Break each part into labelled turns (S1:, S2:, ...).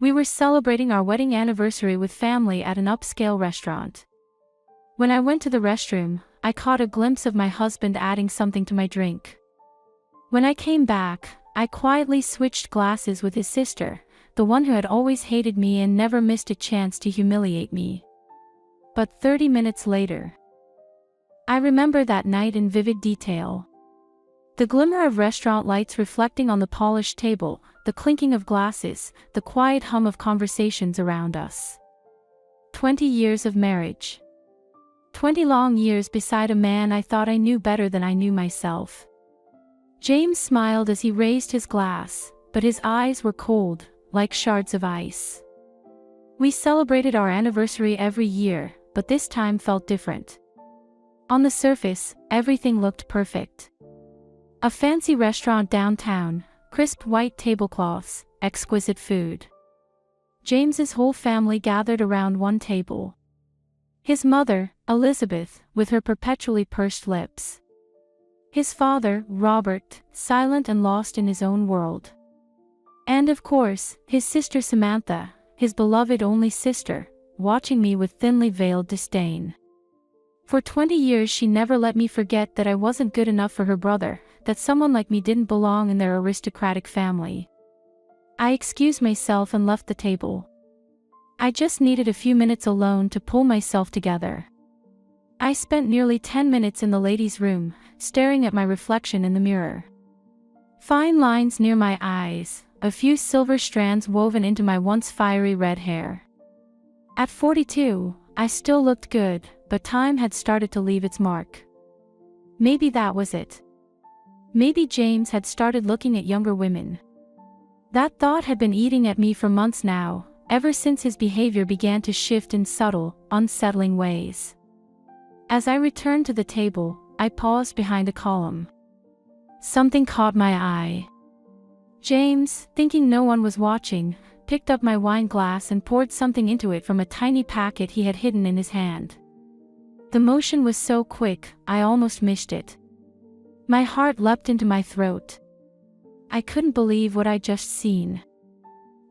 S1: We were celebrating our wedding anniversary with family at an upscale restaurant. When I went to the restroom, I caught a glimpse of my husband adding something to my drink. When I came back, I quietly switched glasses with his sister, the one who had always hated me and never missed a chance to humiliate me. But 30 minutes later, I remember that night in vivid detail. The glimmer of restaurant lights reflecting on the polished table, the clinking of glasses, the quiet hum of conversations around us. 20 years of marriage. 20 long years beside a man I thought I knew better than I knew myself. James smiled as he raised his glass, but his eyes were cold, like shards of ice. We celebrated our anniversary every year, but this time felt different. On the surface, everything looked perfect. A fancy restaurant downtown, crisp white tablecloths, exquisite food. James's whole family gathered around one table. His mother, Elizabeth, with her perpetually pursed lips. His father, Robert, silent and lost in his own world. And of course, his sister Samantha, his beloved only sister, watching me with thinly veiled disdain. For 20 years she never let me forget that I wasn't good enough for her brother, that someone like me didn't belong in their aristocratic family. I excused myself and left the table. I just needed a few minutes alone to pull myself together. I spent nearly 10 minutes in the ladies' room, staring at my reflection in the mirror. Fine lines near my eyes, a few silver strands woven into my once fiery red hair. At 42, I still looked good, but time had started to leave its mark. Maybe that was it. Maybe James had started looking at younger women. That thought had been eating at me for months now, ever since his behavior began to shift in subtle, unsettling ways. As I returned to the table, I paused behind a column. Something caught my eye. James, thinking no one was watching, picked up my wine glass and poured something into it from a tiny packet he had hidden in his hand. The motion was so quick, I almost missed it. My heart leapt into my throat. I couldn't believe what I'd just seen.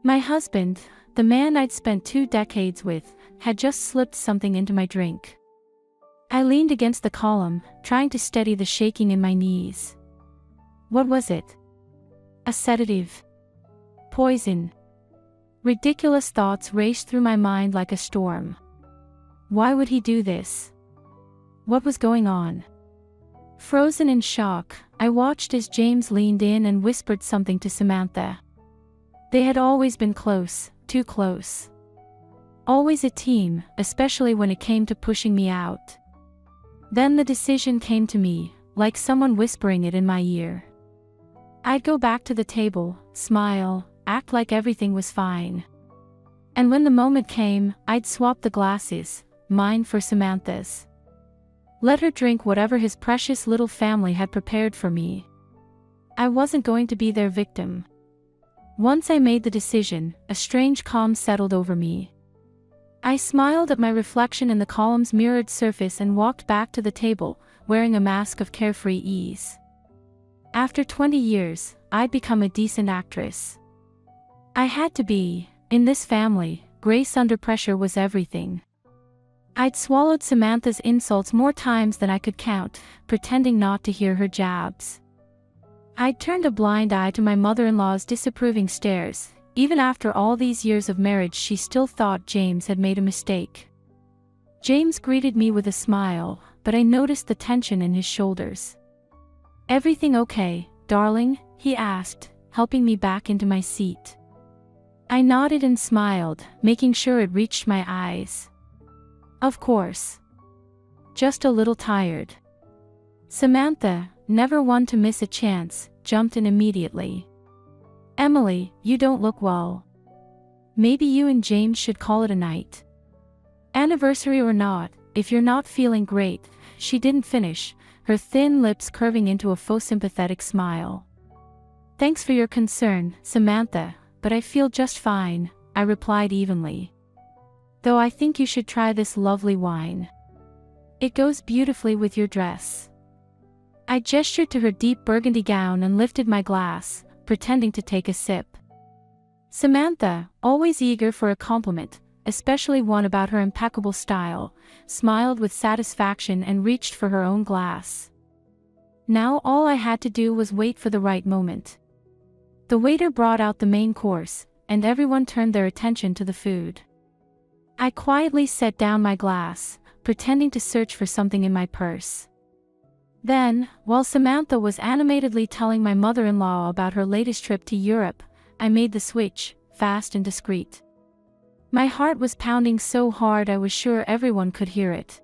S1: My husband, the man I'd spent 2 decades with, had just slipped something into my drink. I leaned against the column, trying to steady the shaking in my knees. What was it? A sedative? Poison? Ridiculous thoughts raced through my mind like a storm. Why would he do this? What was going on? Frozen in shock, I watched as James leaned in and whispered something to Samantha. They had always been close, too close. Always a team, especially when it came to pushing me out. Then the decision came to me, like someone whispering it in my ear. I'd go back to the table, smile, act like everything was fine. And when the moment came, I'd swap the glasses, mine for Samantha's. Let her drink whatever his precious little family had prepared for me. I wasn't going to be their victim. Once I made the decision, a strange calm settled over me. I smiled at my reflection in the column's mirrored surface and walked back to the table, wearing a mask of carefree ease. After 20 years, I'd become a decent actress. I had to be. In this family, grace under pressure was everything. I'd swallowed Samantha's insults more times than I could count, pretending not to hear her jabs. I'd turned a blind eye to my mother-in-law's disapproving stares. Even after all these years of marriage, she still thought James had made a mistake. James greeted me with a smile, but I noticed the tension in his shoulders. "Everything okay, darling?" he asked, helping me back into my seat. I nodded and smiled, making sure it reached my eyes. Of course. Just a little tired. Samantha, never one to miss a chance, jumped in immediately. "Emily, you don't look well. Maybe you and James should call it a night. Anniversary or not, if you're not feeling great," she didn't finish, her thin lips curving into a faux sympathetic smile. "Thanks for your concern, Samantha, but I feel just fine," I replied evenly. "Though I think you should try this lovely wine. It goes beautifully with your dress." I gestured to her deep burgundy gown and lifted my glass, pretending to take a sip. Samantha, always eager for a compliment, especially one about her impeccable style, smiled with satisfaction and reached for her own glass. Now all I had to do was wait for the right moment. The waiter brought out the main course, and everyone turned their attention to the food. I quietly set down my glass, pretending to search for something in my purse. Then, while Samantha was animatedly telling my mother-in-law about her latest trip to Europe, I made the switch, fast and discreet. My heart was pounding so hard I was sure everyone could hear it.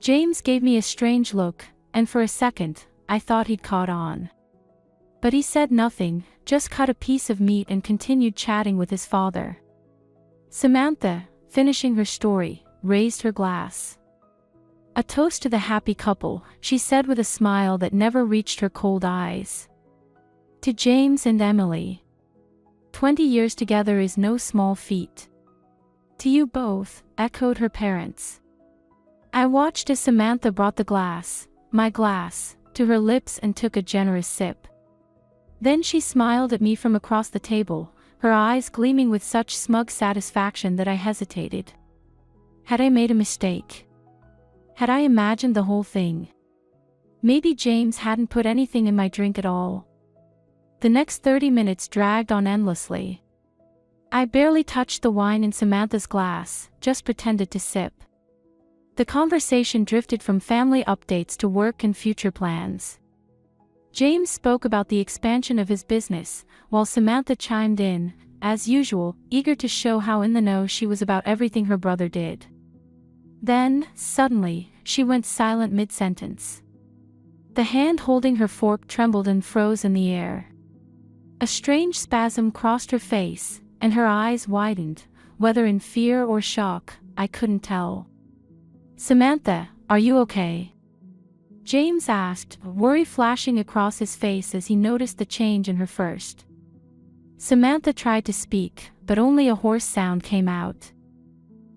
S1: James gave me a strange look, and for a second, I thought he'd caught on. But he said nothing, just cut a piece of meat and continued chatting with his father. Samantha, finishing her story, raised her glass. A toast to the happy couple, she said with a smile that never reached her cold eyes. To James and Emily. 20 years together is no small feat. To you both, echoed her parents. I watched as Samantha brought the glass, my glass, to her lips and took a generous sip. Then she smiled at me from across the table, her eyes gleaming with such smug satisfaction that I hesitated. Had I made a mistake? Had I imagined the whole thing? Maybe James hadn't put anything in my drink at all. The next 30 minutes dragged on endlessly. I barely touched the wine in Samantha's glass, just pretended to sip. The conversation drifted from family updates to work and future plans. James spoke about the expansion of his business, while Samantha chimed in, as usual, eager to show how in the know she was about everything her brother did. Then, suddenly, she went silent mid-sentence. The hand holding her fork trembled and froze in the air. A strange spasm crossed her face, and her eyes widened, whether in fear or shock, I couldn't tell. Samantha, are you okay? James asked, worry flashing across his face as he noticed the change in her first. Samantha tried to speak, but only a hoarse sound came out.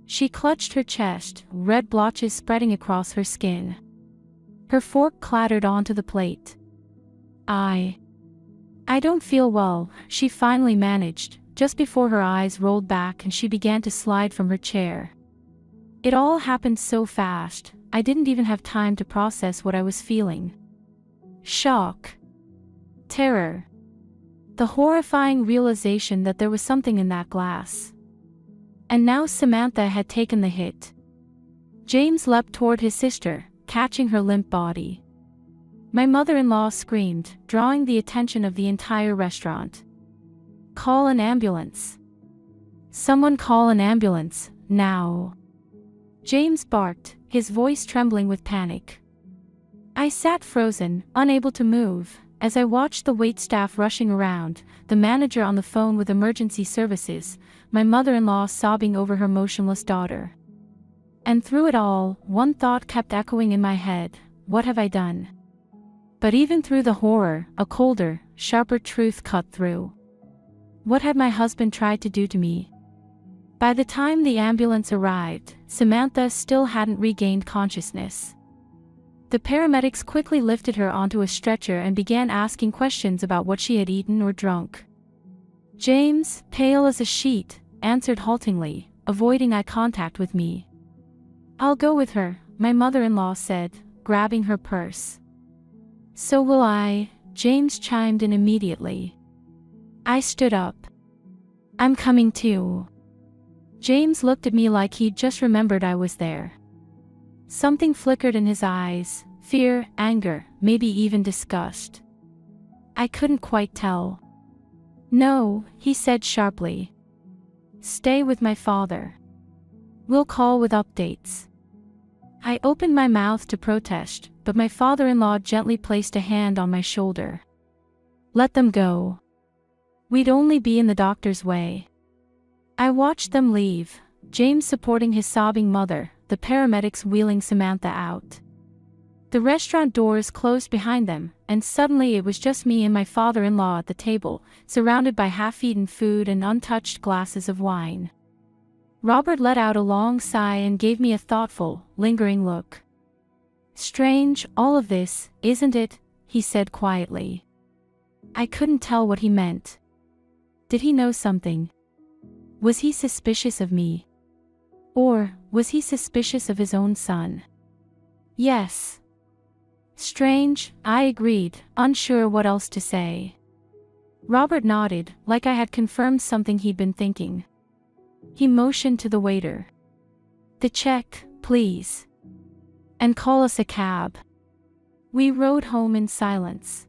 S1: She clutched her chest, red blotches spreading across her skin. Her fork clattered onto the plate. I don't feel well, she finally managed, just before her eyes rolled back and she began to slide from her chair. It all happened so fast, I didn't even have time to process what I was feeling. Shock. Terror. The horrifying realization that there was something in that glass. And now Samantha had taken the hit. James leapt toward his sister, catching her limp body. My mother-in-law screamed, drawing the attention of the entire restaurant. Call an ambulance. Someone call an ambulance, now. James barked, his voice trembling with panic. I sat frozen, unable to move, as I watched the waitstaff rushing around, the manager on the phone with emergency services, my mother-in-law sobbing over her motionless daughter. And through it all, one thought kept echoing in my head, what have I done? But even through the horror, a colder, sharper truth cut through. What had my husband tried to do to me? By the time the ambulance arrived, Samantha still hadn't regained consciousness. The paramedics quickly lifted her onto a stretcher and began asking questions about what she had eaten or drunk. James, pale as a sheet, answered haltingly, avoiding eye contact with me. I'll go with her, my mother-in-law said, grabbing her purse. So will I, James chimed in immediately. I stood up. I'm coming too. James looked at me like he'd just remembered I was there. Something flickered in his eyes, fear, anger, maybe even disgust. I couldn't quite tell. No, he said sharply. Stay with my father. We'll call with updates. I opened my mouth to protest, but my father-in-law gently placed a hand on my shoulder. Let them go. We'd only be in the doctor's way. I watched them leave, James supporting his sobbing mother, the paramedics wheeling Samantha out. The restaurant doors closed behind them, and suddenly it was just me and my father-in-law at the table, surrounded by half-eaten food and untouched glasses of wine. Robert let out a long sigh and gave me a thoughtful, lingering look. Strange, all of this, isn't it? He said quietly. I couldn't tell what he meant. Did he know something? Was he suspicious of me? Or was he suspicious of his own son? Yes. Strange, I agreed, unsure what else to say. Robert nodded, like I had confirmed something he'd been thinking. He motioned to the waiter. "The check, please. And call us a cab." We rode home in silence.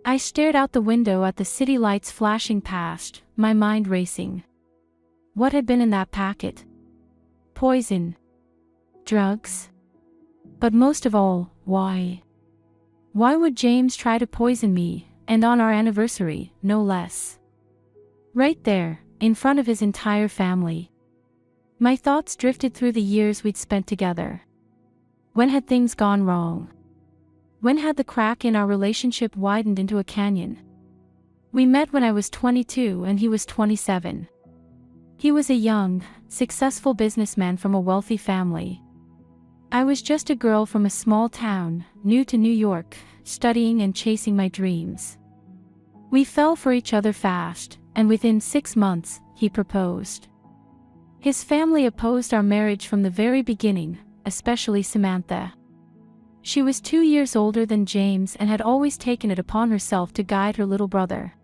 S1: I stared out the window at the city lights flashing past, my mind racing. What had been in that packet? Poison? Drugs? But most of all, why? Why would James try to poison me, and on our anniversary, no less? Right there, in front of his entire family. My thoughts drifted through the years we'd spent together. When had things gone wrong? When had the crack in our relationship widened into a canyon? We met when I was 22 and he was 27. He was a young, successful businessman from a wealthy family. I was just a girl from a small town, new to New York, studying and chasing my dreams. We fell for each other fast, and within 6 months, he proposed. His family opposed our marriage from the very beginning, especially Samantha. She was 2 years older than James and had always taken it upon herself to guide her little brother.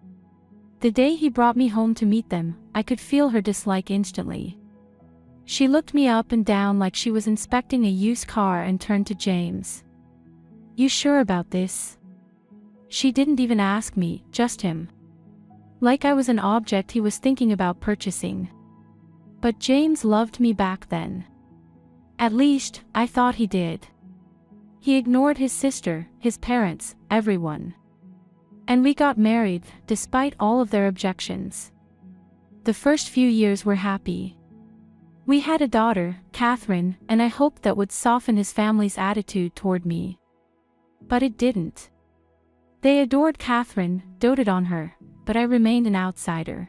S1: The day he brought me home to meet them, I could feel her dislike instantly. She looked me up and down like she was inspecting a used car and turned to James. "You sure about this?" She didn't even ask me, just him. Like I was an object he was thinking about purchasing. But James loved me back then. At least, I thought he did. He ignored his sister, his parents, everyone. And we got married, despite all of their objections. The first few years were happy. We had a daughter, Catherine, and I hoped that would soften his family's attitude toward me. But it didn't. They adored Catherine, doted on her, but I remained an outsider.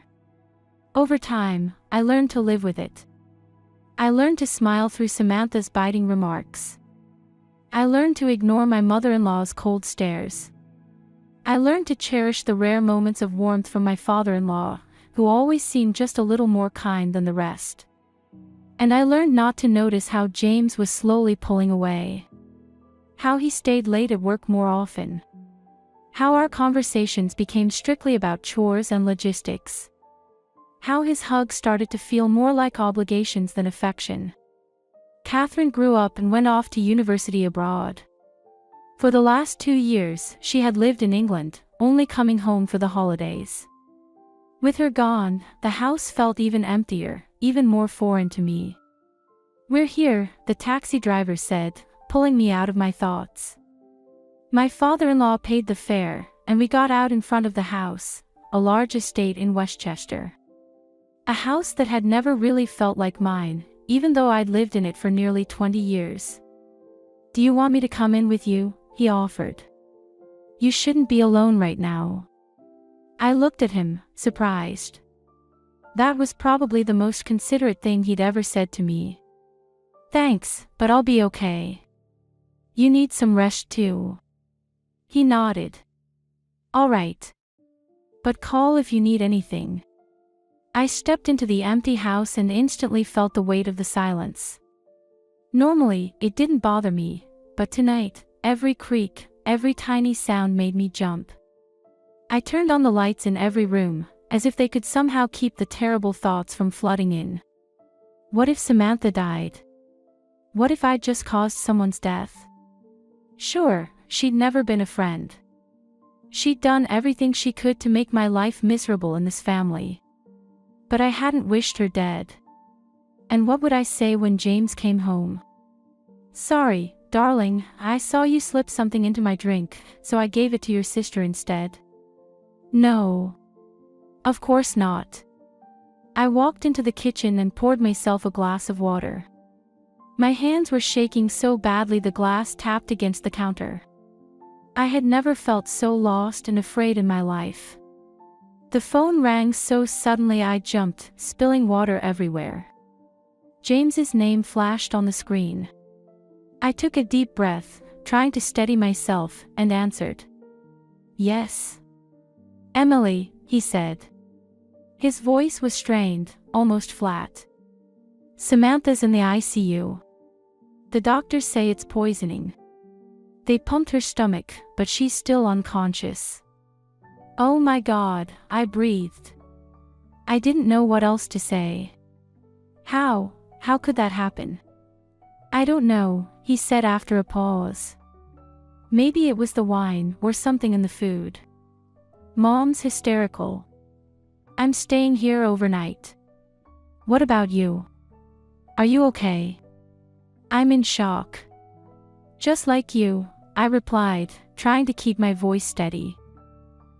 S1: Over time, I learned to live with it. I learned to smile through Samantha's biting remarks. I learned to ignore my mother-in-law's cold stares. I learned to cherish the rare moments of warmth from my father-in-law, who always seemed just a little more kind than the rest. And I learned not to notice how James was slowly pulling away. How he stayed late at work more often. How our conversations became strictly about chores and logistics. How his hugs started to feel more like obligations than affection. Catherine grew up and went off to university abroad. For the last 2 years, she had lived in England, only coming home for the holidays. With her gone, the house felt even emptier, even more foreign to me. "We're here," the taxi driver said, pulling me out of my thoughts. My father-in-law paid the fare, and we got out in front of the house, a large estate in Westchester. A house that had never really felt like mine, even though I'd lived in it for nearly 20 years. "Do you want me to come in with you?" he offered. "You shouldn't be alone right now." I looked at him, surprised. That was probably the most considerate thing he'd ever said to me. "Thanks, but I'll be okay." "You need some rest too." He nodded. "All right. But call if you need anything." I stepped into the empty house and instantly felt the weight of the silence. Normally, it didn't bother me, but tonight, every creak, every tiny sound made me jump. I turned on the lights in every room, as if they could somehow keep the terrible thoughts from flooding in. What if Samantha died? What if I'd just caused someone's death? Sure, she'd never been a friend. She'd done everything she could to make my life miserable in this family. But I hadn't wished her dead. And what would I say when James came home? "Sorry, darling, I saw you slip something into my drink, so I gave it to your sister instead." No. Of course not. I walked into the kitchen and poured myself a glass of water. My hands were shaking so badly the glass tapped against the counter. I had never felt so lost and afraid in my life. The phone rang so suddenly I jumped, spilling water everywhere. James's name flashed on the screen. I took a deep breath, trying to steady myself, and answered. "Yes." "Emily," he said. His voice was strained, almost flat. Samantha's in the ICU. The doctors say it's poisoning. They pumped her stomach, but she's still unconscious. Oh my God, I breathed. I didn't know what else to say. How could that happen? I don't know, he said after a pause. Maybe it was the wine or something in the food. Mom's hysterical. I'm staying here overnight. What about you? Are you okay? I'm in shock. Just like you, I replied, trying to keep my voice steady.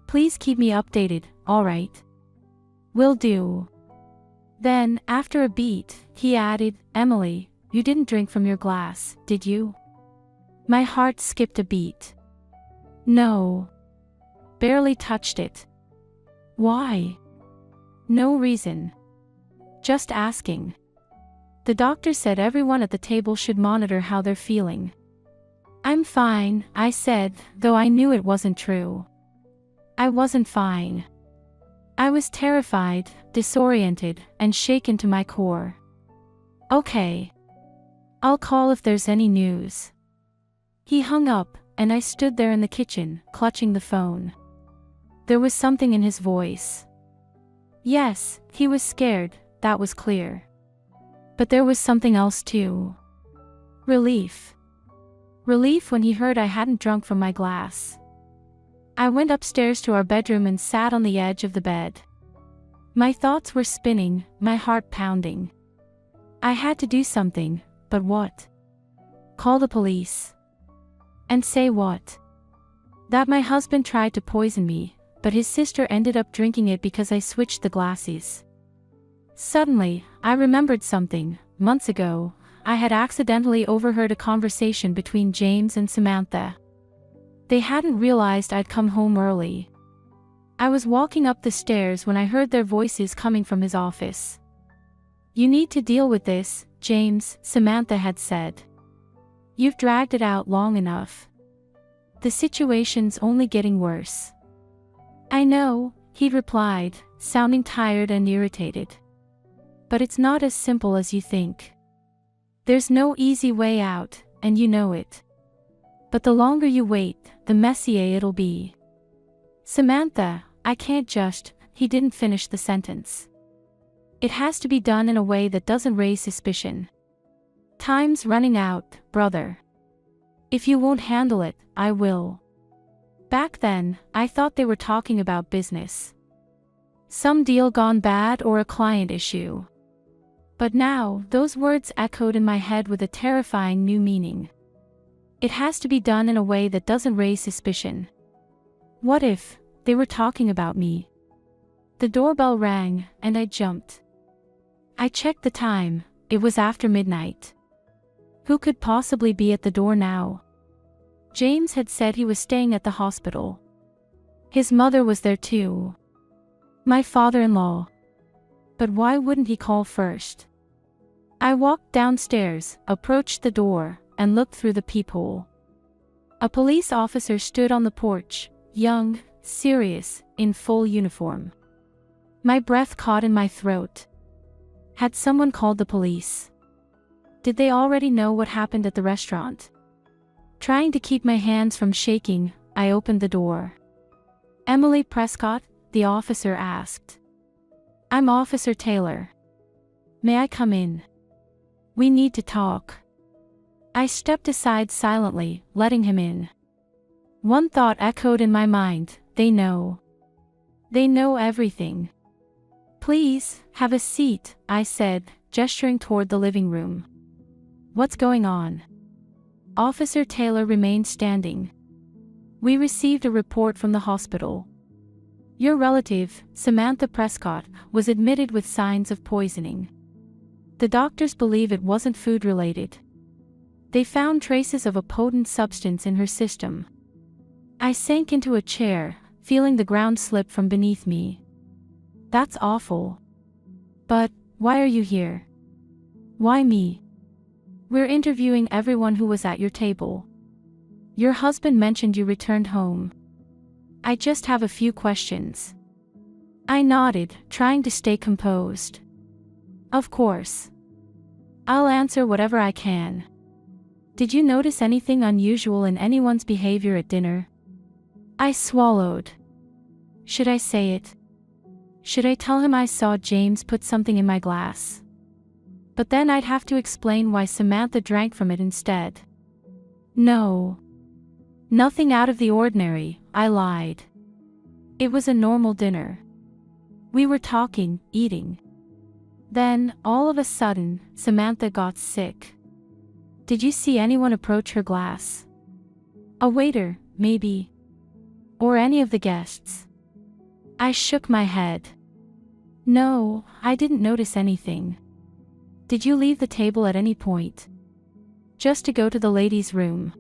S1: Please keep me updated, alright? Will do. Then, after a beat, he added, Emily, you didn't drink from your glass, did you? My heart skipped a beat. No. Barely touched it. Why? No reason. Just asking. The doctor said everyone at the table should monitor how they're feeling. I'm fine, I said, though I knew it wasn't true. I wasn't fine. I was terrified, disoriented, and shaken to my core. Okay. I'll call if there's any news. He hung up, and I stood there in the kitchen, clutching the phone. There was something in his voice. Yes, he was scared, that was clear. But there was something else too. Relief. Relief when he heard I hadn't drunk from my glass. I went upstairs to our bedroom and sat on the edge of the bed. My thoughts were spinning, my heart pounding. I had to do something, but what? Call the police. And say what? That my husband tried to poison me, but his sister ended up drinking it because I switched the glasses. Suddenly, I remembered something. Months ago, I had accidentally overheard a conversation between James and Samantha. They hadn't realized I'd come home early. I was walking up the stairs when I heard their voices coming from his office. You need to deal with this, James, Samantha had said. You've dragged it out long enough. The situation's only getting worse. I know, he'd replied, sounding tired and irritated. But it's not as simple as you think. There's no easy way out, and you know it. But the longer you wait, the messier it'll be. Samantha, I can't just, he didn't finish the sentence. It has to be done in a way that doesn't raise suspicion. Time's running out, brother. If you won't handle it, I will. Back then, I thought they were talking about business. Some deal gone bad or a client issue. But now, those words echoed in my head with a terrifying new meaning. It has to be done in a way that doesn't raise suspicion. What if they were talking about me? The doorbell rang, and I jumped. I checked the time, it was after midnight. Who could possibly be at the door now? James had said he was staying at the hospital. His mother was there too. My father-in-law. But why wouldn't he call first? I walked downstairs, approached the door, and looked through the peephole. A police officer stood on the porch, young, serious, in full uniform. My breath caught in my throat. Had someone called the police? Did they already know what happened at the restaurant? Trying to keep my hands from shaking, I opened the door. Emily Prescott, the officer asked. I'm Officer Taylor. May I come in? We need to talk. I stepped aside silently, letting him in. One thought echoed in my mind, they know. They know everything. Please, have a seat, I said, gesturing toward the living room. What's going on? Officer Taylor remained standing. We received a report from the hospital. Your relative, Samantha Prescott, was admitted with signs of poisoning. The doctors believe it wasn't food-related. They found traces of a potent substance in her system. I sank into a chair, feeling the ground slip from beneath me. That's awful. But, why are you here? Why me? We're interviewing everyone who was at your table. Your husband mentioned you returned home. I just have a few questions. I nodded, trying to stay composed. Of course. I'll answer whatever I can. Did you notice anything unusual in anyone's behavior at dinner? I swallowed. Should I say it? Should I tell him I saw James put something in my glass? But then I'd have to explain why Samantha drank from it instead. No. Nothing out of the ordinary, I lied. It was a normal dinner. We were talking, eating. Then, all of a sudden, Samantha got sick. Did you see anyone approach her glass? A waiter, maybe. Or any of the guests? I shook my head. No, I didn't notice anything. Did you leave the table at any point? Just to go to the ladies' room.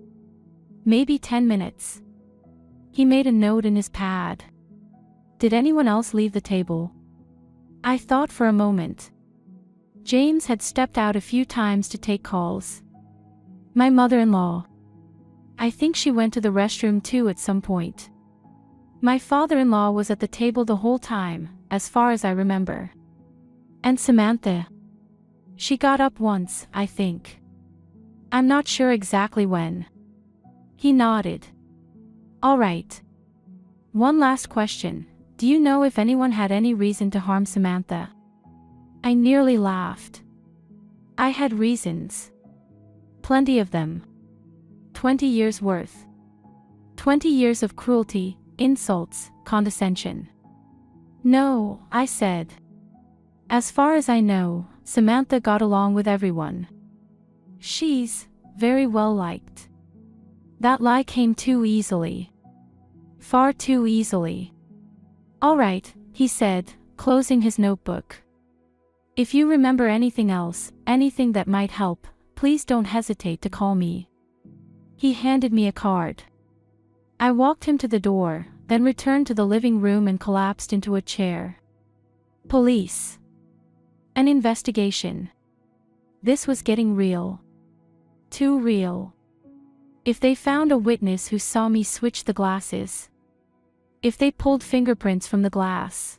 S1: Maybe 10 minutes. He made a note in his pad. Did anyone else leave the table? I thought for a moment. James had stepped out a few times to take calls. My mother-in-law. I think she went to the restroom too at some point. My father-in-law was at the table the whole time, as far as I remember. And Samantha? She got up once, I think. I'm not sure exactly when. He nodded. All right. One last question. Do you know if anyone had any reason to harm Samantha? I nearly laughed. I had reasons. Plenty of them. 20 years worth. 20 years of cruelty, insults, condescension. No, I said. As far as I know, Samantha got along with everyone. She's very well liked. That lie came too easily. Far too easily. All right, he said, closing his notebook. If you remember anything else, anything that might help, please don't hesitate to call me. He handed me a card. I walked him to the door, then returned to the living room and collapsed into a chair. Police. An investigation. This was getting real. Too real. If they found a witness who saw me switch the glasses. If they pulled fingerprints from the glass.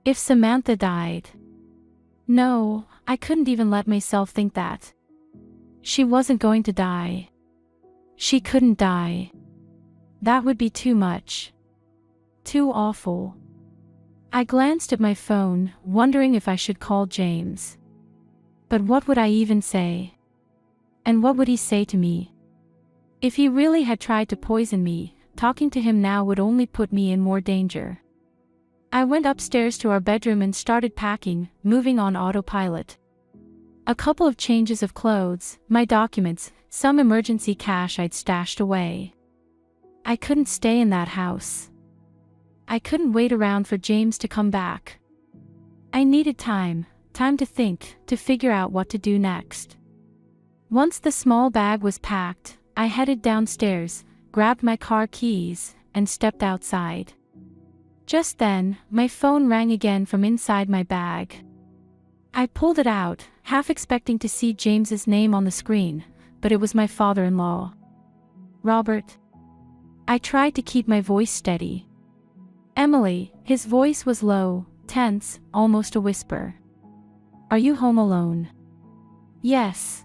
S1: If Samantha died. No, I couldn't even let myself think that. She wasn't going to die. She couldn't die. That would be too much. Too awful. I glanced at my phone, wondering if I should call James. But what would I even say? And what would he say to me? If he really had tried to poison me, talking to him now would only put me in more danger. I went upstairs to our bedroom and started packing, moving on autopilot. A couple of changes of clothes, my documents, some emergency cash I'd stashed away. I couldn't stay in that house. I couldn't wait around for James to come back. I needed time to think, to figure out what to do next. Once the small bag was packed, I headed downstairs, grabbed my car keys, and stepped outside. Just then, my phone rang again from inside my bag. I pulled it out, half expecting to see James's name on the screen, but it was my father-in-law. Robert. I tried to keep my voice steady. Emily, his voice was low, tense, almost a whisper. Are you home alone? Yes.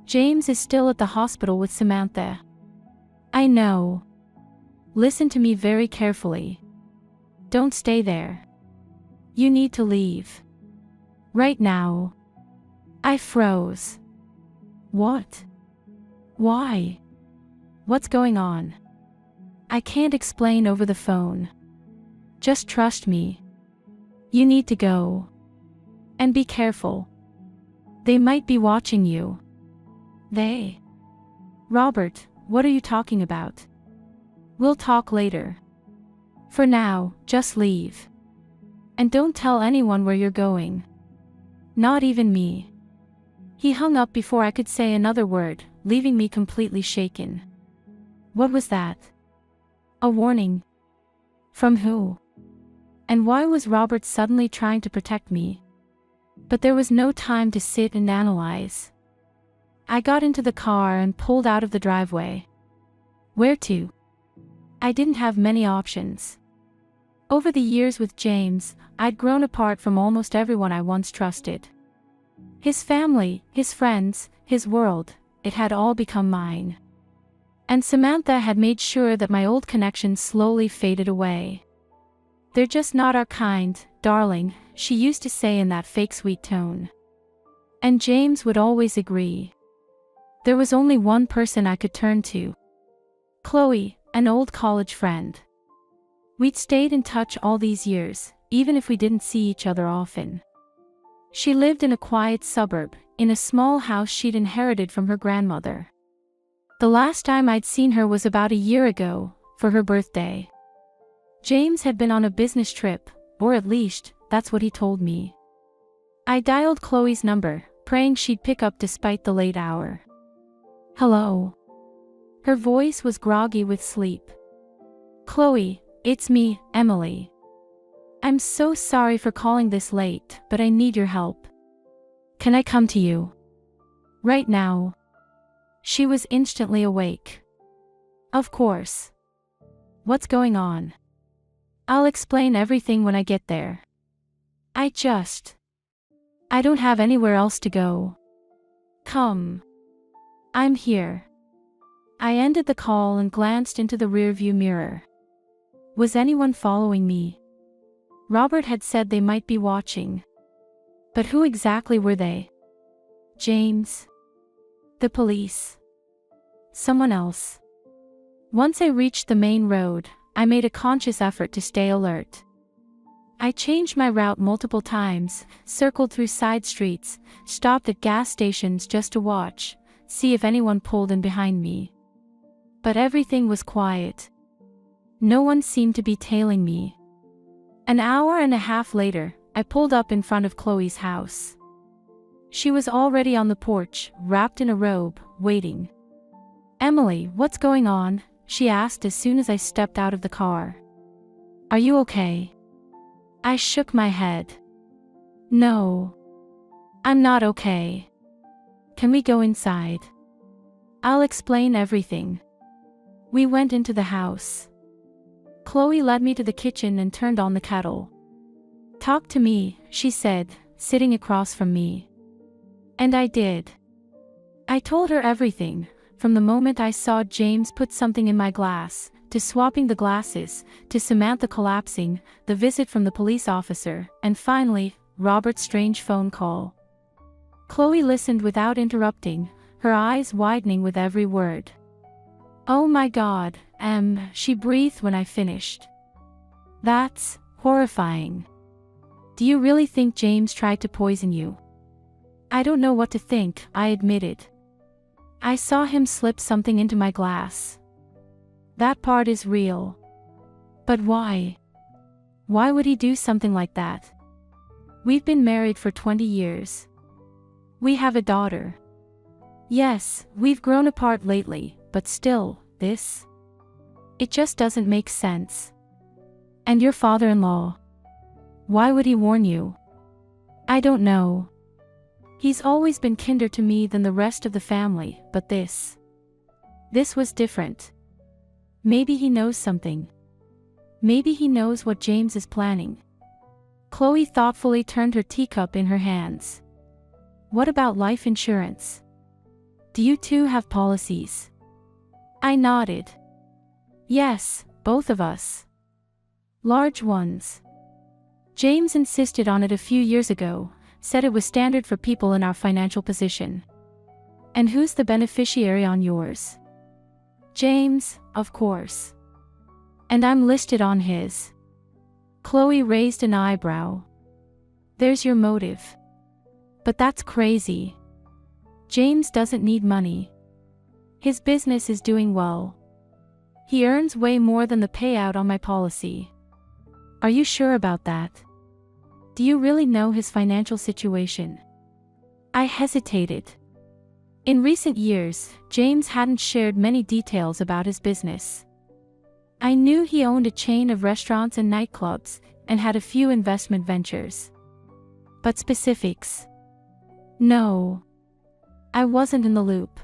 S1: James is still at the hospital with Samantha. I know. Listen to me very carefully. Don't stay there. You need to leave. Right now. I froze. What? Why? What's going on? I can't explain over the phone. Just trust me. You need to go. And be careful. They might be watching you. They? Robert, what are you talking about? We'll talk later. For now, just leave. And don't tell anyone where you're going. Not even me. He hung up before I could say another word, leaving me completely shaken. What was that? A warning? From who? And why was Robert suddenly trying to protect me? But there was no time to sit and analyze. I got into the car and pulled out of the driveway. Where to? I didn't have many options. Over the years with James, I'd grown apart from almost everyone I once trusted. His family, his friends, his world, it had all become mine. And Samantha had made sure that my old connections slowly faded away. "They're just not our kind, darling," she used to say in that fake sweet tone. And James would always agree. There was only one person I could turn to. Chloe, an old college friend. We'd stayed in touch all these years, even if we didn't see each other often. She lived in a quiet suburb, in a small house she'd inherited from her grandmother. The last time I'd seen her was about a year ago, for her birthday. James had been on a business trip, or at least, that's what he told me. I dialed Chloe's number, praying she'd pick up despite the late hour. "Hello." Her voice was groggy with sleep. "Chloe, it's me, Emily. I'm so sorry for calling this late, but I need your help. Can I come to you? Right now?" She was instantly awake. "Of course. What's going on?" "I'll explain everything when I get there. I don't have anywhere else to go. Come. I'm here." I ended the call and glanced into the rearview mirror. Was anyone following me? Robert had said they might be watching. But who exactly were they? James? The police? Someone else? Once I reached the main road, I made a conscious effort to stay alert. I changed my route multiple times, circled through side streets, stopped at gas stations just to watch, see if anyone pulled in behind me. But everything was quiet. No one seemed to be tailing me. An hour and a half later, I pulled up in front of Chloe's house. She was already on the porch, wrapped in a robe, waiting. "Emily, what's going on?" she asked as soon as I stepped out of the car. "Are you okay?" I shook my head. "No. I'm not okay. Can we go inside? I'll explain everything." We went into the house. Chloe led me to the kitchen and turned on the kettle. "Talk to me," she said, sitting across from me. And I did. I told her everything, from the moment I saw James put something in my glass, to swapping the glasses, to Samantha collapsing, the visit from the police officer, and finally, Robert's strange phone call. Chloe listened without interrupting, her eyes widening with every word. "Oh my God, Em," she breathed when I finished. "That's horrifying. Do you really think James tried to poison you?" "I don't know what to think," I admitted. "I saw him slip something into my glass. That part is real. But why? Why would he do something like that? We've been married for 20 years. We have a daughter. Yes, we've grown apart lately, but still, this? It just doesn't make sense. And your father-in-law? Why would he warn you?" "I don't know. He's always been kinder to me than the rest of the family, but this was different. Maybe he knows something. Maybe he knows what James is planning." Chloe thoughtfully turned her teacup in her hands. "What about life insurance? Do you two have policies?" I nodded. "Yes, both of us. Large ones. James insisted on it a few years ago, said it was standard for people in our financial position." "And who's the beneficiary on yours?" "James, of course. And I'm listed on his." Chloe raised an eyebrow. "There's your motive. But that's crazy. James doesn't need money. His business is doing well. He earns way more than the payout on my policy." "Are you sure about that? Do you really know his financial situation?" I hesitated. In recent years, James hadn't shared many details about his business. I knew he owned a chain of restaurants and nightclubs, and had a few investment ventures. But specifics? No. I wasn't in the loop.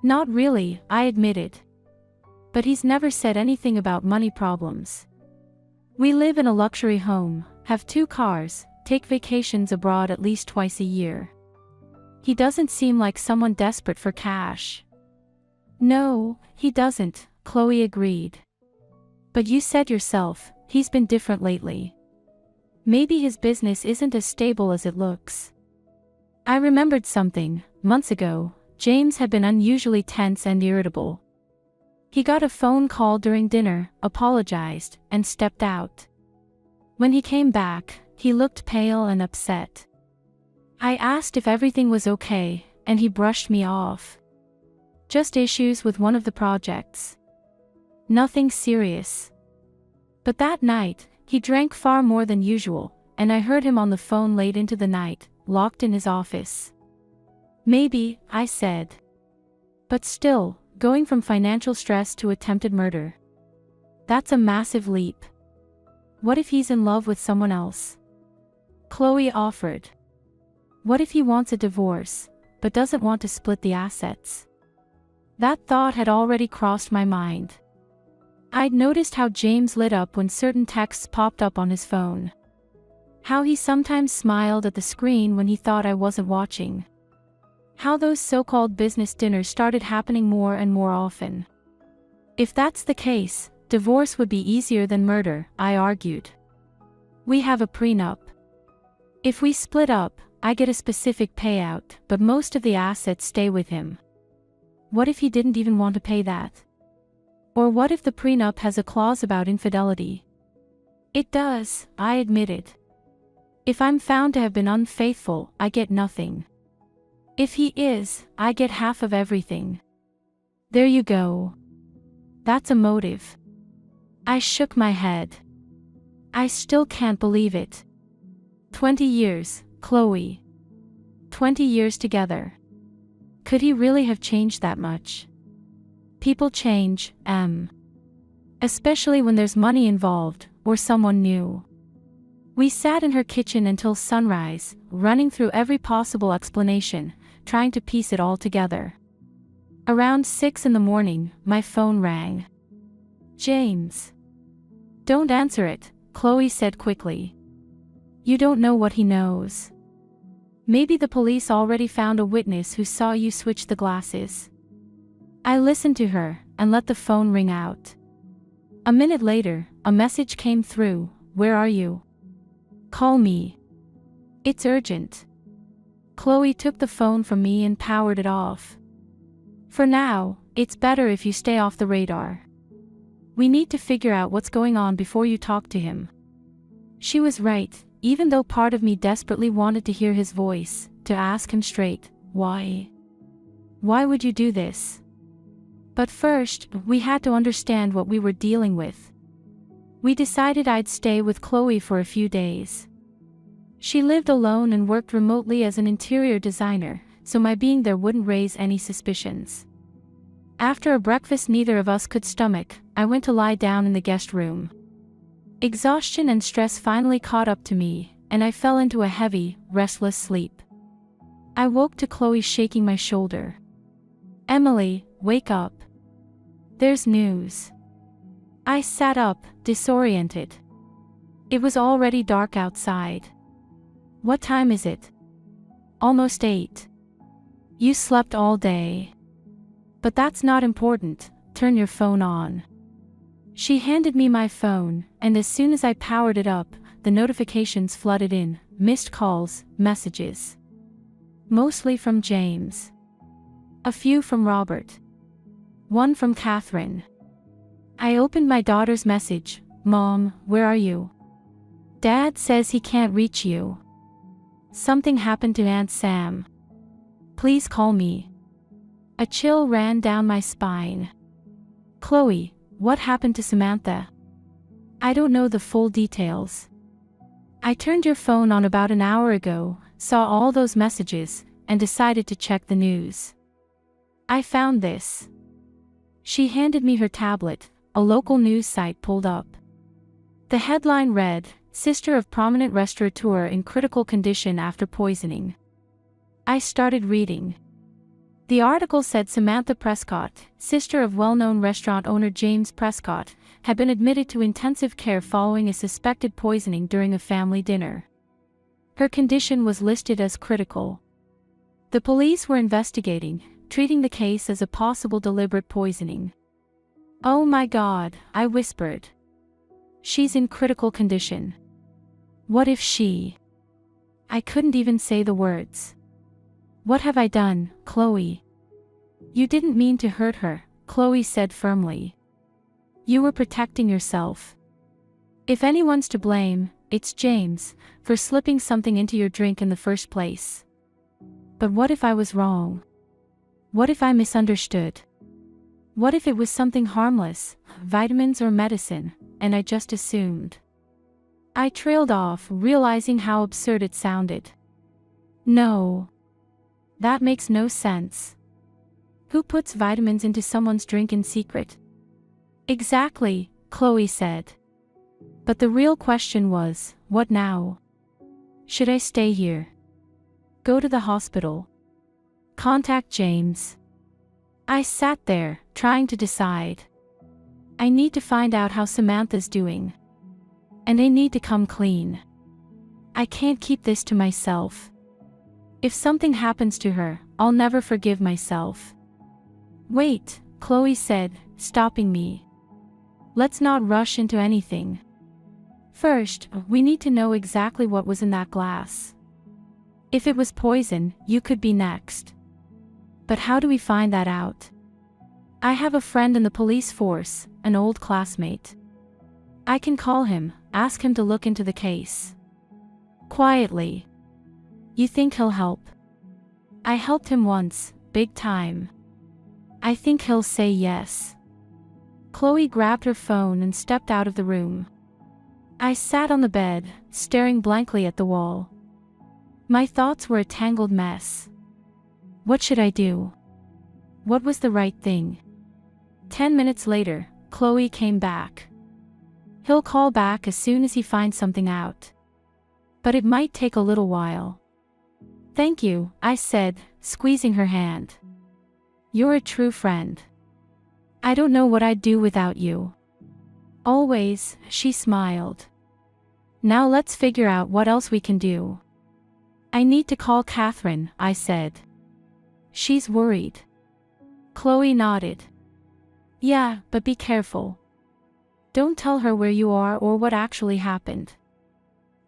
S1: "Not really," I admitted. "But he's never said anything about money problems." We live in a luxury home, have 2 cars, take vacations abroad at least twice a year. He doesn't seem like someone desperate for cash. No, he doesn't, Chloe agreed. But you said yourself, he's been different lately. Maybe his business isn't as stable as it looks. I remembered something. Months ago, James had been unusually tense and irritable. He got a phone call during dinner, apologized, and stepped out. When he came back, he looked pale and upset. I asked if everything was okay, and he brushed me off. Just issues with one of the projects. Nothing serious. But that night, he drank far more than usual, and I heard him on the phone late into the night, locked in his office. Maybe, I said. But still, going from financial stress to attempted murder. That's a massive leap. What if he's in love with someone else? Chloe offered. What if he wants a divorce, but doesn't want to split the assets? That thought had already crossed my mind. I'd noticed how James lit up when certain texts popped up on his phone. How he sometimes smiled at the screen when he thought I wasn't watching. How those so-called business dinners started happening more and more often. If that's the case, divorce would be easier than murder, I argued. We have a prenup. If we split up, I get a specific payout, but most of the assets stay with him. What if he didn't even want to pay that? Or what if the prenup has a clause about infidelity? It does, I admitted. If I'm found to have been unfaithful, I get nothing. If he is, I get half of everything. There you go. That's a motive. I shook my head. I still can't believe it. 20 years, Chloe. 20 years together. Could he really have changed that much? People change, especially when there's money involved, or someone new. We sat in her kitchen until sunrise, running through every possible explanation, trying to piece it all together. Around 6 in the morning, my phone rang. James. Don't answer it, Chloe said quickly. You don't know what he knows. Maybe the police already found a witness who saw you switch the glasses. I listened to her, and let the phone ring out. A minute later, a message came through. Where are you? Call me. It's urgent. Chloe took the phone from me and powered it off. For now, it's better if you stay off the radar. We need to figure out what's going on before you talk to him. She was right, even though part of me desperately wanted to hear his voice, to ask him straight, why? Why would you do this? But first, we had to understand what we were dealing with. We decided I'd stay with Chloe for a few days. She lived alone and worked remotely as an interior designer, so my being there wouldn't raise any suspicions. After a breakfast neither of us could stomach, I went to lie down in the guest room. Exhaustion and stress finally caught up to me, and I fell into a heavy, restless sleep. I woke to Chloe shaking my shoulder. Emily, wake up. There's news. I sat up, disoriented. It was already dark outside. What time is it? Almost 8. You slept all day. But that's not important, turn your phone on. She handed me my phone, and as soon as I powered it up, the notifications flooded in, missed calls, messages. Mostly from James. A few from Robert. One from Catherine. I opened my daughter's message. Mom, where are you? Dad says he can't reach you. Something happened to Aunt Sam. Please call me. A chill ran down my spine. Chloe, what happened to Samantha? I don't know the full details. I turned your phone on about an hour ago, saw all those messages, and decided to check the news. I found this. She handed me her tablet, a local news site pulled up. The headline read, Sister of prominent restaurateur in critical condition after poisoning. I started reading. The article said Samantha Prescott, sister of well-known restaurant owner James Prescott, had been admitted to intensive care following a suspected poisoning during a family dinner. Her condition was listed as critical. The police were investigating, treating the case as a possible deliberate poisoning. "Oh my God," I whispered. "She's in critical condition. What if she..." I couldn't even say the words. "What have I done, Chloe?" "You didn't mean to hurt her," Chloe said firmly. "You were protecting yourself. If anyone's to blame, it's James, for slipping something into your drink in the first place. But what if I was wrong? What if I misunderstood? What if it was something harmless, vitamins or medicine, and I just assumed?" I trailed off, realizing how absurd it sounded. "No. That makes no sense. Who puts vitamins into someone's drink in secret?" "Exactly," Chloe said. "But the real question was, what now? Should I stay here? Go to the hospital? Contact James?" I sat there, trying to decide. I need to find out how Samantha's doing. And I need to come clean. I can't keep this to myself. If something happens to her, I'll never forgive myself. "Wait," Chloe said, stopping me. "Let's not rush into anything. First, we need to know exactly what was in that glass. If it was poison, you could be next. But how do we find that out? I have a friend in the police force, an old classmate. I can call him, ask him to look into the case. Quietly. You think he'll help? I helped him once, big time. I think he'll say yes." Chloe grabbed her phone and stepped out of the room. I sat on the bed, staring blankly at the wall. My thoughts were a tangled mess. What should I do? What was the right thing? 10 minutes later, Chloe came back. "He'll call back as soon as he finds something out. But it might take a little while." "Thank you," I said, squeezing her hand. "You're a true friend. I don't know what I'd do without you." "Always," she smiled. "Now let's figure out what else we can do." "I need to call Catherine," I said. "She's worried." Chloe nodded. "Yeah, but be careful. Don't tell her where you are or what actually happened.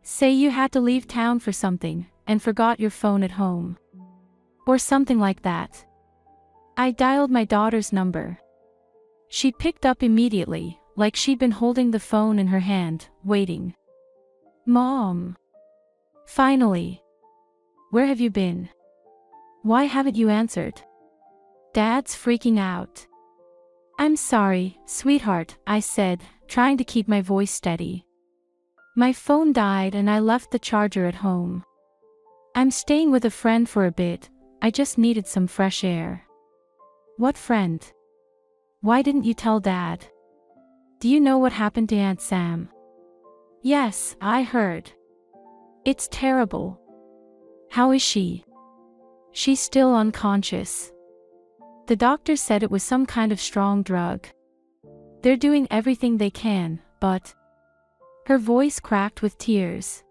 S1: Say you had to leave town for something, and forgot your phone at home. Or something like that." I dialed my daughter's number. She picked up immediately, like she'd been holding the phone in her hand, waiting. "Mom. Finally. Where have you been? Why haven't you answered? Dad's freaking out." "I'm sorry, sweetheart," I said, trying to keep my voice steady. "My phone died and I left the charger at home. I'm staying with a friend for a bit, I just needed some fresh air." "What friend? Why didn't you tell Dad? Do you know what happened to Aunt Sam?" "Yes, I heard. It's terrible." "How is she?" "She's still unconscious. The doctor said it was some kind of strong drug. They're doing everything they can, but..." Her voice cracked with tears.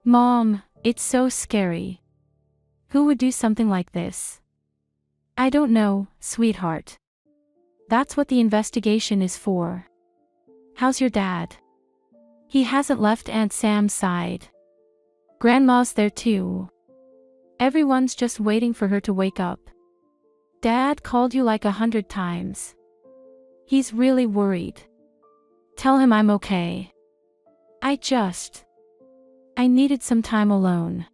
S1: "Mom, it's so scary. Who would do something like this?" "I don't know, sweetheart. That's what the investigation is for." "How's your dad?" "He hasn't left Aunt Sam's side. Grandma's there too. Everyone's just waiting for her to wake up. Dad called you like 100 times. He's really worried. Tell him I'm okay." I needed some time alone.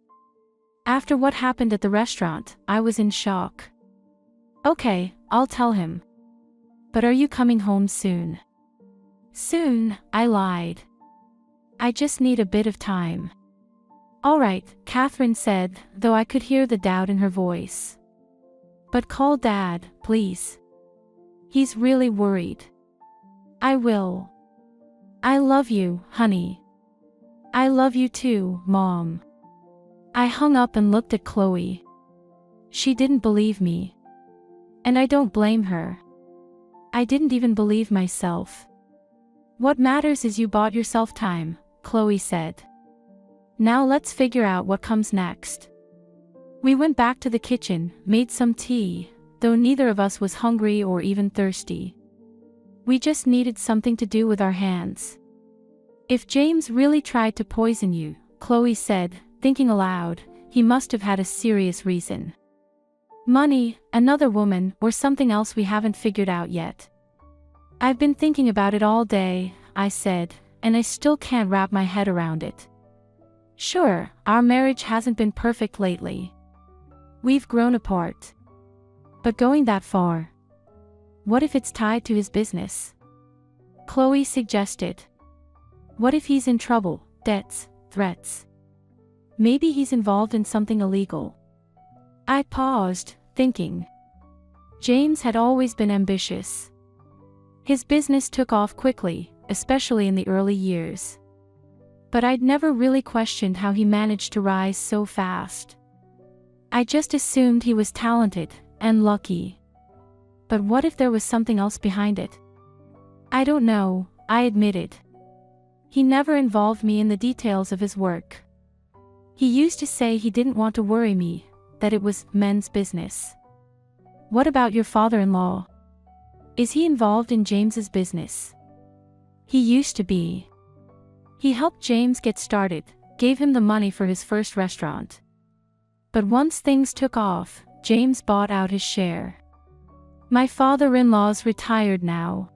S1: After what happened at the restaurant, I was in shock. "Okay, I'll tell him. But are you coming home soon?" "Soon," I lied. "I just need a bit of time." "All right," Catherine said, though I could hear the doubt in her voice. "But call Dad, please. He's really worried." "I will. I love you, honey." "I love you too, Mom." I hung up and looked at Chloe. She didn't believe me. And I don't blame her. I didn't even believe myself. What matters is you bought yourself time, Chloe said. Now let's figure out what comes next. We went back to the kitchen, made some tea, though neither of us was hungry or even thirsty. We just needed something to do with our hands. If James really tried to poison you, Chloe said, thinking aloud, he must have had a serious reason. Money, another woman, or something else we haven't figured out yet. I've been thinking about it all day, I said, and I still can't wrap my head around it. Sure, our marriage hasn't been perfect lately. We've grown apart. But going that far? What if it's tied to his business? Chloe suggested. What if he's in trouble, debts, threats? Maybe he's involved in something illegal. I paused, thinking. James had always been ambitious. His business took off quickly, especially in the early years. But I'd never really questioned how he managed to rise so fast. I just assumed he was talented and lucky. But what if there was something else behind it? I don't know, I admitted. He never involved me in the details of his work. He used to say he didn't want to worry me, that it was men's business. What about your father-in-law? Is he involved in James's business? He used to be. He helped James get started, gave him the money for his first restaurant. But once things took off, James bought out his share. My father-in-law's retired now.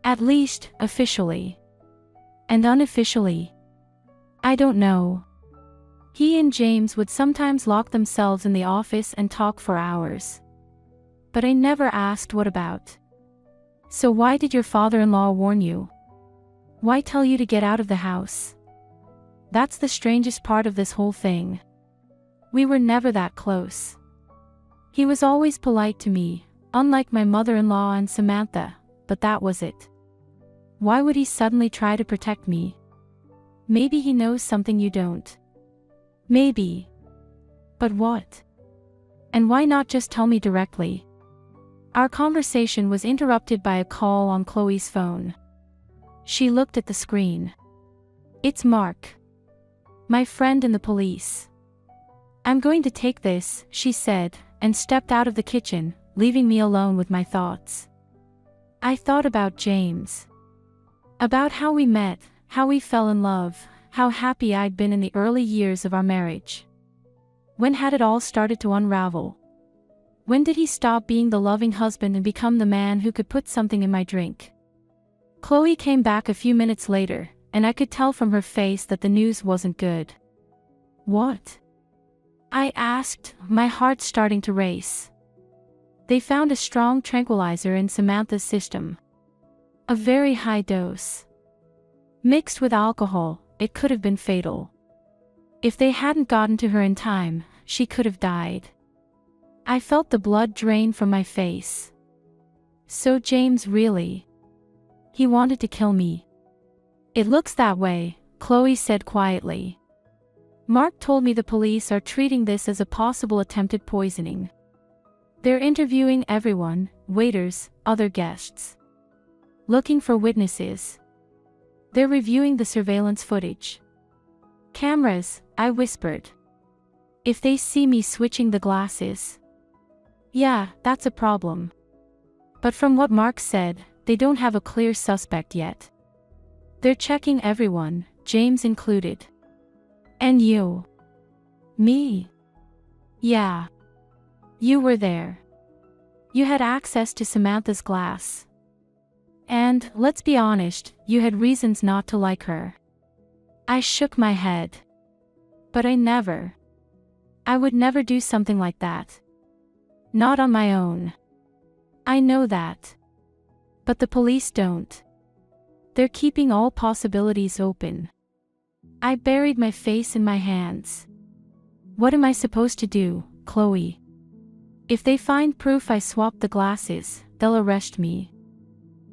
S1: At least, officially. And unofficially? I don't know. He and James would sometimes lock themselves in the office and talk for hours. But I never asked what about. So why did your father-in-law warn you? Why tell you to get out of the house? That's the strangest part of this whole thing. We were never that close. He was always polite to me, unlike my mother-in-law and Samantha, but that was it. Why would he suddenly try to protect me? Maybe he knows something you don't. Maybe. But what? And why not just tell me directly? Our conversation was interrupted by a call on Chloe's phone. She looked at the screen. It's Mark. My friend in the police. I'm going to take this, she said, and stepped out of the kitchen, leaving me alone with my thoughts. I thought about James. About how we met, how we fell in love, how happy I'd been in the early years of our marriage. When had it all started to unravel? When did he stop being the loving husband and become the man who could put something in my drink? Chloe came back a few minutes later, and I could tell from her face that the news wasn't good. What? I asked, my heart starting to race. They found a strong tranquilizer in Samantha's system. A very high dose. Mixed with alcohol, it could have been fatal. If they hadn't gotten to her in time, she could have died. I felt the blood drain from my face. So James really? He wanted to kill me. It looks that way, Chloe said quietly. Mark told me the police are treating this as a possible attempted poisoning. They're interviewing everyone, waiters, other guests. Looking for witnesses. They're reviewing the surveillance footage. Cameras, I whispered. If they see me switching the glasses. Yeah, that's a problem. But from what Mark said, they don't have a clear suspect yet. They're checking everyone, James included. And you. Me? Yeah. You were there. You had access to Samantha's glass. And, let's be honest, you had reasons not to like her. I shook my head. But I would never do something like that. Not on my own. I know that. But the police don't. They're keeping all possibilities open. I buried my face in my hands. What am I supposed to do, Chloe? If they find proof I swapped the glasses, they'll arrest me.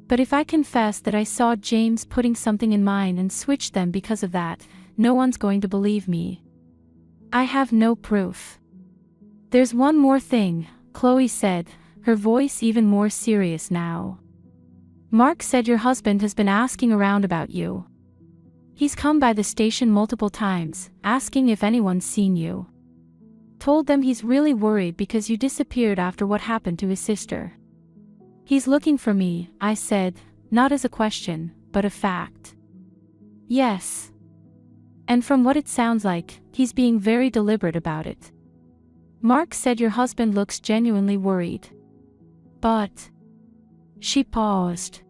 S1: But if I confess that I saw James putting something in mine and switched them because of that, no one's going to believe me. I have no proof. There's one more thing, Chloe said, her voice even more serious now. Mark said your husband has been asking around about you. He's come by the station multiple times, asking if anyone's seen you. Told them he's really worried because you disappeared after what happened to his sister. He's looking for me, I said, not as a question, but a fact. Yes. And from what it sounds like, he's being very deliberate about it. Mark said your husband looks genuinely worried. But... She paused.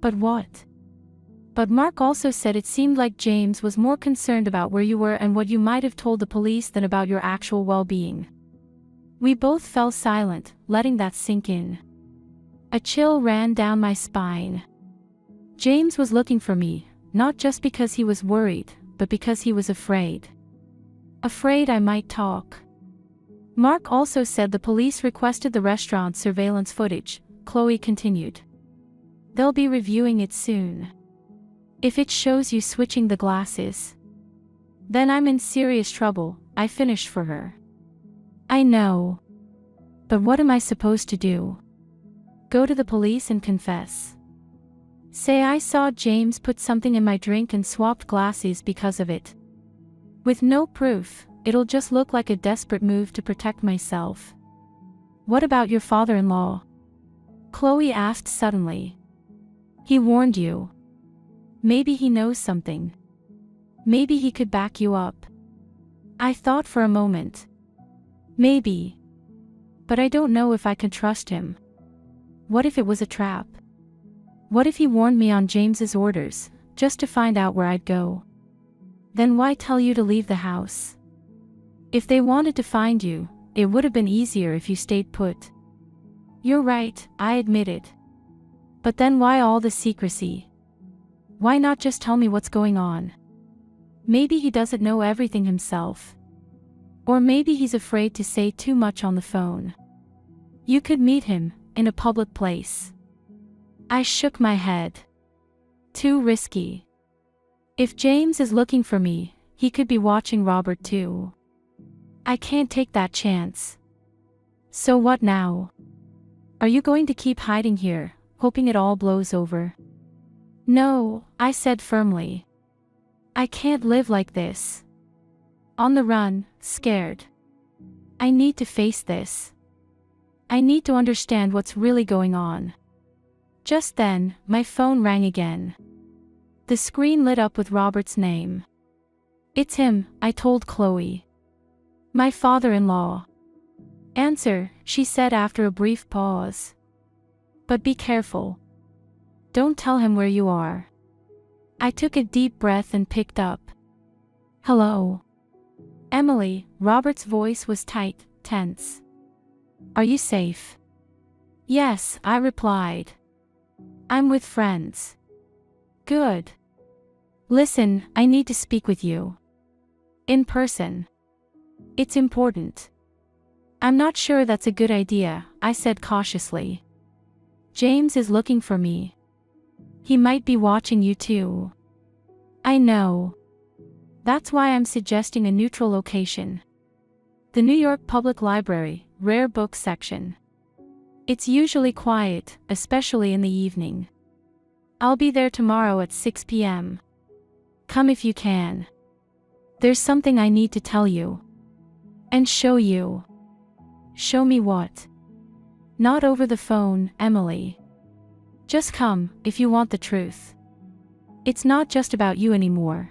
S1: But what? But Mark also said it seemed like James was more concerned about where you were and what you might have told the police than about your actual well-being. We both fell silent, letting that sink in. A chill ran down my spine. James was looking for me, not just because he was worried, but because he was afraid. Afraid I might talk. Mark also said the police requested the restaurant's surveillance footage, Chloe continued. They'll be reviewing it soon. If it shows you switching the glasses, then I'm in serious trouble, I finished for her. I know. But what am I supposed to do? Go to the police and confess? Say I saw James put something in my drink and swapped glasses because of it? With no proof, it'll just look like a desperate move to protect myself. What about your father-in-law? Chloe asked suddenly. He warned you. Maybe he knows something. Maybe he could back you up. I thought for a moment. Maybe. But I don't know if I can trust him. What if it was a trap? What if he warned me on James's orders, just to find out where I'd go? Then why tell you to leave the house? If they wanted to find you, it would have been easier if you stayed put. You're right, I admitted. But then why all the secrecy? Why not just tell me what's going on? Maybe he doesn't know everything himself. Or maybe he's afraid to say too much on the phone. You could meet him, in a public place. I shook my head. Too risky. If James is looking for me, he could be watching Robert too. I can't take that chance. So what now? Are you going to keep hiding here, hoping it all blows over? No, I said firmly. I can't live like this. On the run, scared. I need to face this. I need to understand what's really going on. Just then, my phone rang again. The screen lit up with Robert's name. It's him, I told Chloe. My father-in-law. Answer, she said after a brief pause. But be careful. Don't tell him where you are. I took a deep breath and picked up. Hello. Emily, Robert's voice was tight, tense. Are you safe? Yes, I replied. I'm with friends. Good. Listen, I need to speak with you. In person. It's important. I'm not sure that's a good idea, I said cautiously. James is looking for me. He might be watching you too. I know. That's why I'm suggesting a neutral location. The New York Public Library, rare book section. It's usually quiet, especially in the evening. I'll be there tomorrow at 6 p.m. Come if you can. There's something I need to tell you. And show you. Show me what? Not over the phone, Emily. Just come, if you want the truth. It's not just about you anymore.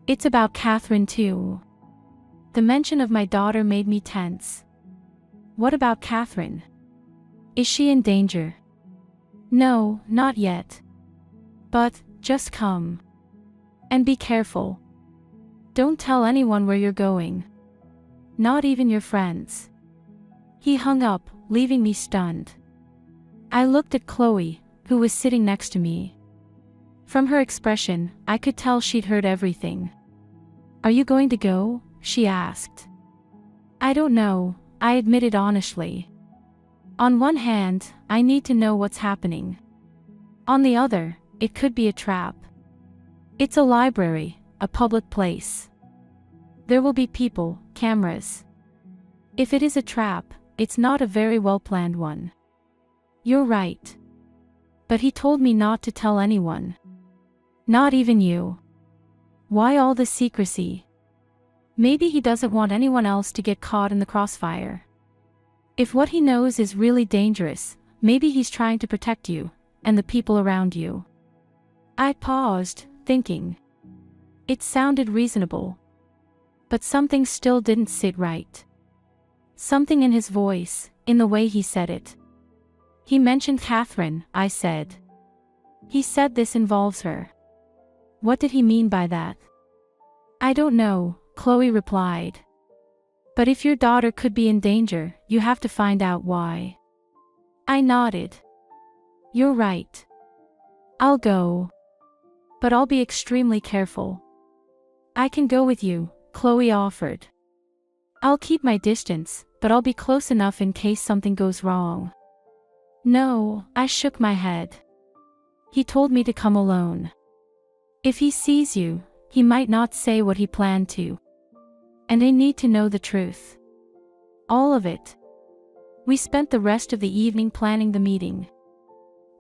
S1: It's about Catherine too. The mention of my daughter made me tense. What about Catherine? Is she in danger? No, not yet. But, just come. And be careful. Don't tell anyone where you're going. Not even your friends. He hung up, leaving me stunned. I looked at Chloe, who was sitting next to me. From her expression, I could tell she'd heard everything. Are you going to go? She asked. I don't know, I admitted honestly. On one hand, I need to know what's happening. On the other, it could be a trap. It's a library, a public place. There will be people, cameras. If it is a trap, it's not a very well-planned one. You're right. But he told me not to tell anyone. Not even you. Why all the secrecy? Maybe he doesn't want anyone else to get caught in the crossfire. If what he knows is really dangerous, maybe he's trying to protect you, and the people around you. I paused, thinking. It sounded reasonable. But something still didn't sit right. Something in his voice, in the way he said it. He mentioned Catherine, I said. He said this involves her. What did he mean by that? I don't know, Chloe replied. But if your daughter could be in danger, you have to find out why. I nodded. You're right. I'll go. But I'll be extremely careful. I can go with you, Chloe offered. I'll keep my distance, but I'll be close enough in case something goes wrong. No, I shook my head. He told me to come alone. If he sees you, he might not say what he planned to. And I need to know the truth. All of it. We spent the rest of the evening planning the meeting.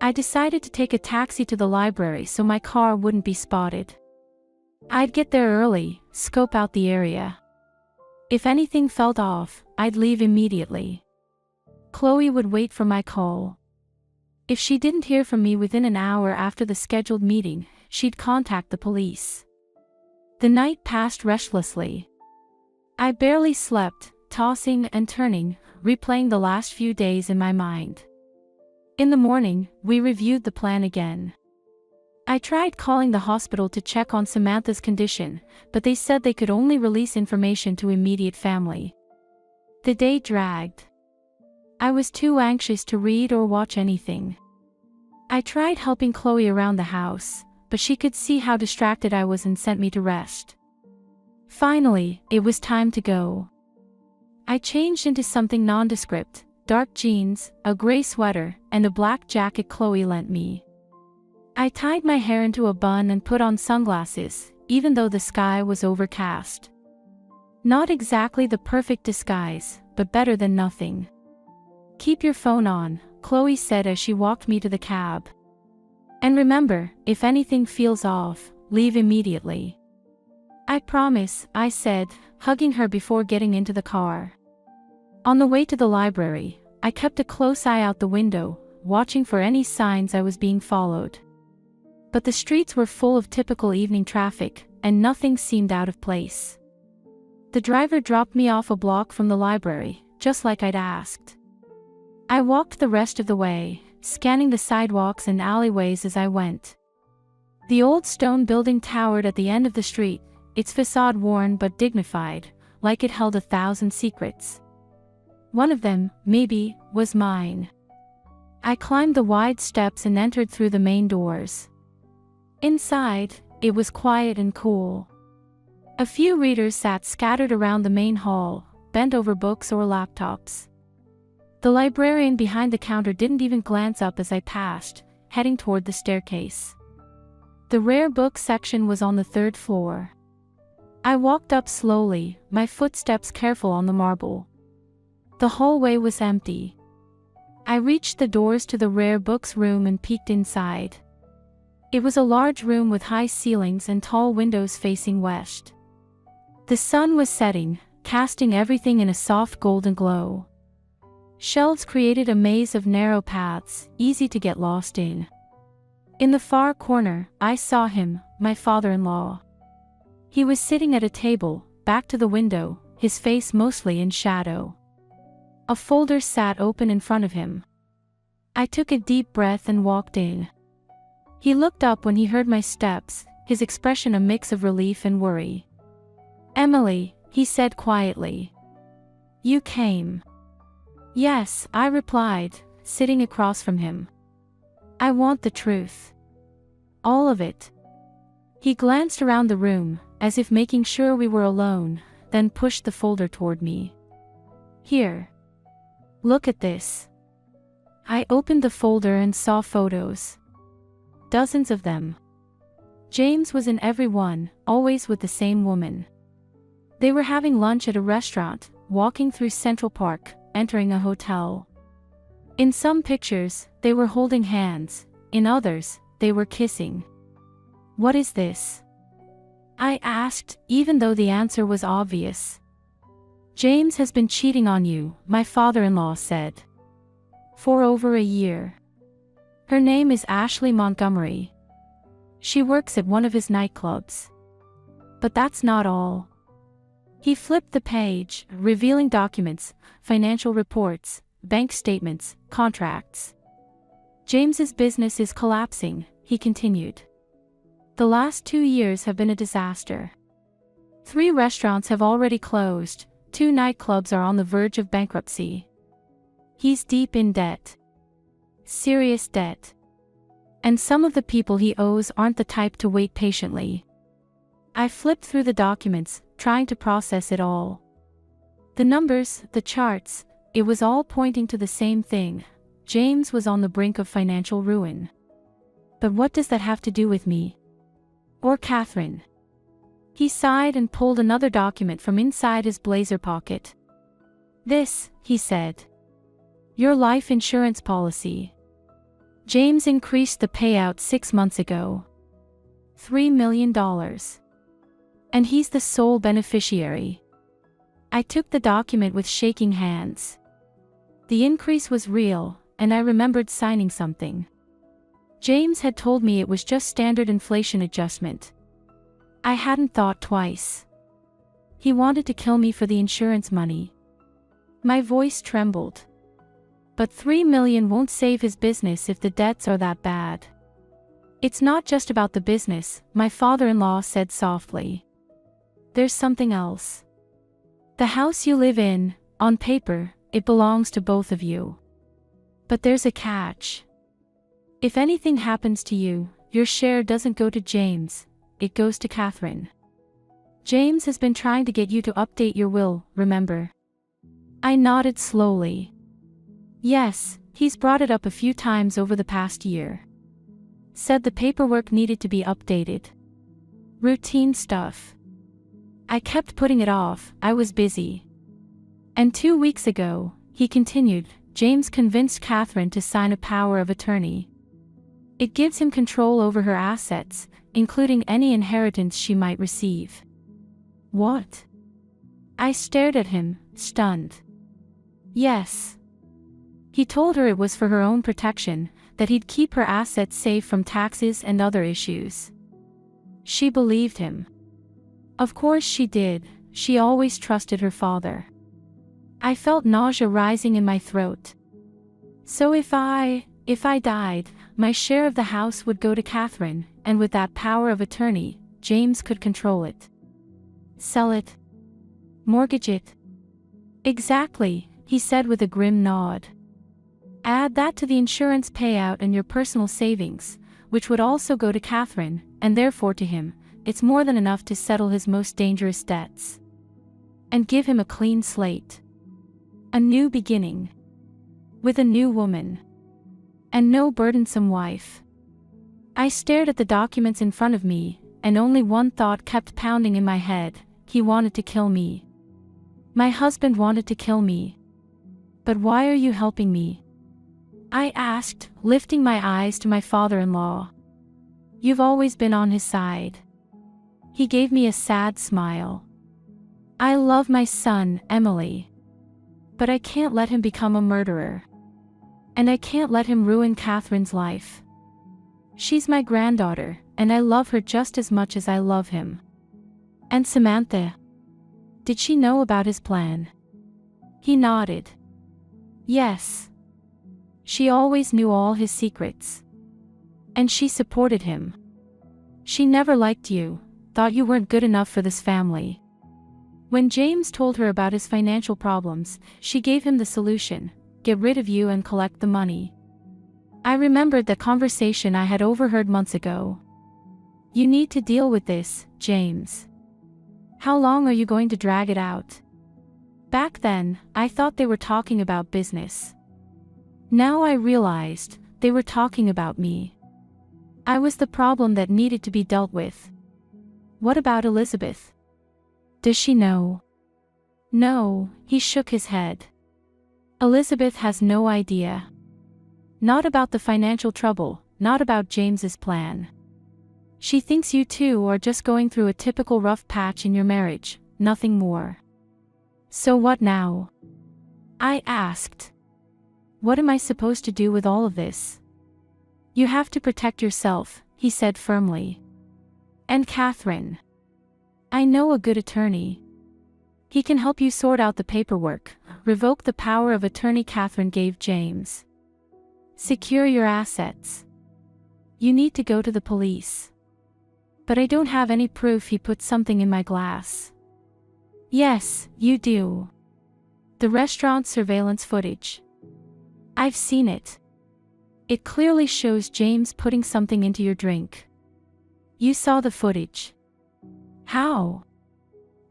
S1: I decided to take a taxi to the library so my car wouldn't be spotted. I'd get there early, scope out the area. If anything felt off, I'd leave immediately. Chloe would wait for my call. If she didn't hear from me within an hour after the scheduled meeting, she'd contact the police. The night passed restlessly. I barely slept, tossing and turning, replaying the last few days in my mind. In the morning, we reviewed the plan again. I tried calling the hospital to check on Samantha's condition, but they said they could only release information to immediate family. The day dragged. I was too anxious to read or watch anything. I tried helping Chloe around the house, but she could see how distracted I was and sent me to rest. Finally, it was time to go. I changed into something nondescript, dark jeans, a gray sweater, and a black jacket Chloe lent me. I tied my hair into a bun and put on sunglasses, even though the sky was overcast. Not exactly the perfect disguise, but better than nothing. Keep your phone on, Chloe said as she walked me to the cab. And remember, if anything feels off, leave immediately. I promise, I said, hugging her before getting into the car. On the way to the library, I kept a close eye out the window, watching for any signs I was being followed. But the streets were full of typical evening traffic, and nothing seemed out of place. The driver dropped me off a block from the library, just like I'd asked. I walked the rest of the way, scanning the sidewalks and alleyways as I went. The old stone building towered at the end of the street, its facade worn but dignified, like it held 1,000 secrets. One of them, maybe, was mine. I climbed the wide steps and entered through the main doors. Inside, it was quiet and cool. A few readers sat scattered around the main hall, bent over books or laptops. The librarian behind the counter didn't even glance up as I passed, heading toward the staircase. The rare book section was on the 3rd floor. I walked up slowly, my footsteps careful on the marble. The hallway was empty. I reached the doors to the rare books room and peeked inside. It was a large room with high ceilings and tall windows facing west. The sun was setting, casting everything in a soft golden glow. Shelves created a maze of narrow paths, easy to get lost in. In the far corner, I saw him, my father-in-law. He was sitting at a table, back to the window, his face mostly in shadow. A folder sat open in front of him. I took a deep breath and walked in. He looked up when he heard my steps, his expression a mix of relief and worry. "Emily," he said quietly. "You came." "Yes," I replied, sitting across from him. "I want the truth. All of it." He glanced around the room, as if making sure we were alone, then pushed the folder toward me. "Here. Look at this." I opened the folder and saw photos. Dozens of them. James was in every one, always with the same woman. They were having lunch at a restaurant, walking through Central Park, entering a hotel. In some pictures, they were holding hands, in others, they were kissing. What is this? I asked, even though the answer was obvious. James has been cheating on you, my father-in-law said. For over a year. Her name is Ashley Montgomery. She works at one of his nightclubs. But that's not all. He flipped the page, revealing documents, financial reports, bank statements, contracts. James's business is collapsing, he continued. The last 2 years have been a disaster. 3 restaurants have already closed, 2 nightclubs are on the verge of bankruptcy. He's deep in debt. Serious debt. And some of the people he owes aren't the type to wait patiently. I flipped through the documents, trying to process it all. The numbers, the charts, it was all pointing to the same thing. James was on the brink of financial ruin. But what does that have to do with me? Or Catherine? He sighed and pulled another document from inside his blazer pocket. This, he said. Your life insurance policy. James increased the payout 6 months ago. $3 million. And he's the sole beneficiary. I took the document with shaking hands. The increase was real, and I remembered signing something. James had told me it was just standard inflation adjustment. I hadn't thought twice. He wanted to kill me for the insurance money. My voice trembled. But $3 million won't save his business if the debts are that bad. It's not just about the business, my father-in-law said softly. There's something else. The house you live in, on paper, it belongs to both of you. But there's a catch. If anything happens to you, your share doesn't go to James, it goes to Catherine. James has been trying to get you to update your will, remember? I nodded slowly. Yes, he's brought it up a few times over the past year. Said the paperwork needed to be updated. Routine stuff. I kept putting it off, I was busy. And 2 weeks ago, he continued, James convinced Catherine to sign a power of attorney. It gives him control over her assets, including any inheritance she might receive. What? I stared at him, stunned. Yes. He told her it was for her own protection, that he'd keep her assets safe from taxes and other issues. She believed him. Of course she did, she always trusted her father. I felt nausea rising in my throat. So if I died, my share of the house would go to Catherine, and with that power of attorney, James could control it. Sell it. Mortgage it. Exactly, he said with a grim nod. Add that to the insurance payout and your personal savings, which would also go to Catherine, and therefore to him, it's more than enough to settle his most dangerous debts. And give him a clean slate. A new beginning. With a new woman. And no burdensome wife. I stared at the documents in front of me, and only one thought kept pounding in my head, he wanted to kill me. My husband wanted to kill me. But why are you helping me? I asked, lifting my eyes to my father-in-law. You've always been on his side. He gave me a sad smile. I love my son, Emily. But I can't let him become a murderer. And I can't let him ruin Catherine's life. She's my granddaughter, and I love her just as much as I love him. And Samantha? Did she know about his plan? He nodded. Yes. She always knew all his secrets. And she supported him. She never liked you, thought you weren't good enough for this family. When James told her about his financial problems, she gave him the solution, get rid of you and collect the money. I remembered the conversation I had overheard months ago. You need to deal with this, James. How long are you going to drag it out? Back then, I thought they were talking about business. Now I realized, they were talking about me. I was the problem that needed to be dealt with. What about Elizabeth? Does she know? No, he shook his head. Elizabeth has no idea. Not about the financial trouble, not about James's plan. She thinks you two are just going through a typical rough patch in your marriage, nothing more. So what now? I asked. What am I supposed to do with all of this? You have to protect yourself, he said firmly. And Catherine. I know a good attorney. He can help you sort out the paperwork, revoke the power of attorney Catherine gave James. Secure your assets. You need to go to the police. But I don't have any proof he put something in my glass. Yes, you do. The restaurant surveillance footage. I've seen it. It clearly shows James putting something into your drink. You saw the footage. How?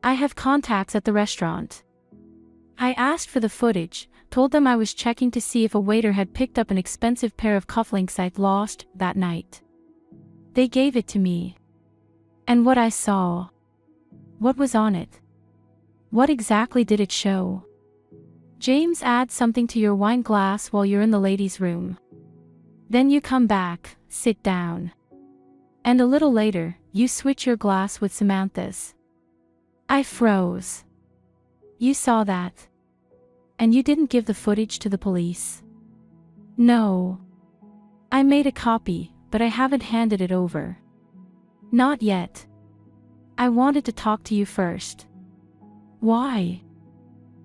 S1: I have contacts at the restaurant. I asked for the footage, told them I was checking to see if a waiter had picked up an expensive pair of cufflinks I'd lost that night. They gave it to me. And what I saw. What was on it? What exactly did it show? James adds something to your wine glass while you're in the ladies' room. Then you come back, sit down. And a little later, you switch your glass with Samantha's. I froze. You saw that. And you didn't give the footage to the police? No. I made a copy, but I haven't handed it over. Not yet. I wanted to talk to you first. Why?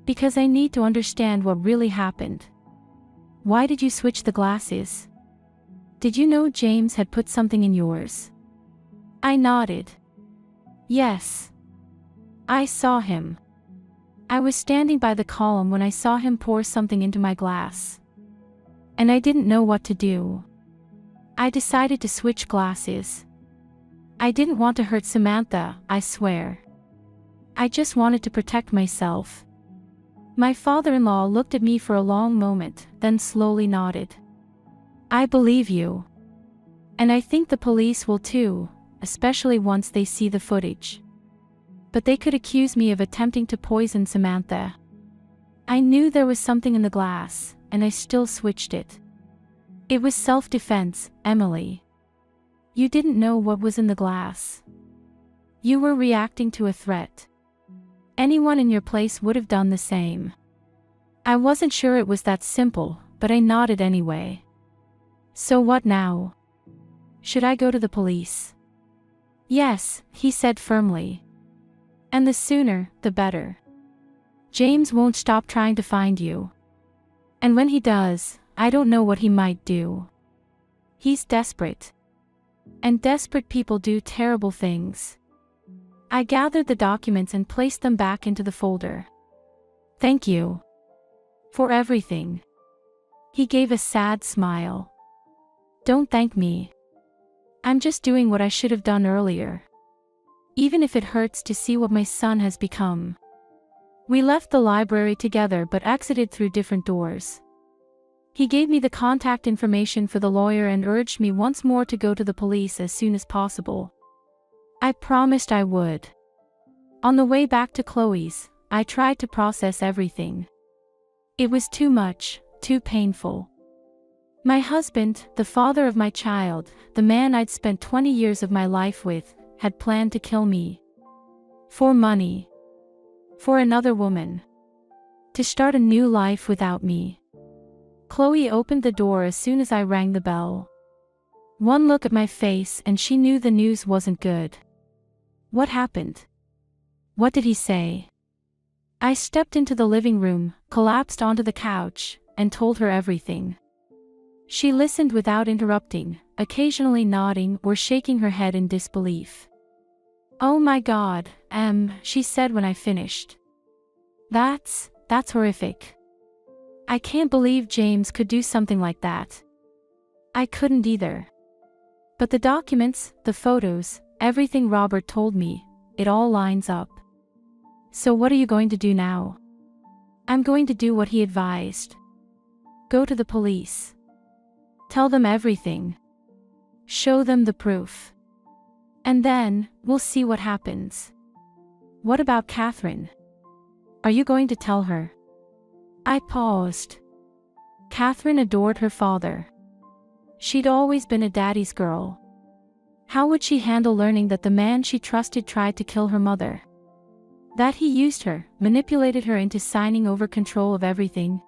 S1: Because I need to understand what really happened. Why did you switch the glasses? Did you know James had put something in yours? I nodded. Yes. I saw him. I was standing by the column when I saw him pour something into my glass. And I didn't know what to do. I decided to switch glasses. I didn't want to hurt Samantha, I swear. I just wanted to protect myself. My father-in-law looked at me for a long moment, then slowly nodded. I believe you. And I think the police will too, especially once they see the footage. But they could accuse me of attempting to poison Samantha. I knew there was something in the glass, and I still switched it. It was self-defense, Emily. You didn't know what was in the glass. You were reacting to a threat. Anyone in your place would have done the same. I wasn't sure it was that simple, but I nodded anyway. So what now? Should I go to the police? Yes, he said firmly. And the sooner, the better. James won't stop trying to find you. And when he does, I don't know what he might do. He's desperate. And desperate people do terrible things. I gathered the documents and placed them back into the folder. Thank you. For everything. He gave a sad smile. Don't thank me. I'm just doing what I should have done earlier. Even if it hurts to see what my son has become. We left the library together but exited through different doors. He gave me the contact information for the lawyer and urged me once more to go to the police as soon as possible. I promised I would. On the way back to Chloe's, I tried to process everything. It was too much, too painful. My husband, the father of my child, the man I'd spent 20 years of my life with, had planned to kill me. For money. For another woman. To start a new life without me. Chloe opened the door as soon as I rang the bell. One look at my face and she knew the news wasn't good. What happened? What did he say? I stepped into the living room, collapsed onto the couch, and told her everything. She listened without interrupting, occasionally nodding or shaking her head in disbelief. Oh my God, she said when I finished. That's horrific. I can't believe James could do something like that. I couldn't either. But the documents, the photos, everything Robert told me, it all lines up. So what are you going to do now? I'm going to do what he advised. Go to the police. Tell them everything. Show them the proof. And then, we'll see what happens. What about Catherine? Are you going to tell her? I paused. Catherine adored her father. She'd always been a daddy's girl. How would she handle learning that the man she trusted tried to kill her mother? That he used her, manipulated her into signing over control of everything?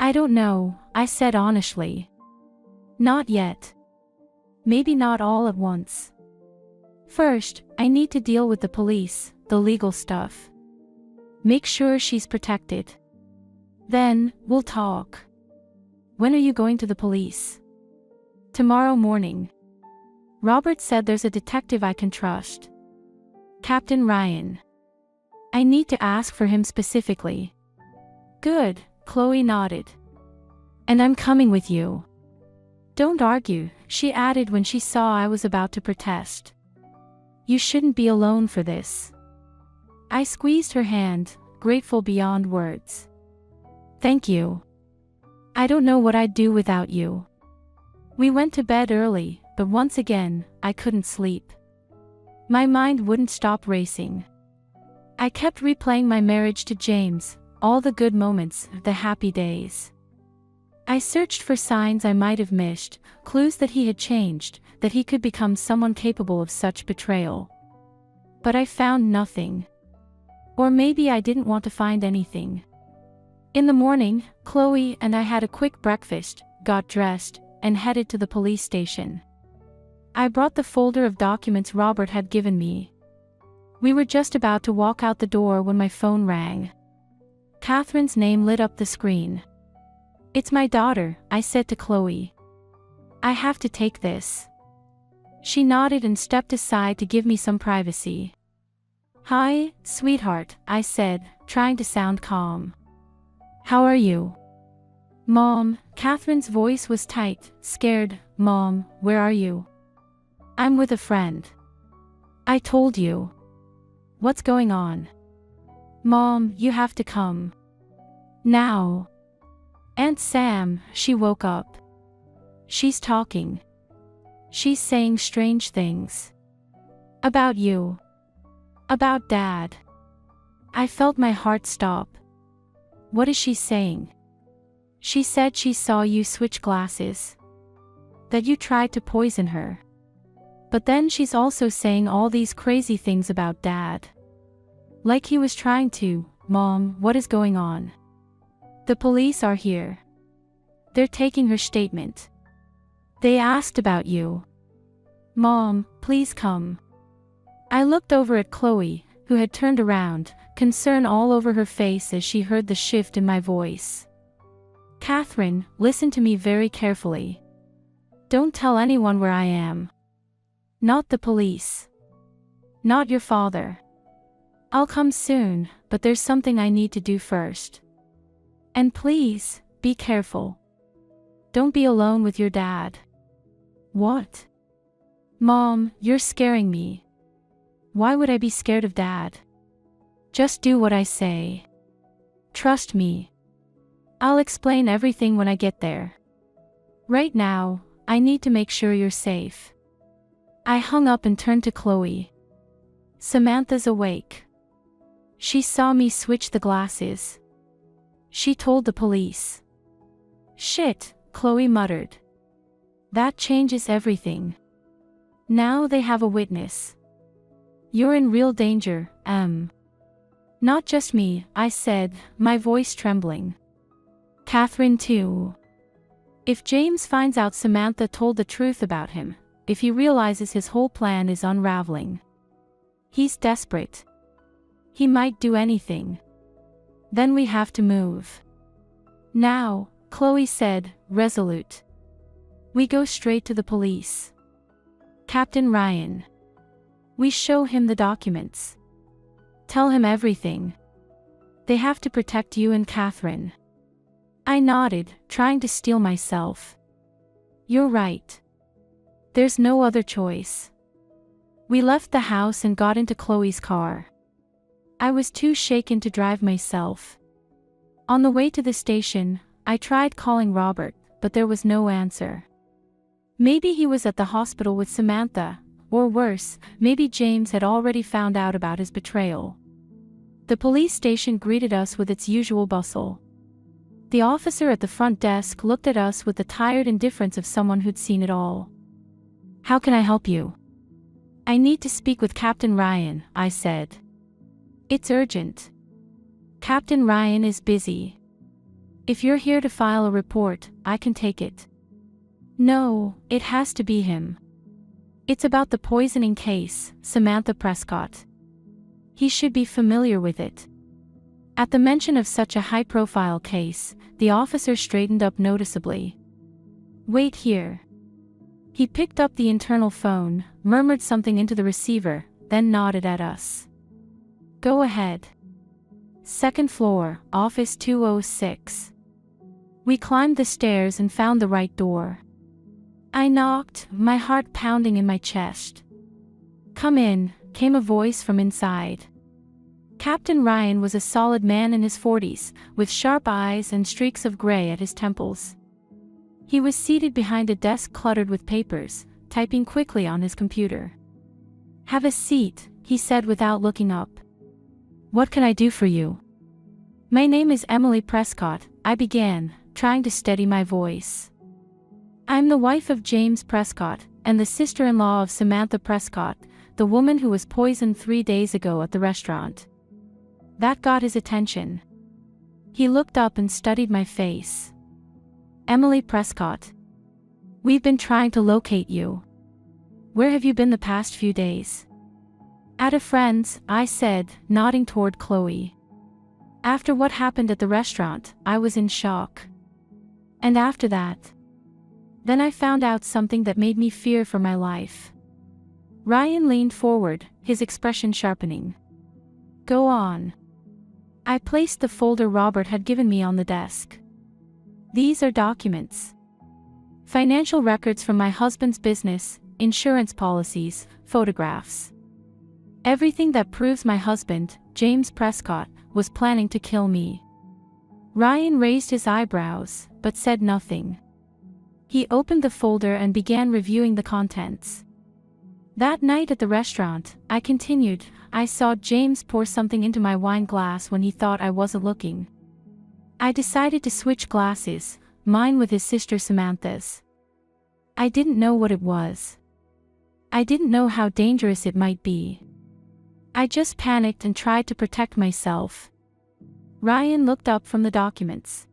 S1: I don't know, I said honestly. Not yet. Maybe not all at once. First, I need to deal with the police, the legal stuff. Make sure she's protected. Then, we'll talk. When are you going to the police? Tomorrow morning. Robert said there's a detective I can trust. Captain Ryan. I need to ask for him specifically. Good, Chloe nodded. And I'm coming with you. Don't argue, she added when she saw I was about to protest. You shouldn't be alone for this. I squeezed her hand, grateful beyond words. Thank you. I don't know what I'd do without you. We went to bed early, but once again, I couldn't sleep. My mind wouldn't stop racing. I kept replaying my marriage to James, all the good moments, the happy days. I searched for signs I might have missed, clues that he had changed, that he could become someone capable of such betrayal. But I found nothing. Or maybe I didn't want to find anything. In the morning, Chloe and I had a quick breakfast, got dressed, and headed to the police station. I brought the folder of documents Robert had given me. We were just about to walk out the door when my phone rang. Catherine's name lit up the screen. It's my daughter, I said to Chloe. I have to take this. She nodded and stepped aside to give me some privacy. Hi, sweetheart, I said, trying to sound calm. How are you? Mom, Catherine's voice was tight, scared. Mom, where are you? I'm with a friend. I told you. What's going on? Mom, you have to come. Now. Aunt Sam, she woke up. She's talking. She's saying strange things. About you. About Dad. I felt my heart stop. What is she saying? She said she saw you switch glasses. That you tried to poison her. But then she's also saying all these crazy things about Dad. Like he was trying to. Mom, what is going on? The police are here. They're taking her statement. They asked about you. Mom, please come. I looked over at Chloe, who had turned around, concern all over her face as she heard the shift in my voice. Catherine, listen to me very carefully. Don't tell anyone where I am. Not the police. Not your father. I'll come soon, but there's something I need to do first. And please, be careful. Don't be alone with your dad. What? Mom, you're scaring me. Why would I be scared of Dad? Just do what I say. Trust me. I'll explain everything when I get there. Right now, I need to make sure you're safe. I hung up and turned to Chloe. Samantha's awake. She saw me switch the glasses. She told the police. Shit, Chloe muttered. That changes everything. Now they have a witness. You're in real danger, Em. Not just me, I said, my voice trembling. Catherine too. If James finds out Samantha told the truth about him, if he realizes his whole plan is unraveling. He's desperate. He might do anything. Then we have to move. Now, Chloe said, resolute. We go straight to the police. Captain Ryan. We show him the documents. Tell him everything. They have to protect you and Catherine. I nodded, trying to steel myself. You're right. There's no other choice. We left the house and got into Chloe's car. I was too shaken to drive myself. On the way to the station, I tried calling Robert, but there was no answer. Maybe he was at the hospital with Samantha, or worse, maybe James had already found out about his betrayal. The police station greeted us with its usual bustle. The officer at the front desk looked at us with the tired indifference of someone who'd seen it all. "How can I help you?" "I need to speak with Captain Ryan," I said. "It's urgent." "Captain Ryan is busy. If you're here to file a report, I can take it." "No, it has to be him. It's about the poisoning case, Samantha Prescott. He should be familiar with it." At the mention of such a high-profile case, the officer straightened up noticeably. "Wait here." He picked up the internal phone, murmured something into the receiver, then nodded at us. "Go ahead. Second floor, office 206. We climbed the stairs and found the right door. I knocked, my heart pounding in my chest. "Come in," came a voice from inside. Captain Ryan was a solid man in his 40s, with sharp eyes and streaks of gray at his temples. He was seated behind a desk cluttered with papers, typing quickly on his computer. "Have a seat," he said without looking up. "What can I do for you?" "My name is Emily Prescott," I began, trying to steady my voice. "I'm the wife of James Prescott, and the sister-in-law of Samantha Prescott, the woman who was poisoned 3 days ago at the restaurant." That got his attention. He looked up and studied my face. "Emily Prescott. We've been trying to locate you. Where have you been the past few days?" "At a friend's," I said, nodding toward Chloe. "After what happened at the restaurant, I was in shock. And after that, then I found out something that made me fear for my life." Ryan leaned forward, his expression sharpening. "Go on." I placed the folder Robert had given me on the desk. "These are documents. Financial records from my husband's business, insurance policies, photographs. Everything that proves my husband, James Prescott, was planning to kill me." Ryan raised his eyebrows, but said nothing. He opened the folder and began reviewing the contents. "That night at the restaurant," I continued, "I saw James pour something into my wine glass when he thought I wasn't looking. I decided to switch glasses, mine with his sister Samantha's. I didn't know what it was. I didn't know how dangerous it might be. I just panicked and tried to protect myself." Ryan looked up from the documents.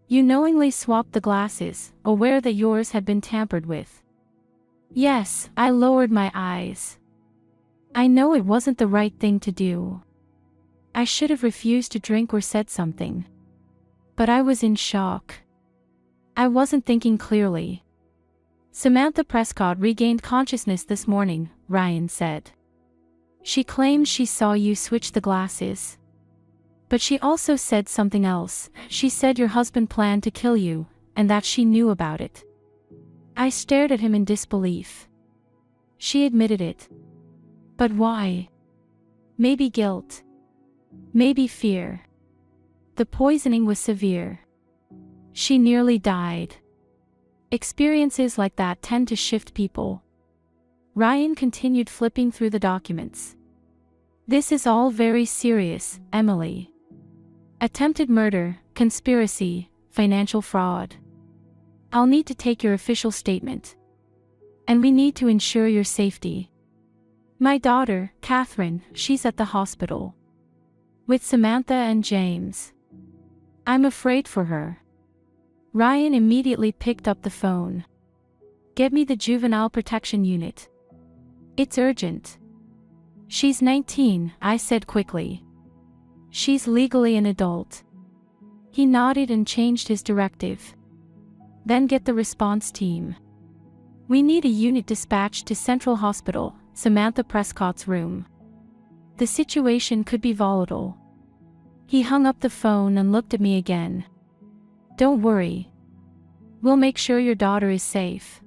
S1: "You knowingly swapped the glasses, aware that yours had been tampered with?" "Yes," I lowered my eyes. "I know it wasn't the right thing to do. I should have refused to drink or said something. But I was in shock. I wasn't thinking clearly." "Samantha Prescott regained consciousness this morning," Ryan said. "She claims she saw you switch the glasses. But she also said something else. She said your husband planned to kill you, and that she knew about it." I stared at him in disbelief. She admitted it. But why? Maybe guilt. Maybe fear. The poisoning was severe. She nearly died. Experiences like that tend to shift people. Ryan continued flipping through the documents. "This is all very serious, Emily. Attempted murder, conspiracy, financial fraud. I'll need to take your official statement. And we need to ensure your safety. My daughter, Catherine, she's at the hospital. With Samantha and James. I'm afraid for her." Ryan immediately picked up the phone. "Get me the juvenile protection unit. It's urgent." "She's 19, I said quickly. "She's legally an adult." He nodded and changed his directive. "Then get the response team. We need a unit dispatched to Central Hospital, Samantha Prescott's room. The situation could be volatile." He hung up the phone and looked at me again. "Don't worry. We'll make sure your daughter is safe.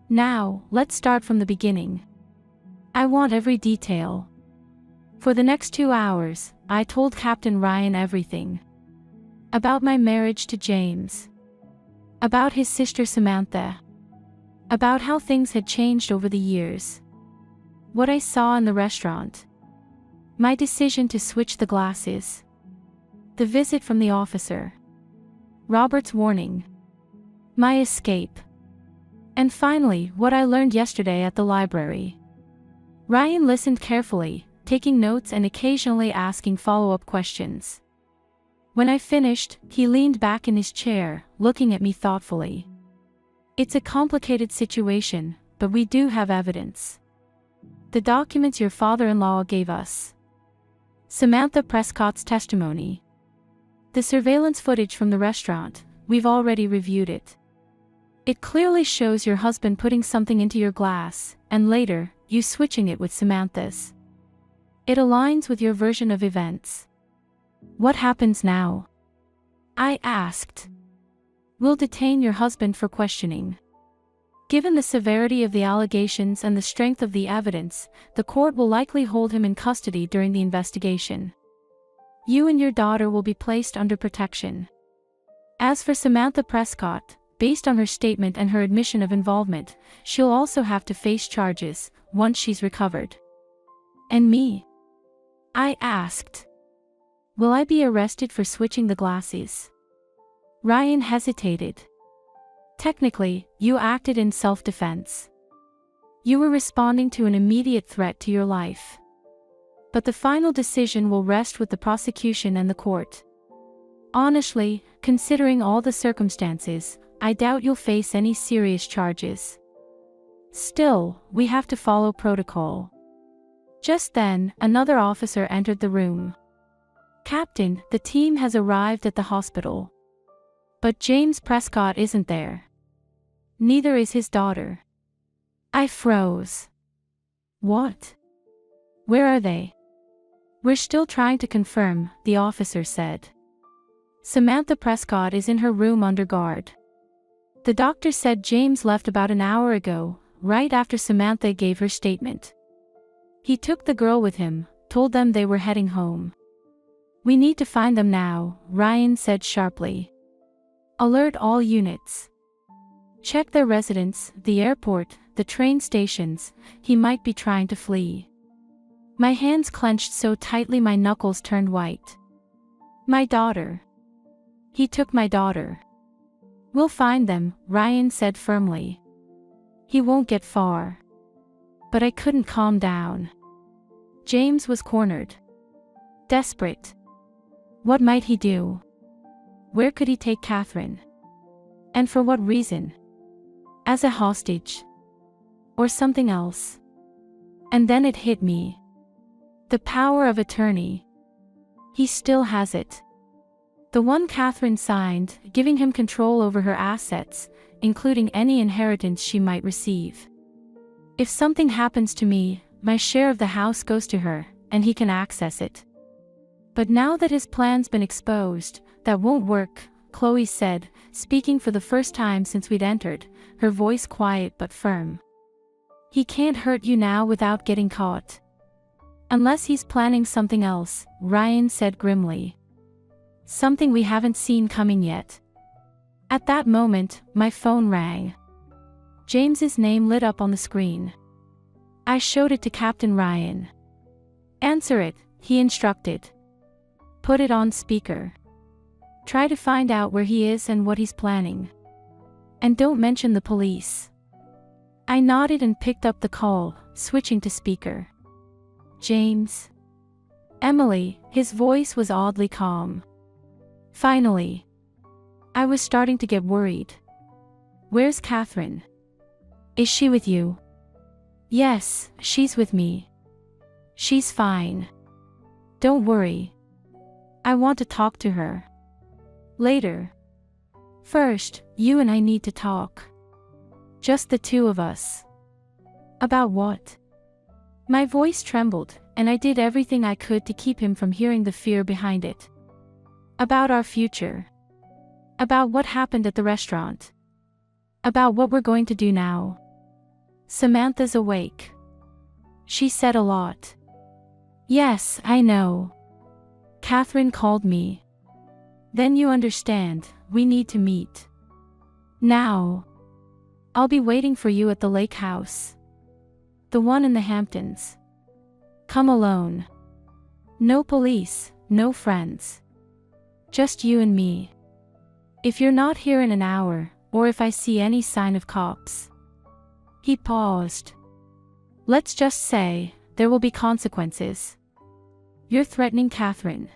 S1: Now, let's start from the beginning. I want every detail." For the next 2 hours, I told Captain Ryan everything. About my marriage to James. About his sister Samantha. About how things had changed over the years. What I saw in the restaurant. My decision to switch the glasses. The visit from the officer. Robert's warning. My escape. And finally, what I learned yesterday at the library. Ryan listened carefully, taking notes and occasionally asking follow-up questions. When I finished, he leaned back in his chair, looking at me thoughtfully. It's a complicated situation, but we do have evidence. The documents your father-in-law gave us. Samantha Prescott's testimony. The surveillance footage from the restaurant, we've already reviewed it. It clearly shows your husband putting something into your glass, and later, you switching it with Samantha's. It aligns with your version of events. What happens now? I asked. We'll detain your husband for questioning. Given the severity of the allegations and the strength of the evidence, the court will likely hold him in custody during the investigation. You and your daughter will be placed under protection. As for Samantha Prescott, based on her statement and her admission of involvement, she'll also have to face charges once she's recovered. And me? I asked. Will I be arrested for switching the glasses? Ryan hesitated. Technically, you acted in self-defense. You were responding to an immediate threat to your life. But the final decision will rest with the prosecution and the court. Honestly, considering all the circumstances, I doubt you'll face any serious charges. Still, we have to follow protocol. Just then, another officer entered the room. Captain, the team has arrived at the hospital. But James Prescott isn't there. Neither is his daughter. I froze. What? Where are they? We're still trying to confirm, the officer said. Samantha Prescott is in her room under guard. The doctor said James left about an hour ago, right after Samantha gave her statement. He took the girl with him, told them they were heading home. We need to find them now, Ryan said sharply. Alert all units. Check their residence, the airport, the train stations, he might be trying to flee. My hands clenched so tightly my knuckles turned white. My daughter. He took my daughter. We'll find them, Ryan said firmly. He won't get far. But I couldn't calm down. James was cornered. Desperate. What might he do? Where could he take Catherine? And for what reason? As a hostage? Or something else? And then it hit me. The power of attorney. He still has it. The one Catherine signed, giving him control over her assets, including any inheritance she might receive. If something happens to me, my share of the house goes to her, and he can access it. But now that his plan's been exposed, that won't work, Chloe said, speaking for the first time since we'd entered, her voice quiet but firm. He can't hurt you now without getting caught. Unless he's planning something else, Ryan said grimly. Something we haven't seen coming yet. At that moment, my phone rang. James's name lit up on the screen. I showed it to Captain Ryan. Answer it, he instructed. Put it on speaker. Try to find out where he is and what he's planning. And don't mention the police. I nodded and picked up the call, switching to speaker. James. Emily, his voice was oddly calm. Finally. I was starting to get worried. Where's Catherine? Is she with you? Yes, she's with me. She's fine. Don't worry. I want to talk to her. Later. First, you and I need to talk. Just the two of us. About what? My voice trembled, and I did everything I could to keep him from hearing the fear behind it. About our future. About what happened at the restaurant. About what we're going to do now. Samantha's awake. She said a lot. Yes, I know. Catherine called me. Then you understand, we need to meet. Now. I'll be waiting for you at the lake house. The one in the Hamptons. Come alone. No police, no friends. Just you and me. If you're not here in an hour, or if I see any sign of cops. He paused. Let's just say, there will be consequences. You're threatening Catherine.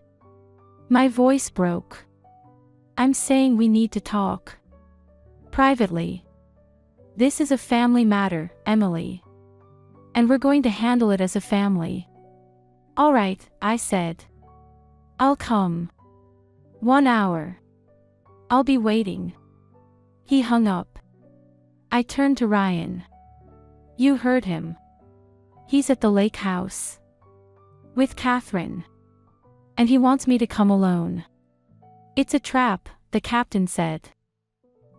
S1: My voice broke. I'm saying we need to talk. Privately. This is a family matter, Emily. And we're going to handle it as a family. All right, I said. I'll come. 1 hour. I'll be waiting. He hung up. I turned to Ryan. You heard him. He's at the lake house. With Catherine. And he wants me to come alone. It's a trap, the captain said.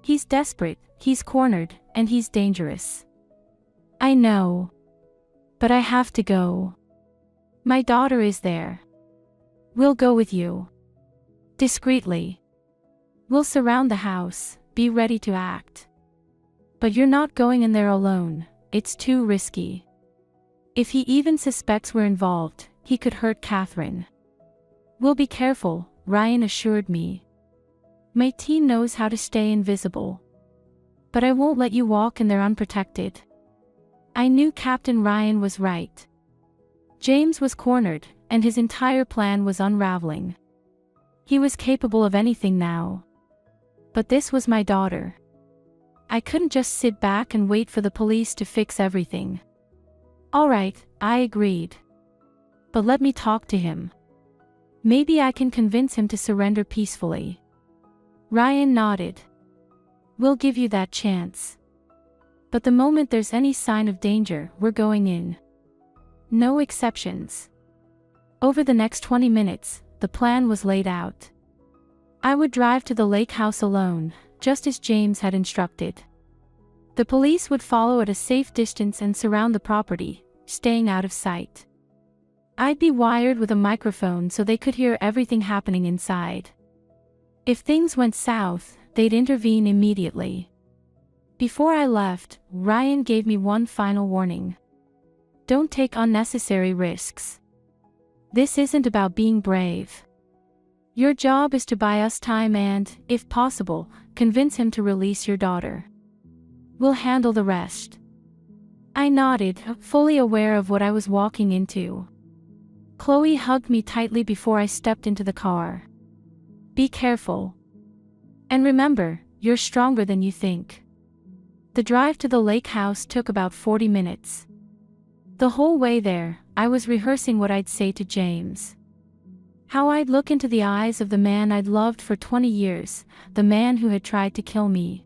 S1: He's desperate, he's cornered, and he's dangerous. I know. But I have to go. My daughter is there. We'll go with you. Discreetly. We'll surround the house, be ready to act. But you're not going in there alone, it's too risky. If he even suspects we're involved, he could hurt Catherine. We'll be careful, Ryan assured me. My team knows how to stay invisible. But I won't let you walk in there unprotected. I knew Captain Ryan was right. James was cornered, and his entire plan was unraveling. He was capable of anything now. But this was my daughter. I couldn't just sit back and wait for the police to fix everything. All right, I agreed. But let me talk to him. Maybe I can convince him to surrender peacefully. Ryan nodded. We'll give you that chance. But the moment there's any sign of danger, we're going in. No exceptions. Over the next 20 minutes, the plan was laid out. I would drive to the lake house alone, just as James had instructed. The police would follow at a safe distance and surround the property, staying out of sight. I'd be wired with a microphone so they could hear everything happening inside. If things went south, they'd intervene immediately. Before I left, Ryan gave me one final warning. Don't take unnecessary risks. This isn't about being brave. Your job is to buy us time and, if possible, convince him to release your daughter. We'll handle the rest. I nodded, fully aware of what I was walking into. Chloe hugged me tightly before I stepped into the car. Be careful. And remember, you're stronger than you think. The drive to the lake house took about 40 minutes. The whole way there, I was rehearsing what I'd say to James. How I'd look into the eyes of the man I'd loved for 20 years, the man who had tried to kill me.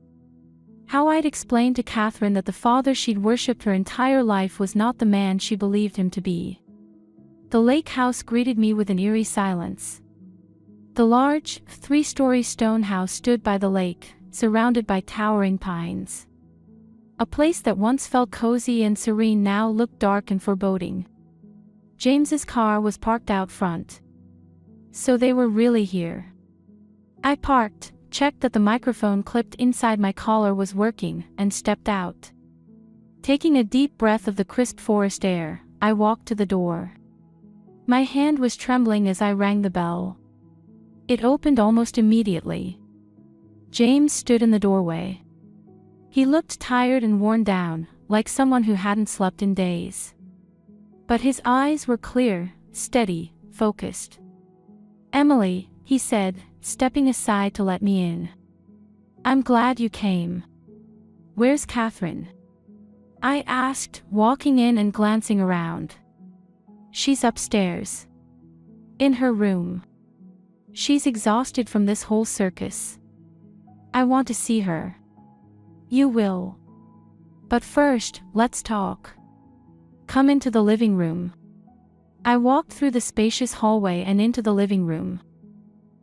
S1: How I'd explain to Catherine that the father she'd worshipped her entire life was not the man she believed him to be. The lake house greeted me with an eerie silence. The large, 3-story stone house stood by the lake, surrounded by towering pines. A place that once felt cozy and serene now looked dark and foreboding. James's car was parked out front. So they were really here. I parked, checked that the microphone clipped inside my collar was working, and stepped out. Taking a deep breath of the crisp forest air, I walked to the door. My hand was trembling as I rang the bell. It opened almost immediately. James stood in the doorway. He looked tired and worn down, like someone who hadn't slept in days. But his eyes were clear, steady, focused. Emily, he said, stepping aside to let me in. I'm glad you came. Where's Catherine? I asked, walking in and glancing around. She's upstairs. In her room. She's exhausted from this whole circus. I want to see her. You will. But first, let's talk. Come into the living room. I walked through the spacious hallway and into the living room.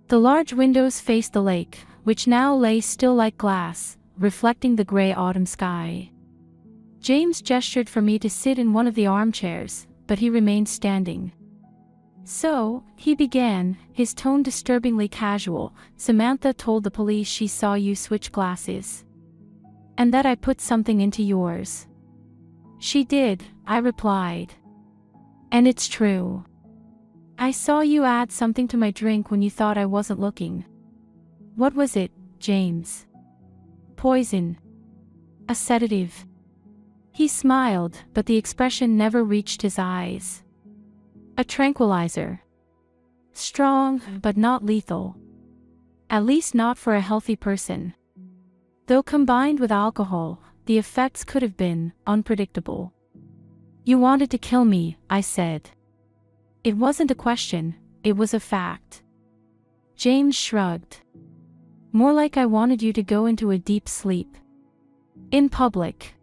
S1: The large windows faced the lake, which now lay still like glass, reflecting the gray autumn sky. James gestured for me to sit in one of the armchairs, but he remained standing. So, he began, his tone disturbingly casual. Samantha told the police she saw you switch glasses. And that I put something into yours. She did, I replied. And it's true. I saw you add something to my drink when you thought I wasn't looking. What was it? James? Poison. A sedative. He smiled, but the expression never reached his eyes. A tranquilizer. Strong, but not lethal. At least not for a healthy person. Though combined with alcohol, the effects could have been unpredictable. You wanted to kill me, I said. It wasn't a question, it was a fact. James shrugged. More like I wanted you to go into a deep sleep. In public.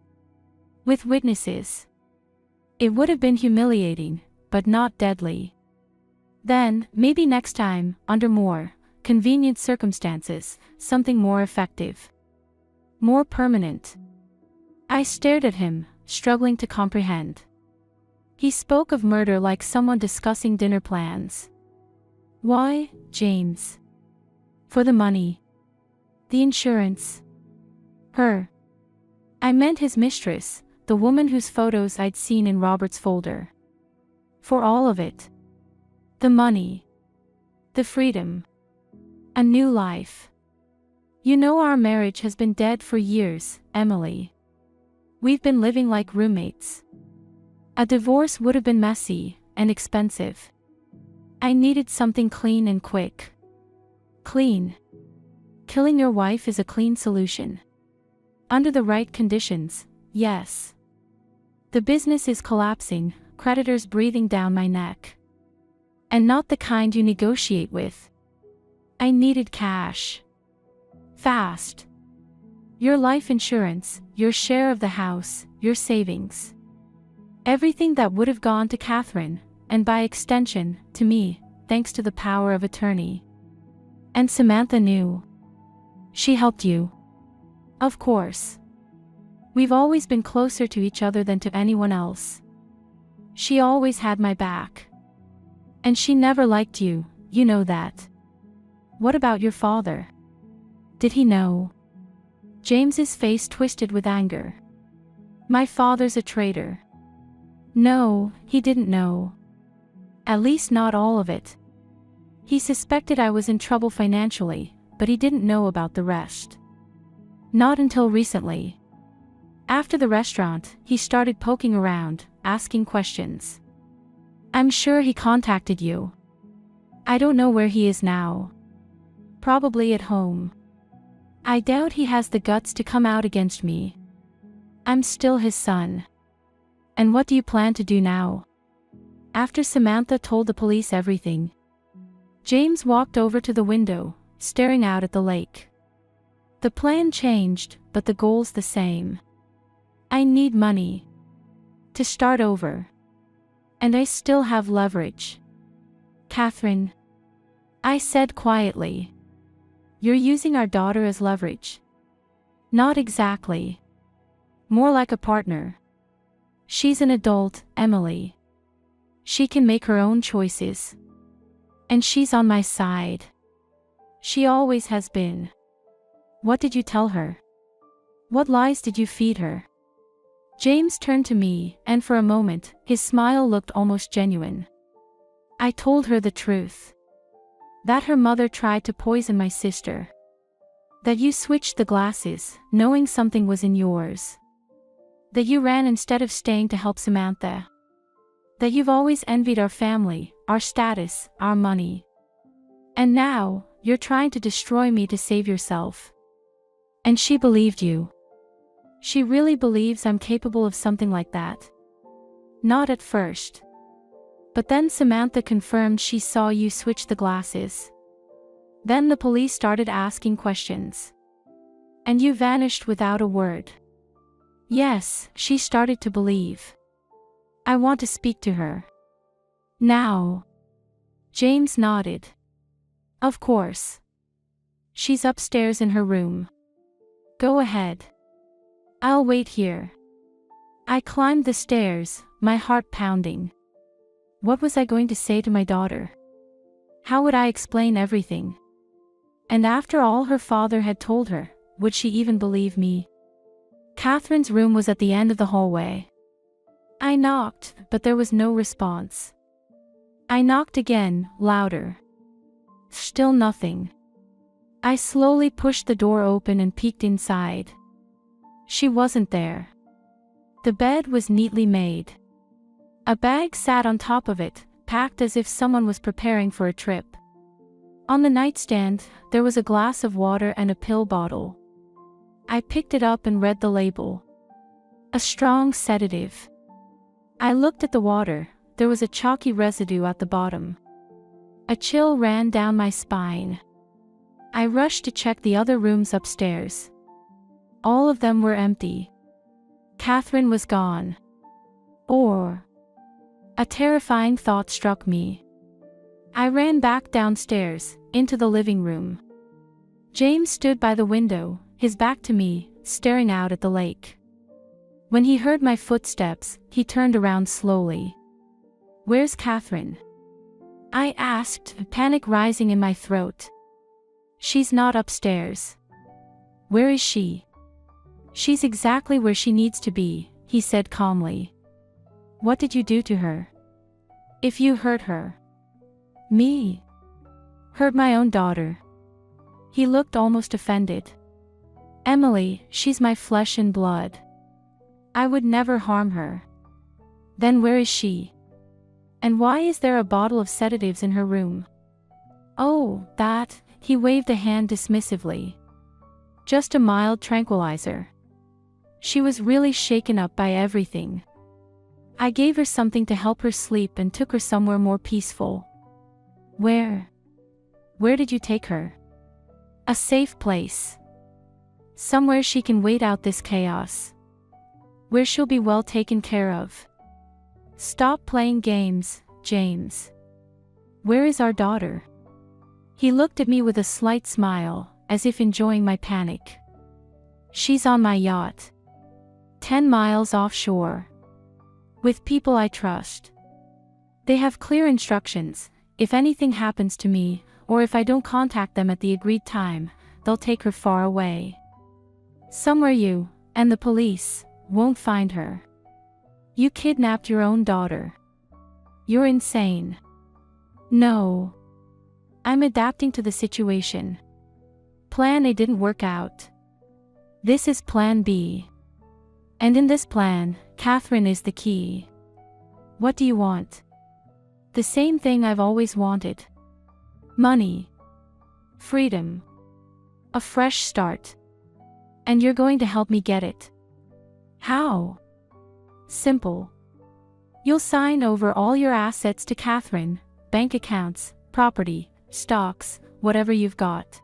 S1: With witnesses. It would have been humiliating, but not deadly. Then, maybe next time, under more convenient circumstances, something more effective. More permanent. I stared at him, struggling to comprehend. He spoke of murder like someone discussing dinner plans. Why, James? For the money. The insurance. Her. I meant his mistress, the woman whose photos I'd seen in Robert's folder. For all of it. The money. The freedom. A new life. You know our marriage has been dead for years, Emily. We've been living like roommates. A divorce would have been messy and expensive. I needed something clean and quick. Clean. Killing your wife is a clean solution. Under the right conditions, yes. The business is collapsing, creditors breathing down my neck. And not the kind you negotiate with. I needed cash. Fast. Your life insurance, your share of the house, your savings. Everything that would have gone to Catherine, and by extension, to me, thanks to the power of attorney. And Samantha knew. She helped you. Of course. We've always been closer to each other than to anyone else. She always had my back. And she never liked you, you know that. What about your father? Did he know? James's face twisted with anger. My father's a traitor. No, he didn't know. At least not all of it. He suspected I was in trouble financially, but he didn't know about the rest. Not until recently. After the restaurant, he started poking around, asking questions. I'm sure he contacted you. I don't know where he is now. Probably at home. I doubt he has the guts to come out against me. I'm still his son. And what do you plan to do now? After Samantha told the police everything. James walked over to the window, staring out at the lake. The plan changed, but the goal's the same. I need money. To start over. And I still have leverage. Catherine. I said quietly. You're using our daughter as leverage. Not exactly. More like a partner. She's an adult, Emily. She can make her own choices. And she's on my side. She always has been. What did you tell her? What lies did you feed her? James turned to me, and for a moment, his smile looked almost genuine. I told her the truth. That her mother tried to poison my sister. That you switched the glasses, knowing something was in yours. That you ran instead of staying to help Samantha. That you've always envied our family, our status, our money. And now, you're trying to destroy me to save yourself. And she believed you. She really believes I'm capable of something like that. Not at first. But then Samantha confirmed she saw you switch the glasses. Then the police started asking questions. And you vanished without a word. Yes, she started to believe. I want to speak to her. Now. James nodded. Of course. She's upstairs in her room. Go ahead. I'll wait here. I climbed the stairs, my heart pounding. What was I going to say to my daughter? How would I explain everything? And after all her father had told her, would she even believe me? Catherine's room was at the end of the hallway. I knocked, but there was no response. I knocked again, louder. Still nothing. I slowly pushed the door open and peeked inside. She wasn't there. The bed was neatly made. A bag sat on top of it, packed as if someone was preparing for a trip. On the nightstand, there was a glass of water and a pill bottle. I picked it up and read the label. A strong sedative. I looked at the water. There was a chalky residue at the bottom. A chill ran down my spine. I rushed to check the other rooms upstairs. All of them were empty. Catherine was gone. Or... A terrifying thought struck me. I ran back downstairs, into the living room. James stood by the window, his back to me, staring out at the lake. When he heard my footsteps, he turned around slowly. "Where's Catherine?" I asked, panic rising in my throat. "She's not upstairs." "Where is she?" "She's exactly where she needs to be," he said calmly. "What did you do to her?" "If you hurt her." "Me? Hurt my own daughter?" He looked almost offended. "Emily, she's my flesh and blood. I would never harm her." "Then where is she? And why is there a bottle of sedatives in her room?" "Oh, that," he waved a hand dismissively. "Just a mild tranquilizer. She was really shaken up by everything. I gave her something to help her sleep and took her somewhere more peaceful." "Where? Where did you take her?" "A safe place. Somewhere she can wait out this chaos. Where she'll be well taken care of." "Stop playing games, James. Where is our daughter?" He looked at me with a slight smile, as if enjoying my panic. "She's on my yacht. 10 miles offshore. With people I trust. They have clear instructions. If anything happens to me, or if I don't contact them at the agreed time, they'll take her far away. Somewhere you, and the police, won't find her. You kidnapped your own daughter. You're insane." "No. I'm adapting to the situation. Plan A didn't work out. This is Plan B. And in this plan, Catherine is the key." "What do you want?" "The same thing I've always wanted. Money. Freedom. A fresh start. And you're going to help me get it." "How?" "Simple. You'll sign over all your assets to Catherine, bank accounts, property, stocks, whatever you've got.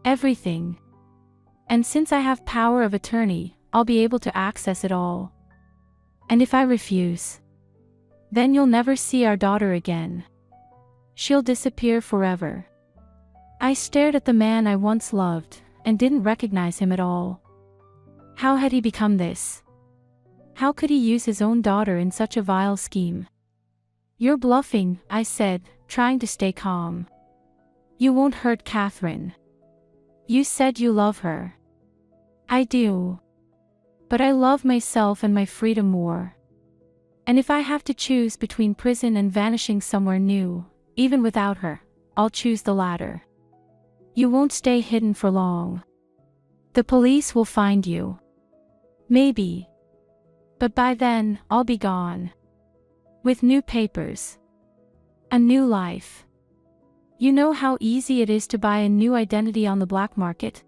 S1: Everything. And since I have power of attorney, I'll be able to access it all. And if I refuse, then you'll never see our daughter again. She'll disappear forever." I stared at the man I once loved, and didn't recognize him at all. How had he become this? How could he use his own daughter in such a vile scheme? "You're bluffing," I said, trying to stay calm. "You won't hurt Catherine. You said you love her." "I do. But I love myself and my freedom more. And if I have to choose between prison and vanishing somewhere new, even without her, I'll choose the latter. You won't stay hidden for long. The police will find you. Maybe. But by then, I'll be gone. With new papers. A new life. You know how easy it is to buy a new identity on the black market?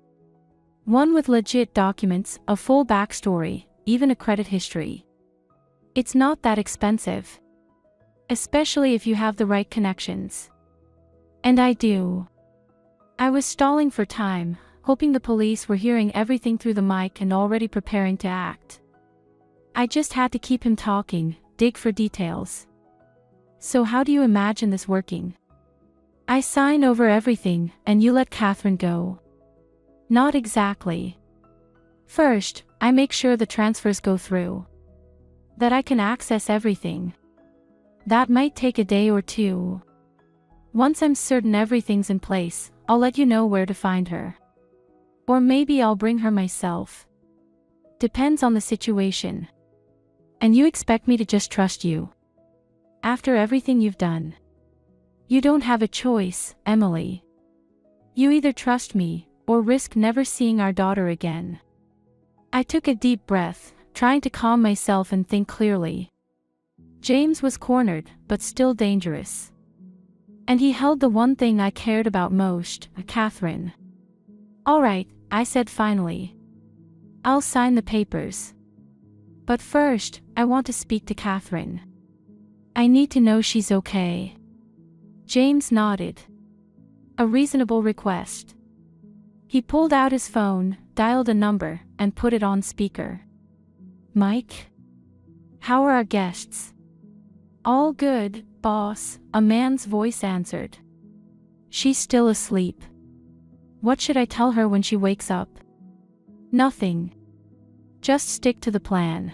S1: One with legit documents, a full backstory, even a credit history. It's not that expensive. Especially if you have the right connections. And I do." I was stalling for time, hoping the police were hearing everything through the mic and already preparing to act. I just had to keep him talking, dig for details. "So how do you imagine this working?" "I sign over everything, and you let Catherine go." "Not exactly. First, I make sure the transfers go through. That I can access everything. That might take a day or two. Once I'm certain everything's in place, I'll let you know where to find her. Or maybe I'll bring her myself. Depends on the situation. And you expect me to just trust you? After everything you've done? You don't have a choice, Emily. You either trust me, or risk never seeing our daughter again. I took a deep breath, trying to calm myself and think clearly. James was cornered, but still dangerous. And he held the one thing I cared about most, Catherine. All right, I said finally. I'll sign the papers. But first, I want to speak to Catherine. I need to know she's okay. James nodded. A reasonable request. He pulled out his phone, dialed a number, and put it on speaker. Mike? How are our guests? All good, boss, a man's voice answered. She's still asleep. What should I tell her when she wakes up? Nothing. Just stick to the plan.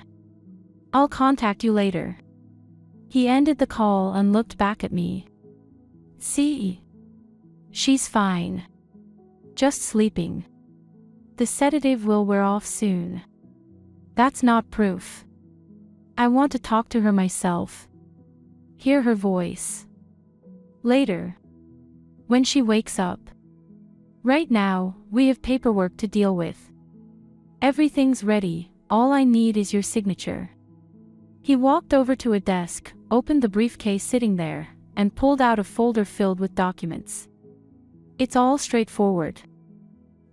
S1: I'll contact you later. He ended the call and looked back at me. See? She's fine. Just sleeping. The sedative will wear off soon. That's not proof. I want to talk to her myself. Hear her voice. Later. When she wakes up. Right now, we have paperwork to deal with. Everything's ready, all I need is your signature. He walked over to a desk, opened the briefcase sitting there, and pulled out a folder filled with documents. It's all straightforward.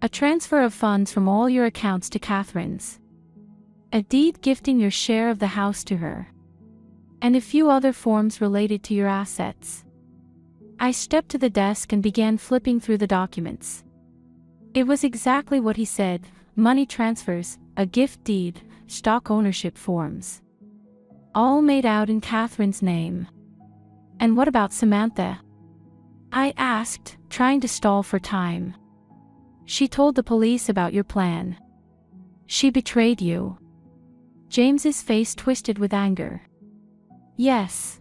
S1: A transfer of funds from all your accounts to Catherine's. A deed gifting your share of the house to her. And a few other forms related to your assets. I stepped to the desk and began flipping through the documents. It was exactly what he said: money transfers, a gift deed, stock ownership forms. All made out in Catherine's name. And what about Samantha? I asked, trying to stall for time. She told the police about your plan. She betrayed you. James's face twisted with anger. Yes.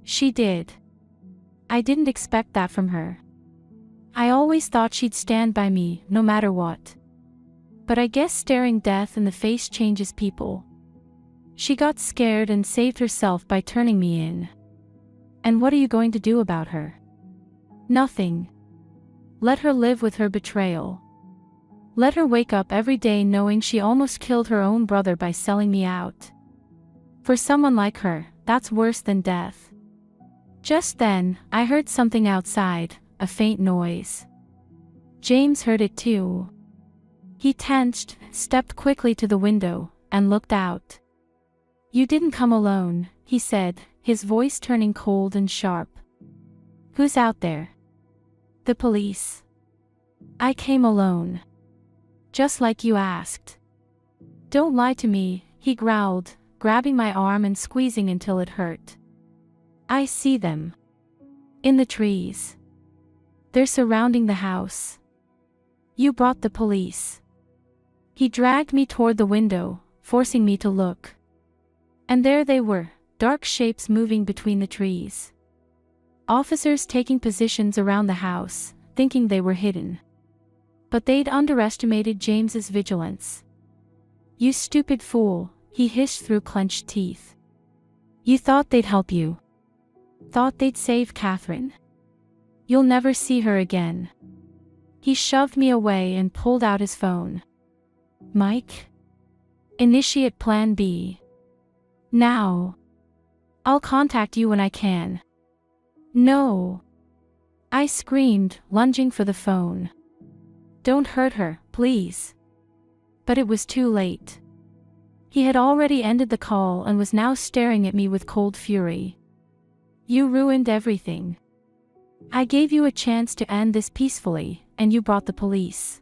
S1: She did. I didn't expect that from her. I always thought she'd stand by me, no matter what. But I guess staring death in the face changes people. She got scared and saved herself by turning me in. And what are you going to do about her? Nothing. Let her live with her betrayal. Let her wake up every day knowing she almost killed her own brother by selling me out. For someone like her, that's worse than death. Just then, I heard something outside, a faint noise. James heard it too. He tensed, stepped quickly to the window, and looked out. You didn't come alone, he said, his voice turning cold and sharp. Who's out there? The police. I came alone. Just like you asked. Don't lie to me, he growled, grabbing my arm and squeezing until it hurt. I see them. In the trees. They're surrounding the house. You brought the police. He dragged me toward the window, forcing me to look. And there they were, dark shapes moving between the trees. Officers taking positions around the house, thinking they were hidden. But they'd underestimated James's vigilance. You stupid fool, he hissed through clenched teeth. You thought they'd help you. Thought they'd save Catherine. You'll never see her again. He shoved me away and pulled out his phone. Mike? Initiate Plan B. Now. I'll contact you when I can. No. I screamed, lunging for the phone. Don't hurt her, please. But it was too late. He had already ended the call and was now staring at me with cold fury. You ruined everything. I gave you a chance to end this peacefully, and you brought the police.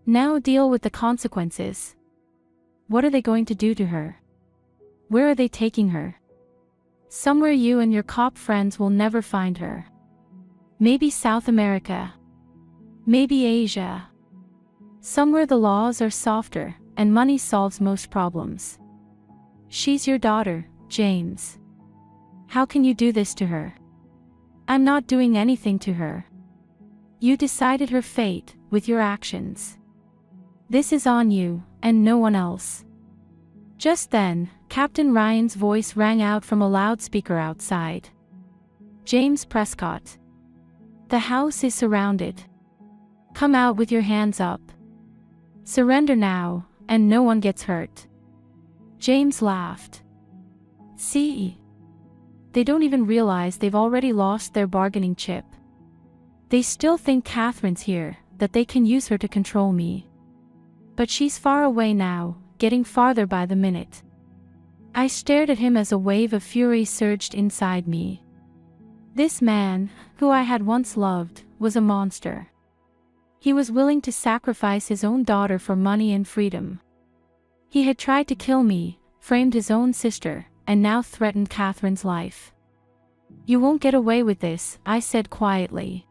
S1: Now deal with the consequences. What are they going to do to her? Where are they taking her? Somewhere you and your cop friends will never find her. Maybe South America. Maybe Asia. Somewhere the laws are softer, and money solves most problems. She's your daughter, James. How can you do this to her? I'm not doing anything to her. You decided her fate, with your actions. This is on you, and no one else. Just then, Captain Ryan's voice rang out from a loudspeaker outside. James Prescott. The house is surrounded. Come out with your hands up. Surrender now, and no one gets hurt. James laughed. See? They don't even realize they've already lost their bargaining chip. They still think Catherine's here, that they can use her to control me. But she's far away now, getting farther by the minute. I stared at him as a wave of fury surged inside me. This man, who I had once loved, was a monster. He was willing to sacrifice his own daughter for money and freedom. He had tried to kill me, framed his own sister, and now threatened Catherine's life. You won't get away with this, I said quietly.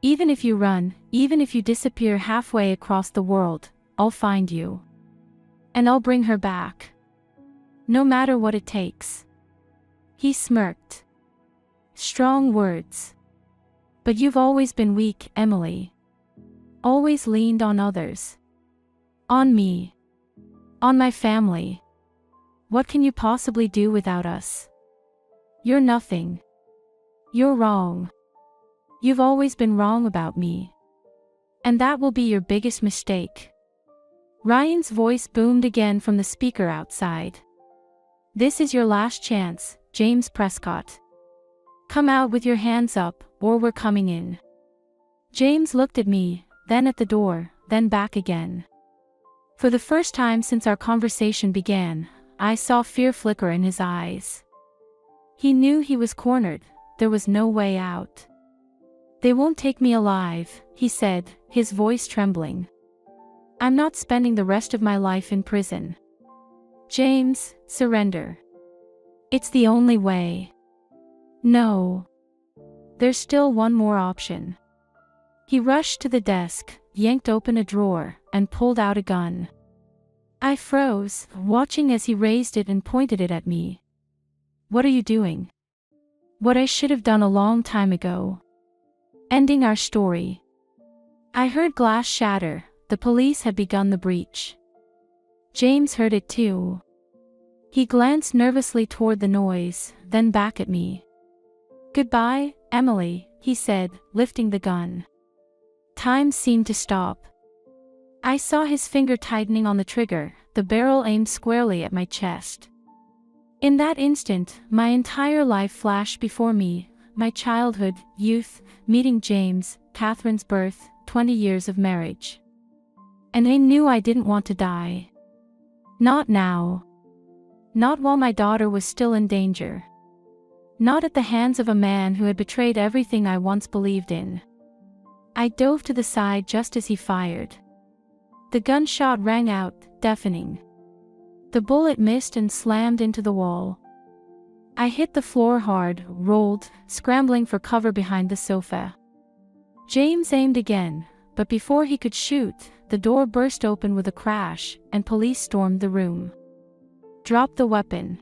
S1: Even if you run, even if you disappear halfway across the world, I'll find you. And I'll bring her back. No matter what it takes. He smirked. Strong words. But you've always been weak, Emily. Always leaned on others. On me. On my family. What can you possibly do without us? You're nothing. You're wrong. You've always been wrong about me. And that will be your biggest mistake. Ryan's voice boomed again from the speaker outside. This is your last chance, James Prescott. Come out with your hands up, or we're coming in. James looked at me, then at the door, then back again. For the first time since our conversation began, I saw fear flicker in his eyes. He knew he was cornered, there was no way out. They won't take me alive, he said, his voice trembling. I'm not spending the rest of my life in prison. James, surrender. It's the only way. No. There's still one more option. He rushed to the desk, yanked open a drawer, and pulled out a gun. I froze, watching as he raised it and pointed it at me. What are you doing? What I should have done a long time ago. Ending our story. I heard glass shatter, the police had begun the breach. James heard it too. He glanced nervously toward the noise, then back at me. Goodbye, Emily, he said, lifting the gun. Time seemed to stop. I saw his finger tightening on the trigger, the barrel aimed squarely at my chest. In that instant, my entire life flashed before me, my childhood, youth, meeting James, Catherine's birth, 20 years of marriage. And I knew I didn't want to die. Not now. Not while my daughter was still in danger. Not at the hands of a man who had betrayed everything I once believed in. I dove to the side just as he fired. The gunshot rang out, deafening. The bullet missed and slammed into the wall. I hit the floor hard, rolled, scrambling for cover behind the sofa. James aimed again, but before he could shoot, the door burst open with a crash, and police stormed the room. Drop the weapon.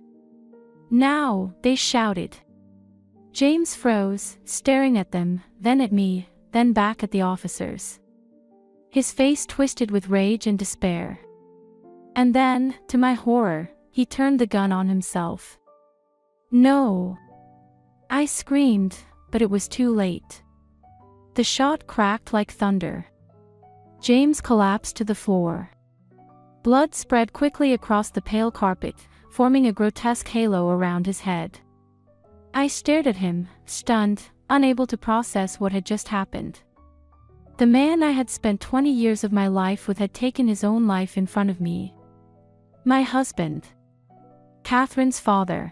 S1: Now, they shouted. James froze, staring at them, then at me, then back at the officers. His face twisted with rage and despair. And then, to my horror, he turned the gun on himself. No! I screamed, but it was too late. The shot cracked like thunder. James collapsed to the floor. Blood spread quickly across the pale carpet, forming a grotesque halo around his head. I stared at him, stunned, unable to process what had just happened. The man I had spent 20 years of my life with had taken his own life in front of me. My husband. Catherine's father.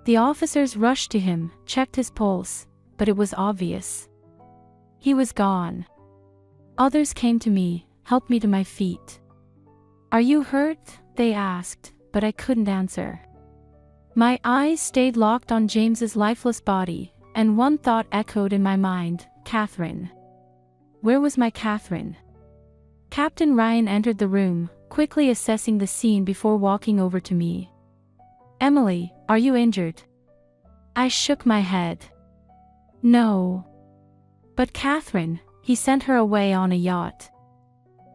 S1: The officers rushed to him, checked his pulse, but it was obvious. He was gone. Others came to me, helped me to my feet. Are you hurt? They asked, but I couldn't answer. My eyes stayed locked on James's lifeless body, and one thought echoed in my mind, Catherine. Where was my Catherine? Captain Ryan entered the room, quickly assessing the scene before walking over to me. Emily, are you injured? I shook my head. No. But Catherine, he sent her away on a yacht.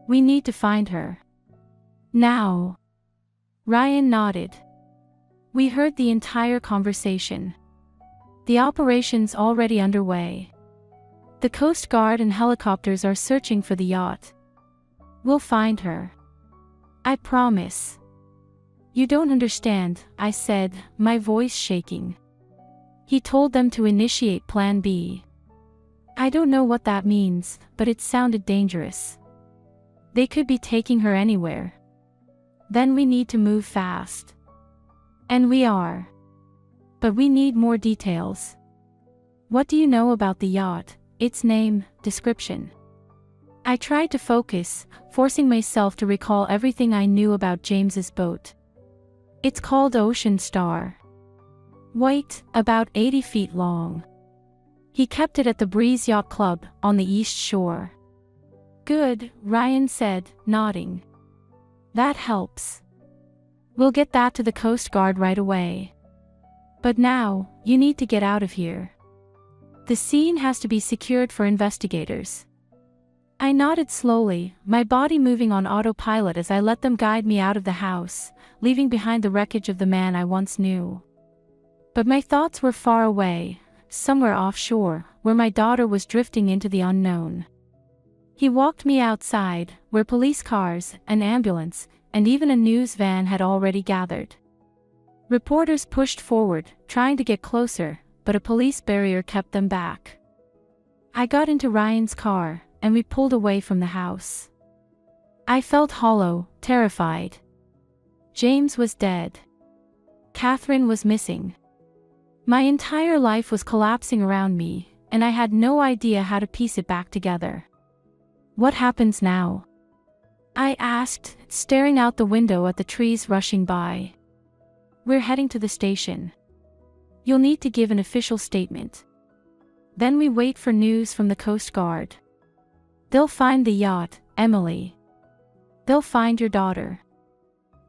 S1: We need to find her. Now. Ryan nodded. We heard the entire conversation. The operation's already underway. The Coast Guard and helicopters are searching for the yacht. We'll find her. I promise. You don't understand, I said, my voice shaking. He told them to initiate Plan B. I don't know what that means, but it sounded dangerous. They could be taking her anywhere. Then we need to move fast. And we are. But we need more details. What do you know about the yacht, its name, description? I tried to focus, forcing myself to recall everything I knew about James's boat. It's called Ocean Star. White, about 80 feet long. He kept it at the Breeze Yacht Club, on the East Shore. Good, Ryan said, nodding. That helps. We'll get that to the Coast Guard right away. But now, you need to get out of here. The scene has to be secured for investigators. I nodded slowly, my body moving on autopilot as I let them guide me out of the house, leaving behind the wreckage of the man I once knew. But my thoughts were far away, somewhere offshore, where my daughter was drifting into the unknown. He walked me outside, where police cars, an ambulance, and even a news van had already gathered. Reporters pushed forward, trying to get closer, but a police barrier kept them back. I got into Ryan's car, and we pulled away from the house. I felt hollow, terrified. James was dead. Catherine was missing. My entire life was collapsing around me, and I had no idea how to piece it back together. What happens now? I asked, staring out the window at the trees rushing by. We're heading to the station. You'll need to give an official statement. Then we wait for news from the Coast Guard. They'll find the yacht, Emily. They'll find your daughter.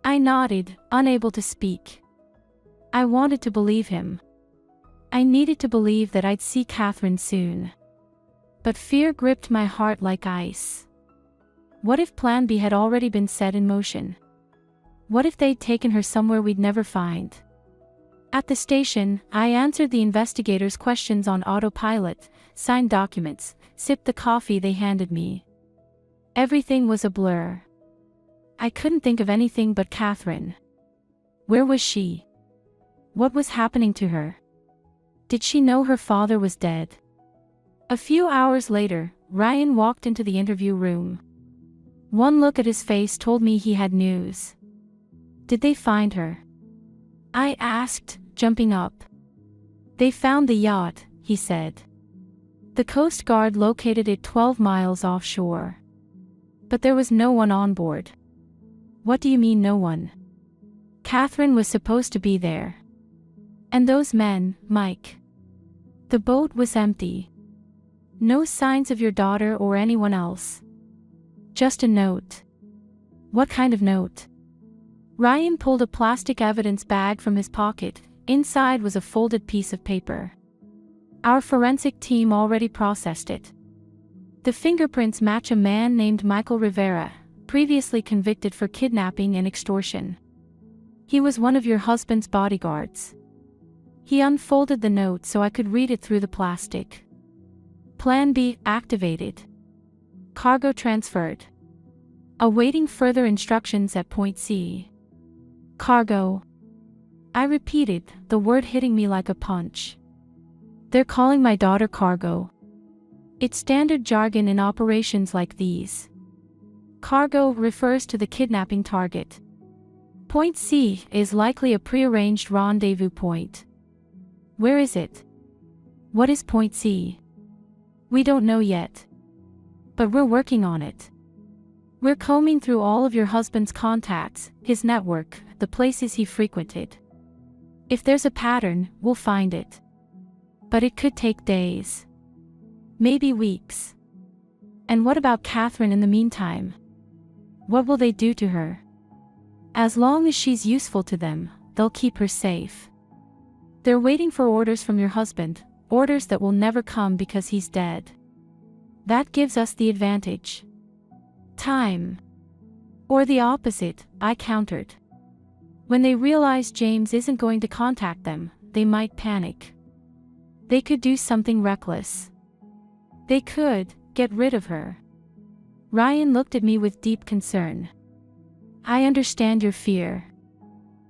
S1: I nodded, unable to speak. I wanted to believe him. I needed to believe that I'd see Catherine soon. But fear gripped my heart like ice. What if Plan B had already been set in motion? What if they'd taken her somewhere we'd never find? At the station, I answered the investigators' questions on autopilot, signed documents, sipped the coffee they handed me. Everything was a blur. I couldn't think of anything but Catherine. Where was she? What was happening to her? Did she know her father was dead? A few hours later, Ryan walked into the interview room. One look at his face told me he had news. Did they find her? I asked, jumping up. They found the yacht, he said. The Coast Guard located it 12 miles offshore. But there was no one on board. What do you mean no one? Catherine was supposed to be there. And those men, Mike. The boat was empty. No signs of your daughter or anyone else. Just a note. What kind of note? Ryan pulled a plastic evidence bag from his pocket. Inside was a folded piece of paper. Our forensic team already processed it. The fingerprints match a man named Michael Rivera, previously convicted for kidnapping and extortion. He was one of your husband's bodyguards. He unfolded the note so I could read it through the plastic. Plan B activated. Cargo transferred. Awaiting further instructions at Point C. Cargo. I repeated, the word hitting me like a punch. They're calling my daughter cargo. It's standard jargon in operations like these. Cargo refers to the kidnapping target. Point C is likely a prearranged rendezvous point. Where is it? What is Point C? We don't know yet. But we're working on it. We're combing through all of your husband's contacts, his network, the places he frequented. If there's a pattern, we'll find it. But it could take days. Maybe weeks. And what about Catherine in the meantime? What will they do to her? As long as she's useful to them, they'll keep her safe. They're waiting for orders from your husband, orders that will never come because he's dead. That gives us the advantage. Time. Or the opposite, I countered. When they realize James isn't going to contact them, they might panic. They could do something reckless. They could get rid of her. Ryan looked at me with deep concern. I understand your fear.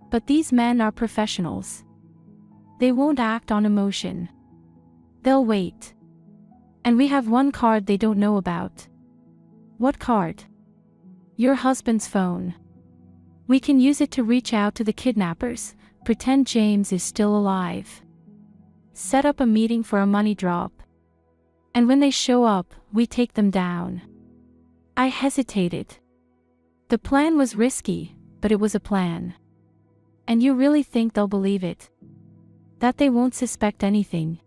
S1: But these men are professionals. They won't act on emotion. They'll wait. And we have one card they don't know about. What card? Your husband's phone. We can use it to reach out to the kidnappers, pretend James is still alive. Set up a meeting for a money drop. And when they show up, we take them down. I hesitated. The plan was risky, but it was a plan. And you really think they'll believe it? That they won't suspect anything?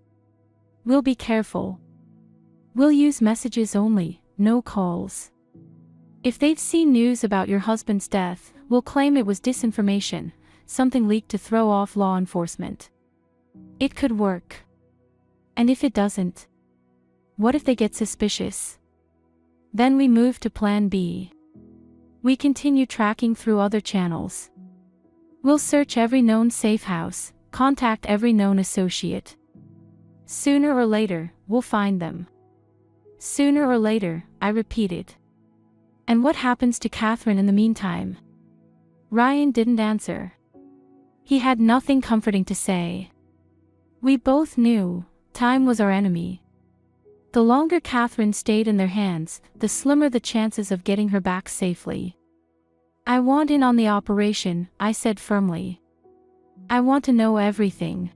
S1: We'll be careful. We'll use messages only, no calls. If they've seen news about your husband's death, we'll claim it was disinformation, something leaked to throw off law enforcement. It could work. And if it doesn't? What if they get suspicious? Then we move to Plan B. We continue tracking through other channels. We'll search every known safe house, contact every known associate. Sooner or later, we'll find them. Sooner or later, I repeated. And what happens to Catherine in the meantime? Ryan didn't answer. He had nothing comforting to say. We both knew time was our enemy. The longer Catherine stayed in their hands, the slimmer the chances of getting her back safely. I want in on the operation, I said firmly. I want to know everything.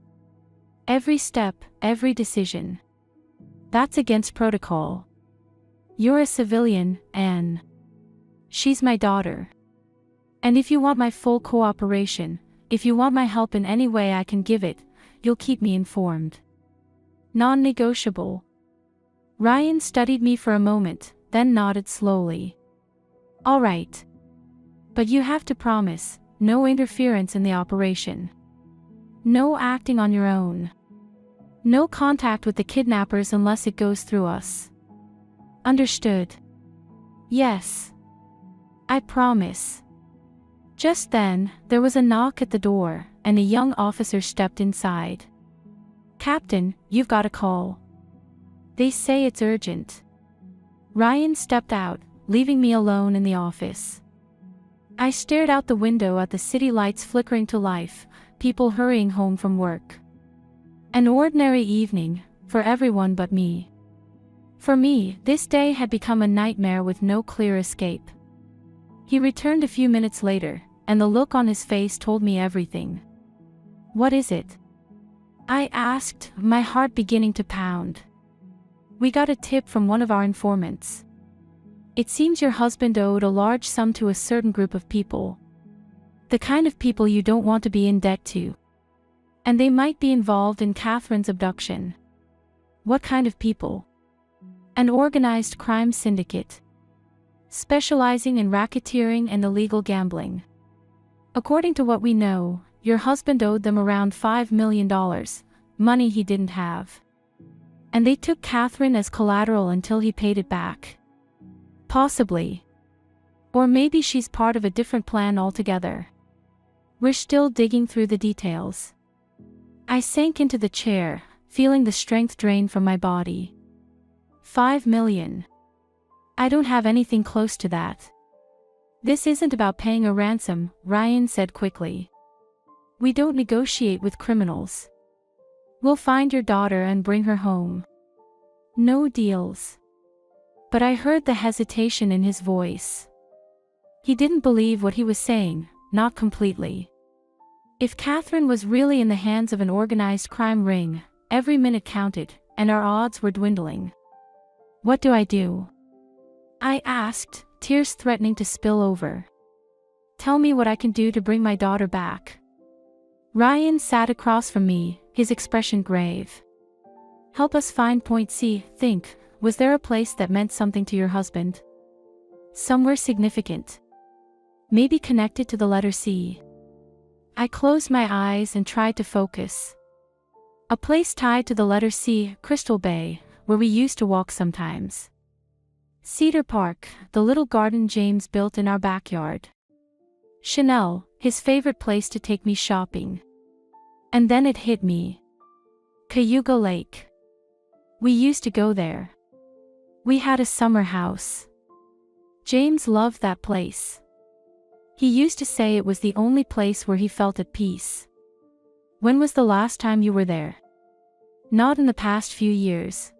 S1: Every step, every decision. That's against protocol. You're a civilian, Anne. She's my daughter. And if you want my full cooperation, if you want my help in any way I can give it, you'll keep me informed. Non-negotiable. Ryan studied me for a moment, then nodded slowly. All right. But you have to promise, no interference in the operation. No acting on your own. No contact with the kidnappers unless it goes through us. Understood? Yes. I promise. Just then, there was a knock at the door, and a young officer stepped inside. Captain, you've got a call. They say it's urgent. Ryan stepped out, leaving me alone in the office. I stared out the window at the city lights flickering to life, people hurrying home from work. An ordinary evening, for everyone but me. For me, this day had become a nightmare with no clear escape. He returned a few minutes later, and the look on his face told me everything. What is it? I asked, my heart beginning to pound. We got a tip from one of our informants. It seems your husband owed a large sum to a certain group of people. The kind of people you don't want to be in debt to. And they might be involved in Catherine's abduction. What kind of people? An organized crime syndicate. Specializing in racketeering and illegal gambling. According to what we know, your husband owed them around $5 million, money he didn't have. And they took Catherine as collateral until he paid it back. Possibly. Or maybe she's part of a different plan altogether. We're still digging through the details. I sank into the chair, feeling the strength drain from my body. 5 million. I don't have anything close to that. This isn't about paying a ransom, Ryan said quickly. We don't negotiate with criminals. We'll find your daughter and bring her home. No deals. But I heard the hesitation in his voice. He didn't believe what he was saying, not completely. If Catherine was really in the hands of an organized crime ring, every minute counted, and our odds were dwindling. What do I do? I asked, tears threatening to spill over. Tell me what I can do to bring my daughter back. Ryan sat across from me, his expression grave. Help us find point C. Think, was there a place that meant something to your husband? Somewhere significant. Maybe connected to the letter C. I closed my eyes and tried to focus. A place tied to the letter C, Crystal Bay, where we used to walk sometimes. Cedar Park, the little garden James built in our backyard. Chanel, his favorite place to take me shopping. And then it hit me. Cayuga Lake. We used to go there. We had a summer house. James loved that place. He used to say it was the only place where he felt at peace. When was the last time you were there? Not in the past few years.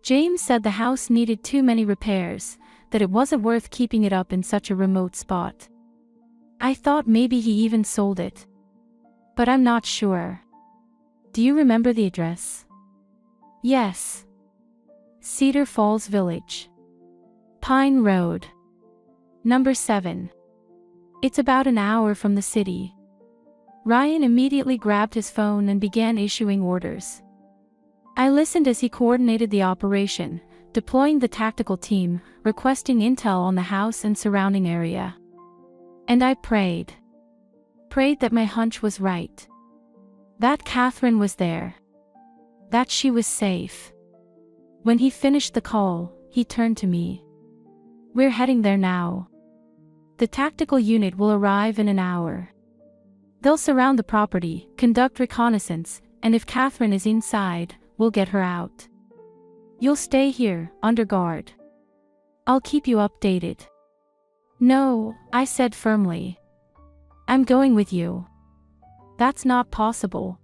S1: James said the house needed too many repairs, that it wasn't worth keeping it up in such a remote spot. I thought maybe he even sold it. But I'm not sure. Do you remember the address? Yes. Cedar Falls Village. Pine Road. Number 7. It's about an hour from the city. Ryan immediately grabbed his phone and began issuing orders. I listened as he coordinated the operation, deploying the tactical team, requesting intel on the house and surrounding area. And I prayed. Prayed that my hunch was right. That Catherine was there. That she was safe. When he finished the call, he turned to me. We're heading there now. The tactical unit will arrive in an hour. They'll surround the property, conduct reconnaissance, and if Catherine is inside, we'll get her out. You'll stay here, under guard. I'll keep you updated. No, I said firmly. I'm going with you. That's not possible.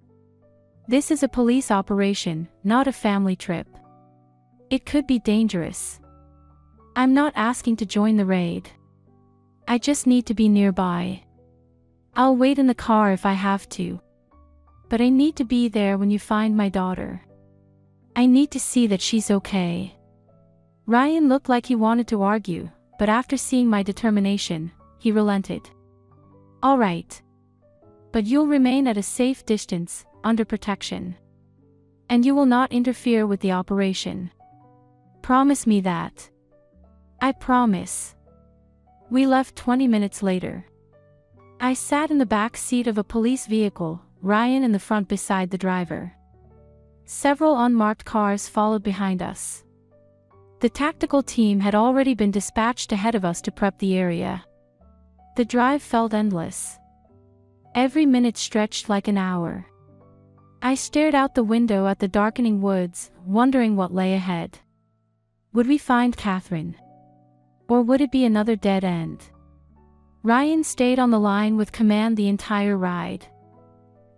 S1: This is a police operation, not a family trip. It could be dangerous. I'm not asking to join the raid. I just need to be nearby. I'll wait in the car if I have to. But I need to be there when you find my daughter. I need to see that she's okay. Ryan looked like he wanted to argue, but after seeing my determination, he relented. All right. But you'll remain at a safe distance, under protection. And you will not interfere with the operation. Promise me that. I promise. We left 20 minutes later. I sat in the back seat of a police vehicle, Ryan in the front beside the driver. Several unmarked cars followed behind us. The tactical team had already been dispatched ahead of us to prep the area. The drive felt endless. Every minute stretched like an hour. I stared out the window at the darkening woods, wondering what lay ahead. Would we find Catherine? Or would it be another dead end? Ryan stayed on the line with command the entire ride.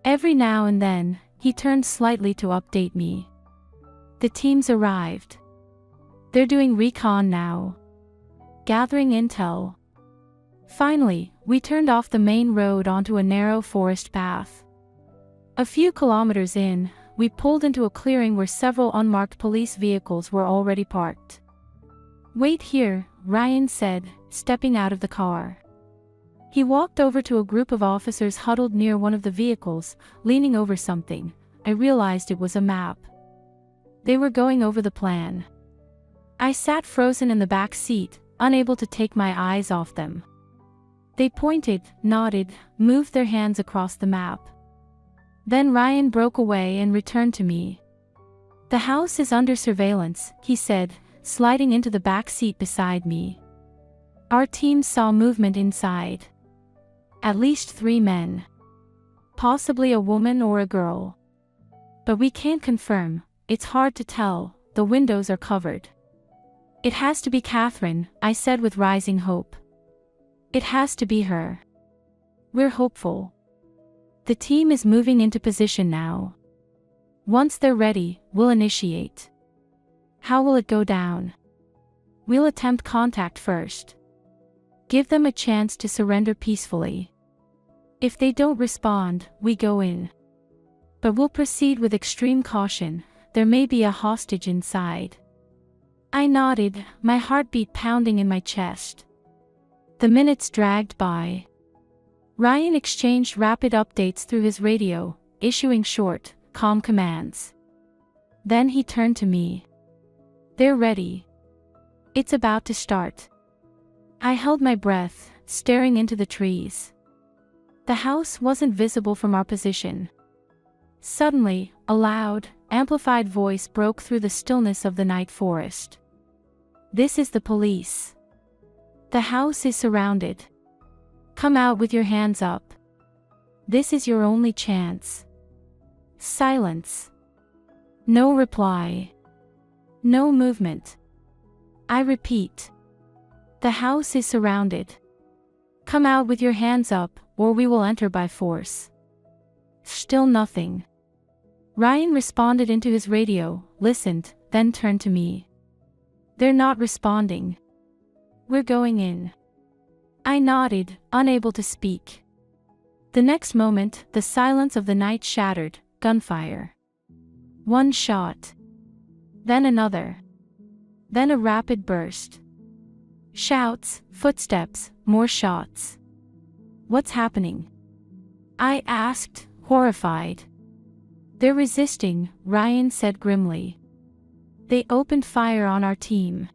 S1: Every now and then, he turned slightly to update me. The teams arrived. They're doing recon now. Gathering intel. Finally, we turned off the main road onto a narrow forest path. A few kilometers in, we pulled into a clearing where several unmarked police vehicles were already parked. Wait here, Ryan said, stepping out of the car. He walked over to a group of officers huddled near one of the vehicles, leaning over something. I realized it was a map. They were going over the plan. I sat frozen in the back seat, unable to take my eyes off them. They pointed, nodded, moved their hands across the map. Then Ryan broke away and returned to me. The house is under surveillance, he said, sliding into the back seat beside me. Our team saw movement inside. At least 3 men. Possibly a woman or a girl. But we can't confirm, it's hard to tell, the windows are covered. It has to be Catherine, I said with rising hope. It has to be her. We're hopeful. The team is moving into position now. Once they're ready, we'll initiate. How will it go down? We'll attempt contact first. Give them a chance to surrender peacefully. If they don't respond, we go in. But we'll proceed with extreme caution, there may be a hostage inside. I nodded, my heartbeat pounding in my chest. The minutes dragged by. Ryan exchanged rapid updates through his radio, issuing short, calm commands. Then he turned to me. They're ready. It's about to start. I held my breath, staring into the trees. The house wasn't visible from our position. Suddenly, a loud, amplified voice broke through the stillness of the night forest. This is the police. The house is surrounded. Come out with your hands up. This is your only chance. Silence. No reply. No movement. I repeat. The house is surrounded. Come out with your hands up, or we will enter by force. Still nothing. Ryan responded into his radio, listened, then turned to me. They're not responding. We're going in. I nodded, unable to speak. The next moment, the silence of the night shattered, gunfire. One shot. Then another. Then a rapid burst. Shouts, footsteps, more shots. What's happening? I asked, horrified. They're resisting, Ryan said grimly. They opened fire on our team.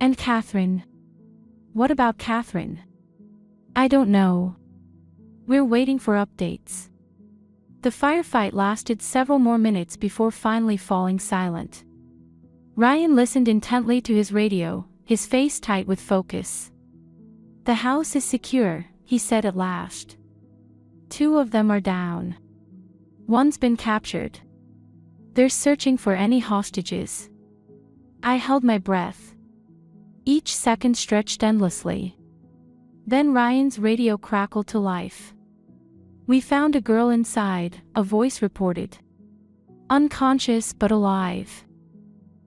S1: And Catherine? What about Catherine? I don't know. We're waiting for updates. The firefight lasted several more minutes before finally falling silent. Ryan listened intently to his radio, his face tight with focus. The house is secure, he said at last. 2 of them are down. One's been captured. They're searching for any hostages. I held my breath. Each second stretched endlessly. Then Ryan's radio crackled to life. We found a girl inside, a voice reported. Unconscious but alive.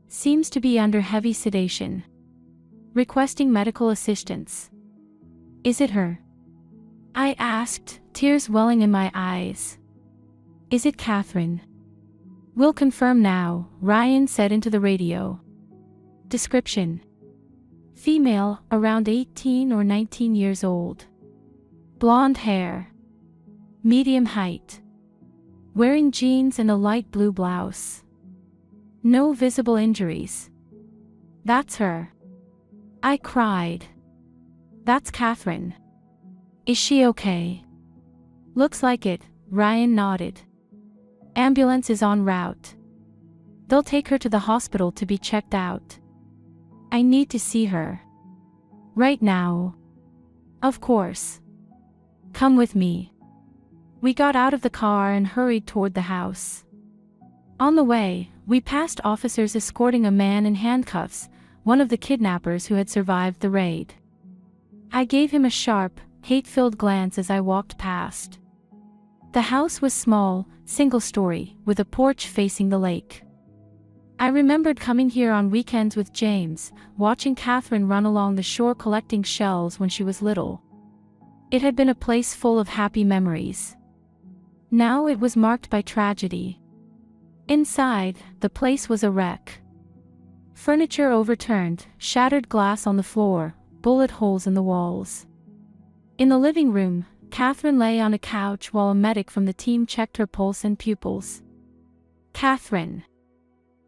S1: Seems to be under heavy sedation. Requesting medical assistance. Is it her? I asked, tears welling in my eyes. Is it Catherine? We'll confirm now, Ryan said into the radio. Description. Female, around 18 or 19 years old. Blonde hair. Medium height. Wearing jeans and a light blue blouse. No visible injuries. That's her. I cried. That's Catherine. Is she okay? Looks like it, Ryan nodded. Ambulance is en route. They'll take her to the hospital to be checked out. I need to see her. Right now. Of course. Come with me. We got out of the car and hurried toward the house. On the way, we passed officers escorting a man in handcuffs, one of the kidnappers who had survived the raid. I gave him a sharp, hate-filled glance as I walked past. The house was small, single-story, with a porch facing the lake. I remembered coming here on weekends with James, watching Catherine run along the shore collecting shells when she was little. It had been a place full of happy memories. Now it was marked by tragedy. Inside, the place was a wreck. Furniture overturned, shattered glass on the floor, bullet holes in the walls. In the living room, Catherine lay on a couch while a medic from the team checked her pulse and pupils. Catherine.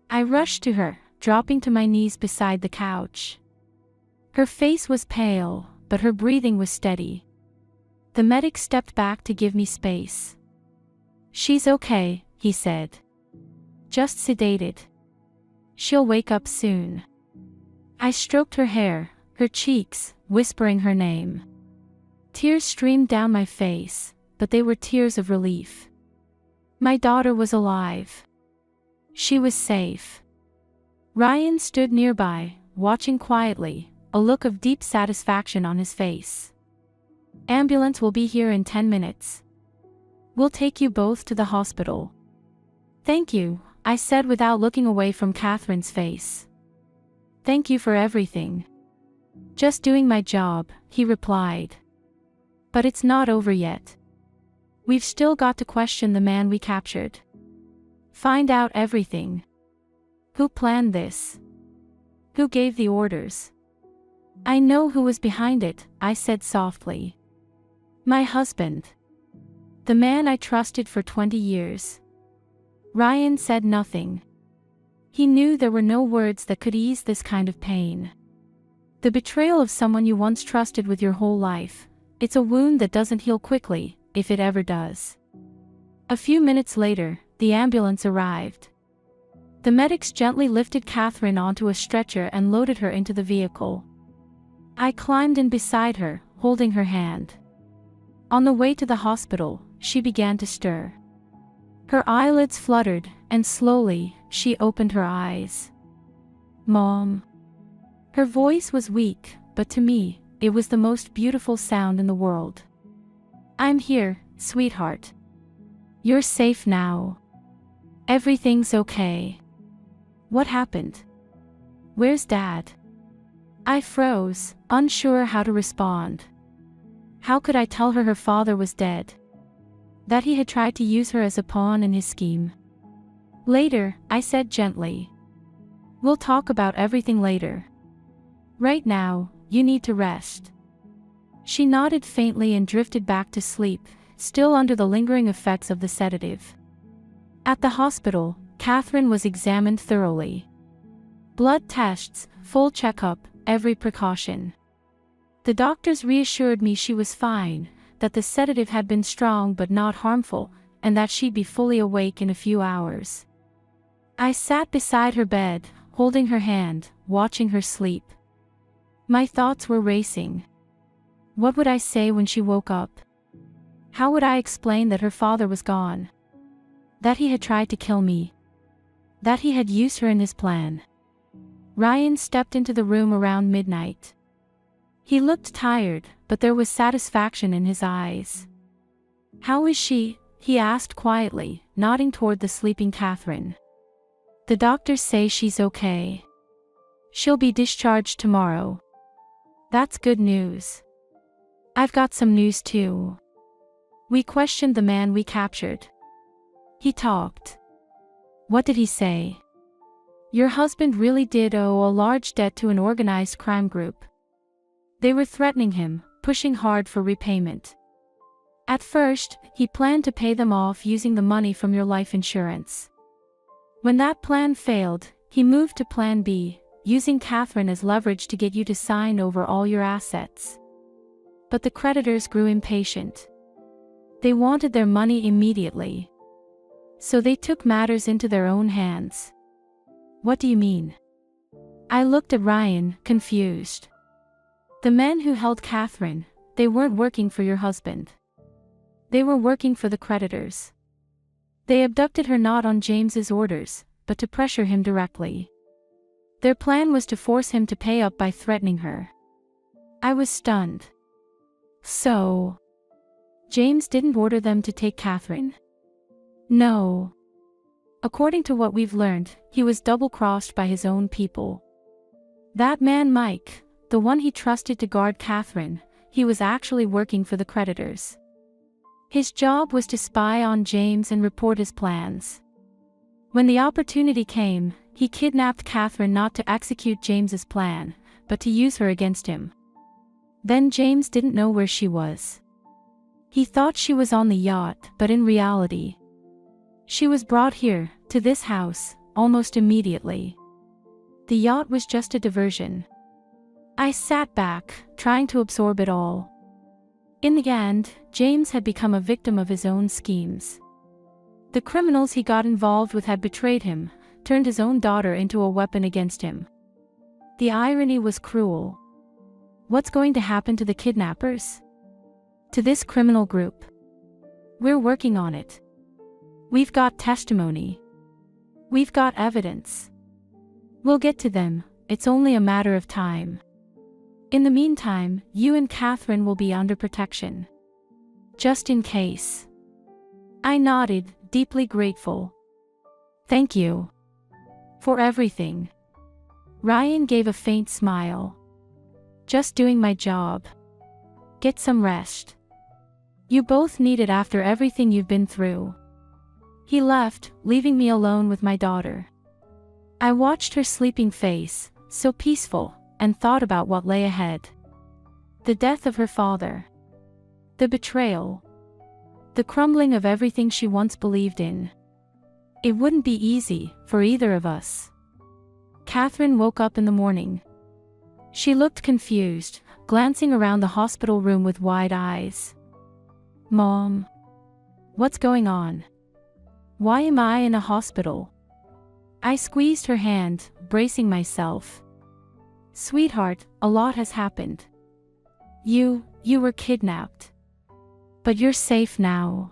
S1: I rushed to her, dropping to my knees beside the couch. Her face was pale, but her breathing was steady. The medic stepped back to give me space. She's okay, he said. Just sedated. She'll wake up soon. I stroked her hair, her cheeks, whispering her name. Tears streamed down my face, but they were tears of relief. My daughter was alive. She was safe. Ryan stood nearby, watching quietly, a look of deep satisfaction on his face. Ambulance will be here in 10 minutes. We'll take you both to the hospital. Thank you, I said without looking away from Catherine's face. Thank you for everything. Just doing my job, he replied. But it's not over yet. We've still got to question the man we captured. Find out everything. Who planned this? Who gave the orders? I know who was behind it, I said softly. My husband. The man I trusted for 20 years. Ryan said nothing. He knew there were no words that could ease this kind of pain. The betrayal of someone you once trusted with your whole life, it's a wound that doesn't heal quickly, if it ever does. A few minutes later, the ambulance arrived. The medics gently lifted Catherine onto a stretcher and loaded her into the vehicle. I climbed in beside her, holding her hand. On the way to the hospital, she began to stir. Her eyelids fluttered, and slowly, she opened her eyes. Mom. Her voice was weak, but to me, it was the most beautiful sound in the world. I'm here, sweetheart. You're safe now. Everything's okay. What happened? Where's Dad? I froze, unsure how to respond. How could I tell her father was dead? That he had tried to use her as a pawn in his scheme? Later, I said gently. We'll talk about everything later. Right now, you need to rest. She nodded faintly and drifted back to sleep, still under the lingering effects of the sedative. At the hospital, Catherine was examined thoroughly. Blood tests, full checkup, every precaution. The doctors reassured me she was fine, that the sedative had been strong but not harmful, and that she'd be fully awake in a few hours. I sat beside her bed, holding her hand, watching her sleep. My thoughts were racing. What would I say when she woke up? How would I explain that her father was gone? That he had tried to kill me? That he had used her in his plan? Ryan stepped into the room around midnight. He looked tired, but there was satisfaction in his eyes. How is she? He asked quietly, nodding toward the sleeping Catherine. The doctors say she's okay. She'll be discharged tomorrow. That's good news. I've got some news too. We questioned the man we captured. He talked. What did he say? Your husband really did owe a large debt to an organized crime group. They were threatening him, pushing hard for repayment. At first, he planned to pay them off using the money from your life insurance. When that plan failed, he moved to Plan B, using Catherine as leverage to get you to sign over all your assets. But the creditors grew impatient. They wanted their money immediately. So they took matters into their own hands. What do you mean? I looked at Ryan, confused. The men who held Catherine, they weren't working for your husband. They were working for the creditors. They abducted her not on James's orders, but to pressure him directly. Their plan was to force him to pay up by threatening her. I was stunned. So, James didn't order them to take Catherine? No. According to what we've learned, he was double-crossed by his own people. That man Mike, the one he trusted to guard Catherine, he was actually working for the creditors. His job was to spy on James and report his plans. When the opportunity came, he kidnapped Catherine not to execute James's plan, but to use her against him. Then James didn't know where she was. He thought she was on the yacht, but in reality, she was brought here, to this house, almost immediately. The yacht was just a diversion. I sat back, trying to absorb it all. In the end, James had become a victim of his own schemes. The criminals he got involved with had betrayed him, turned his own daughter into a weapon against him. The irony was cruel. What's going to happen to the kidnappers? To this criminal group? We're working on it. We've got testimony. We've got evidence. We'll get to them, it's only a matter of time. In the meantime, you and Catherine will be under protection. Just in case. I nodded, deeply grateful. Thank you. For everything. Ryan gave a faint smile. Just doing my job. Get some rest. You both need it after everything you've been through. He left, leaving me alone with my daughter. I watched her sleeping face, so peaceful, and thought about what lay ahead. The death of her father. The betrayal. The crumbling of everything she once believed in. It wouldn't be easy, for either of us. Catherine woke up in the morning. She looked confused, glancing around the hospital room with wide eyes. Mom. What's going on? Why am I in a hospital? I squeezed her hand, bracing myself. Sweetheart, a lot has happened. You were kidnapped. But you're safe now.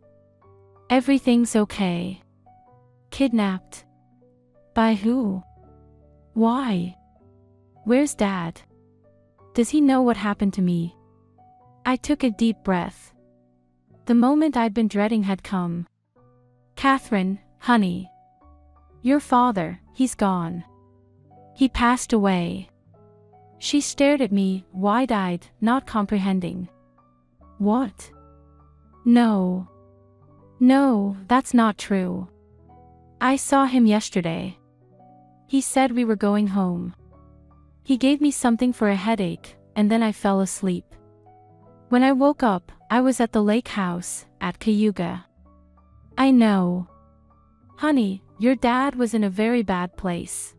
S1: Everything's okay. Kidnapped? By who? Why? Where's Dad? Does he know what happened to me? I took a deep breath. The moment I'd been dreading had come. Catherine, honey. Your father, he's gone. He passed away. She stared at me, wide-eyed, not comprehending. What? No. No, that's not true. I saw him yesterday. He said we were going home. He gave me something for a headache, and then I fell asleep. When I woke up, I was at the lake house, at Cayuga. I know. Honey, your dad was in a very bad place.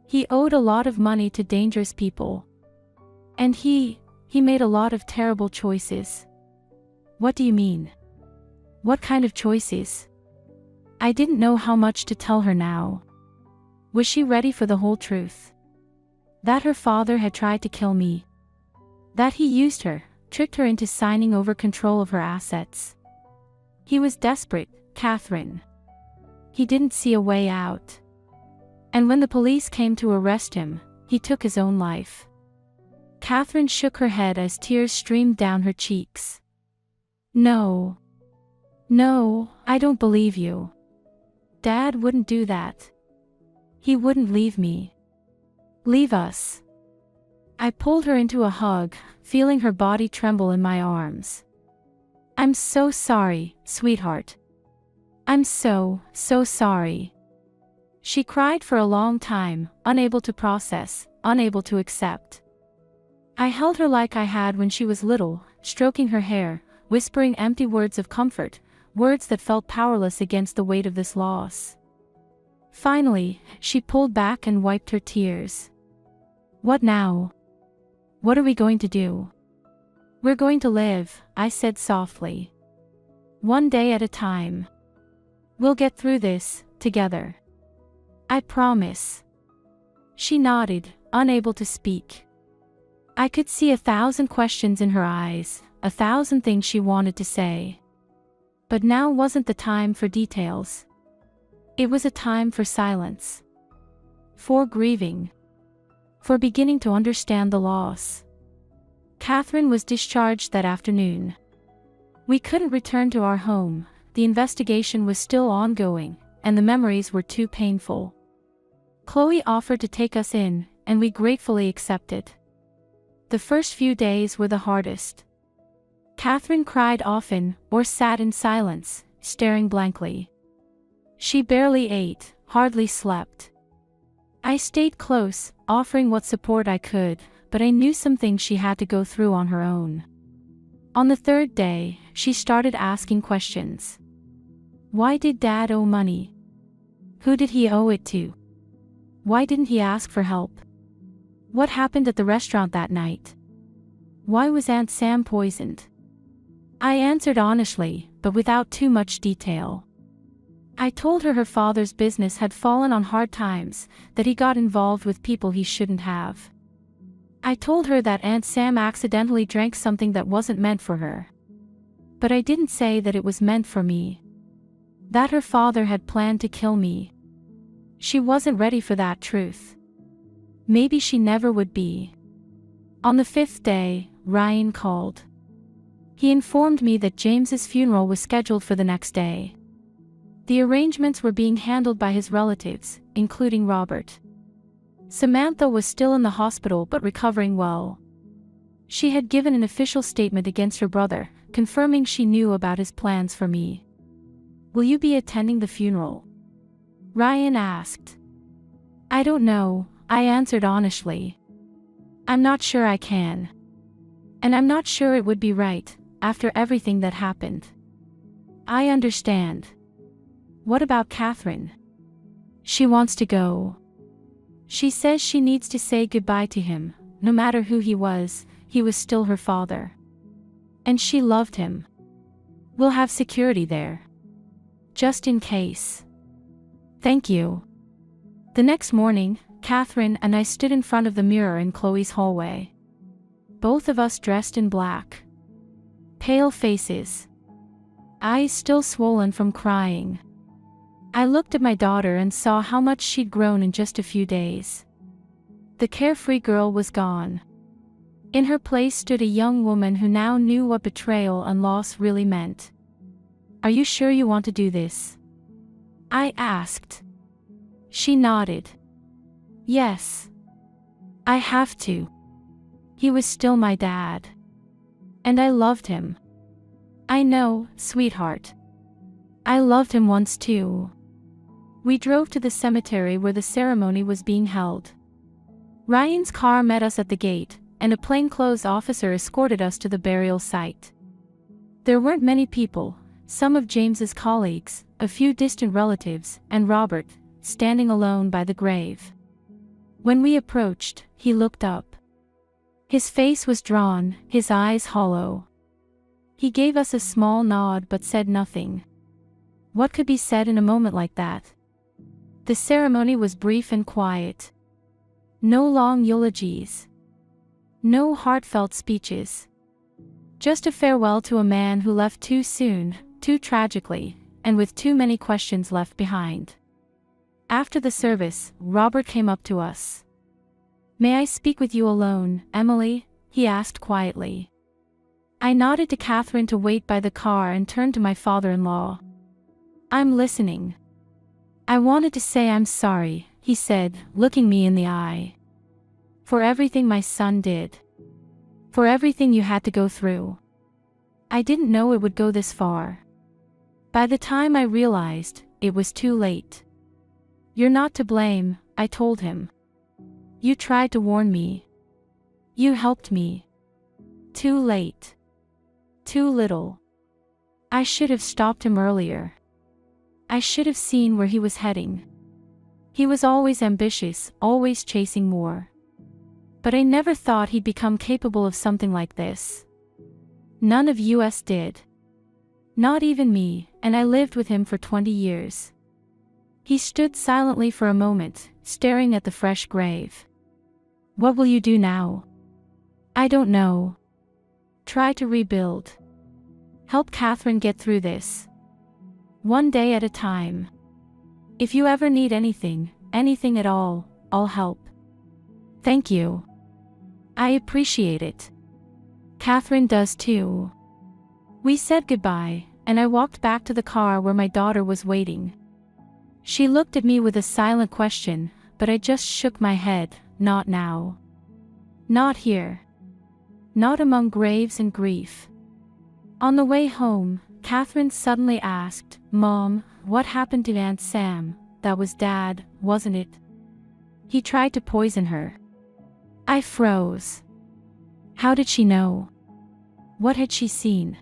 S1: He owed a lot of money to dangerous people. And he made a lot of terrible choices. What do you mean? What kind of choices? I didn't know how much to tell her now. Was she ready for the whole truth? That her father had tried to kill me. That he used her, tricked her into signing over control of her assets. He was desperate, Catherine. He didn't see a way out. And when the police came to arrest him, he took his own life. Catherine shook her head as tears streamed down her cheeks. No. No, I don't believe you. Dad wouldn't do that. He wouldn't leave me. Leave us. I pulled her into a hug, feeling her body tremble in my arms. I'm so sorry, sweetheart. I'm so sorry. She cried for a long time, unable to process, unable to accept. I held her like I had when she was little, stroking her hair, whispering empty words of comfort, words that felt powerless against the weight of this loss. Finally, she pulled back and wiped her tears. What now? What are we going to do? We're going to live, I said softly. One day at a time. We'll get through this, together. I promise. She nodded, unable to speak. I could see 1,000 questions in her eyes, 1,000 things she wanted to say. But now wasn't the time for details. It was a time for silence. For grieving. For beginning to understand the loss. Catherine was discharged that afternoon. We couldn't return to our home, the investigation was still ongoing, and the memories were too painful. Chloe offered to take us in, and we gratefully accepted. The first few days were the hardest. Catherine cried often, or sat in silence, staring blankly. She barely ate, hardly slept. I stayed close, offering what support I could, but I knew some things she had to go through on her own. On the third day, she started asking questions. Why did Dad owe money? Who did he owe it to? Why didn't he ask for help? What happened at the restaurant that night? Why was Aunt Sam poisoned? I answered honestly, but without too much detail. I told her father's business had fallen on hard times, that he got involved with people he shouldn't have. I told her that Aunt Sam accidentally drank something that wasn't meant for her. But I didn't say that it was meant for me. That her father had planned to kill me. She wasn't ready for that truth. Maybe she never would be. On the 5th day, Ryan called. He informed me that James's funeral was scheduled for the next day. The arrangements were being handled by his relatives, including Robert. Samantha was still in the hospital but recovering well. She had given an official statement against her brother, confirming she knew about his plans for me. Will you be attending the funeral? Ryan asked. I don't know, I answered honestly. I'm not sure I can. And I'm not sure it would be right, after everything that happened. I understand. What about Catherine? She wants to go. She says she needs to say goodbye to him, no matter who he was still her father. And she loved him. We'll have security there. Just in case. Thank you. The next morning, Catherine and I stood in front of the mirror in Chloe's hallway. Both of us dressed in black. Pale faces. Eyes still swollen from crying. I looked at my daughter and saw how much she'd grown in just a few days. The carefree girl was gone. In her place stood a young woman who now knew what betrayal and loss really meant. "Are you sure you want to do this?" I asked. She nodded. "Yes. I have to. He was still my dad. And I loved him." "I know, sweetheart. I loved him once too." We drove to the cemetery where the ceremony was being held. Ryan's car met us at the gate, and a plainclothes officer escorted us to the burial site. There weren't many people, some of James's colleagues, a few distant relatives, and Robert, standing alone by the grave. When we approached, he looked up. His face was drawn, his eyes hollow. He gave us a small nod but said nothing. What could be said in a moment like that? The ceremony was brief and quiet. No long eulogies. No heartfelt speeches. Just a farewell to a man who left too soon, too tragically, and with too many questions left behind. After the service, Robert came up to us. "May I speak with you alone, Emily?" he asked quietly. I nodded to Catherine to wait by the car and turned to my father-in-law. "I'm listening." "I wanted to say I'm sorry," he said, looking me in the eye. "For everything my son did. For everything you had to go through. I didn't know it would go this far. By the time I realized, it was too late." "You're not to blame," I told him. "You tried to warn me. You helped me. Too late. Too little. I should have stopped him earlier. I should have seen where he was heading. He was always ambitious, always chasing more. But I never thought he'd become capable of something like this. None of us did. Not even me, and I lived with him for 20 years. He stood silently for a moment, staring at the fresh grave. "What will you do now?" "I don't know. Try to rebuild. Help Catherine get through this. One day at a time. If you ever need anything, anything at all, I'll help." "Thank you. I appreciate it. Catherine does too." We said goodbye, and I walked back to the car where my daughter was waiting. She looked at me with a silent question, but I just shook my head. Not now. Not here. Not among graves and grief. On the way home, Catherine suddenly asked, "Mom, what happened to Aunt Sam?" "That was Dad, wasn't it? He tried to poison her." I froze. How did she know? What had she seen?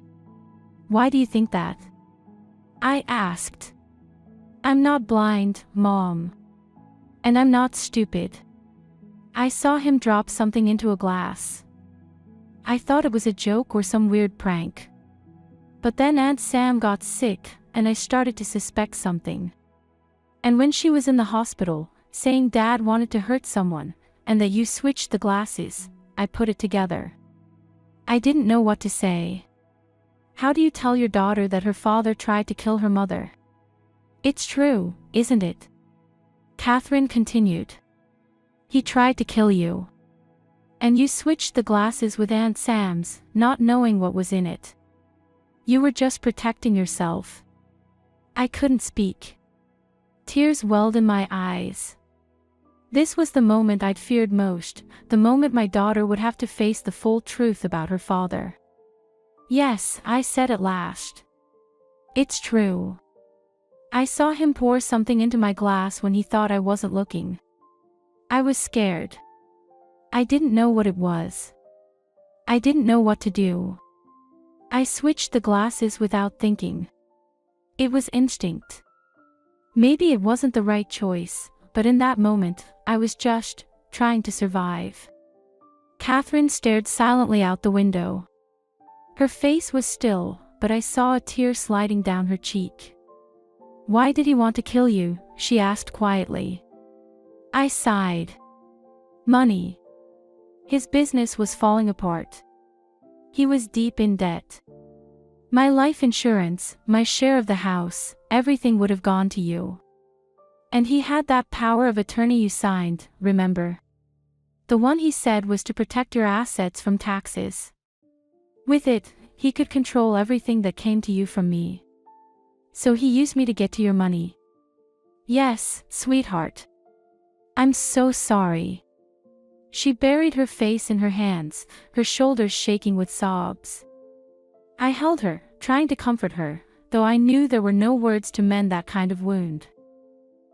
S1: "Why do you think that?" I asked. "I'm not blind, Mom. And I'm not stupid. I saw him drop something into a glass. I thought it was a joke or some weird prank. But then Aunt Sam got sick, and I started to suspect something. And when she was in the hospital, saying Dad wanted to hurt someone, and that you switched the glasses, I put it together. I didn't know what to say. How do you tell your daughter that her father tried to kill her mother? It's true, isn't it?" Catherine continued. "He tried to kill you. And you switched the glasses with Aunt Sam's, not knowing what was in it. You were just protecting yourself." I couldn't speak. Tears welled in my eyes. This was the moment I'd feared most, the moment my daughter would have to face the full truth about her father. "Yes," I said at last. "It's true. I saw him pour something into my glass when he thought I wasn't looking. I was scared. I didn't know what it was. I didn't know what to do. I switched the glasses without thinking. It was instinct. Maybe it wasn't the right choice, but in that moment, I was just trying to survive." Catherine stared silently out the window. Her face was still, but I saw a tear sliding down her cheek. "Why did he want to kill you?" she asked quietly. I sighed. "Money. His business was falling apart. He was deep in debt. My life insurance, my share of the house, everything would have gone to you. And he had that power of attorney you signed, remember? The one he said was to protect your assets from taxes. With it, he could control everything that came to you from me. So he used me to get to your money. Yes, sweetheart. I'm so sorry. She buried her face in her hands, her shoulders shaking with sobs. I held her, trying to comfort her, though I knew there were no words to mend that kind of wound.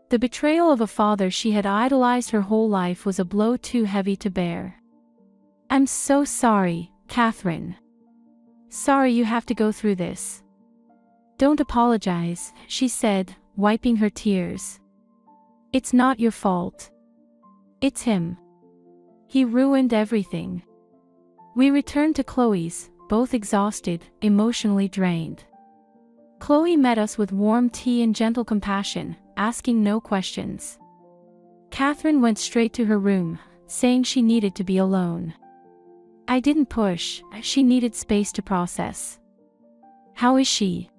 S1: The betrayal of a father she had idolized her whole life was a blow too heavy to bear. I'm so sorry, Catherine. Sorry you have to go through this. Don't apologize, she said, wiping her tears. It's not your fault. It's him. He ruined everything. We returned to Chloe's, both exhausted, emotionally drained. Chloe met us with warm tea and gentle compassion, asking no questions. Catherine went straight to her room, saying she needed to be alone. I didn't push, she needed space to process. How is she?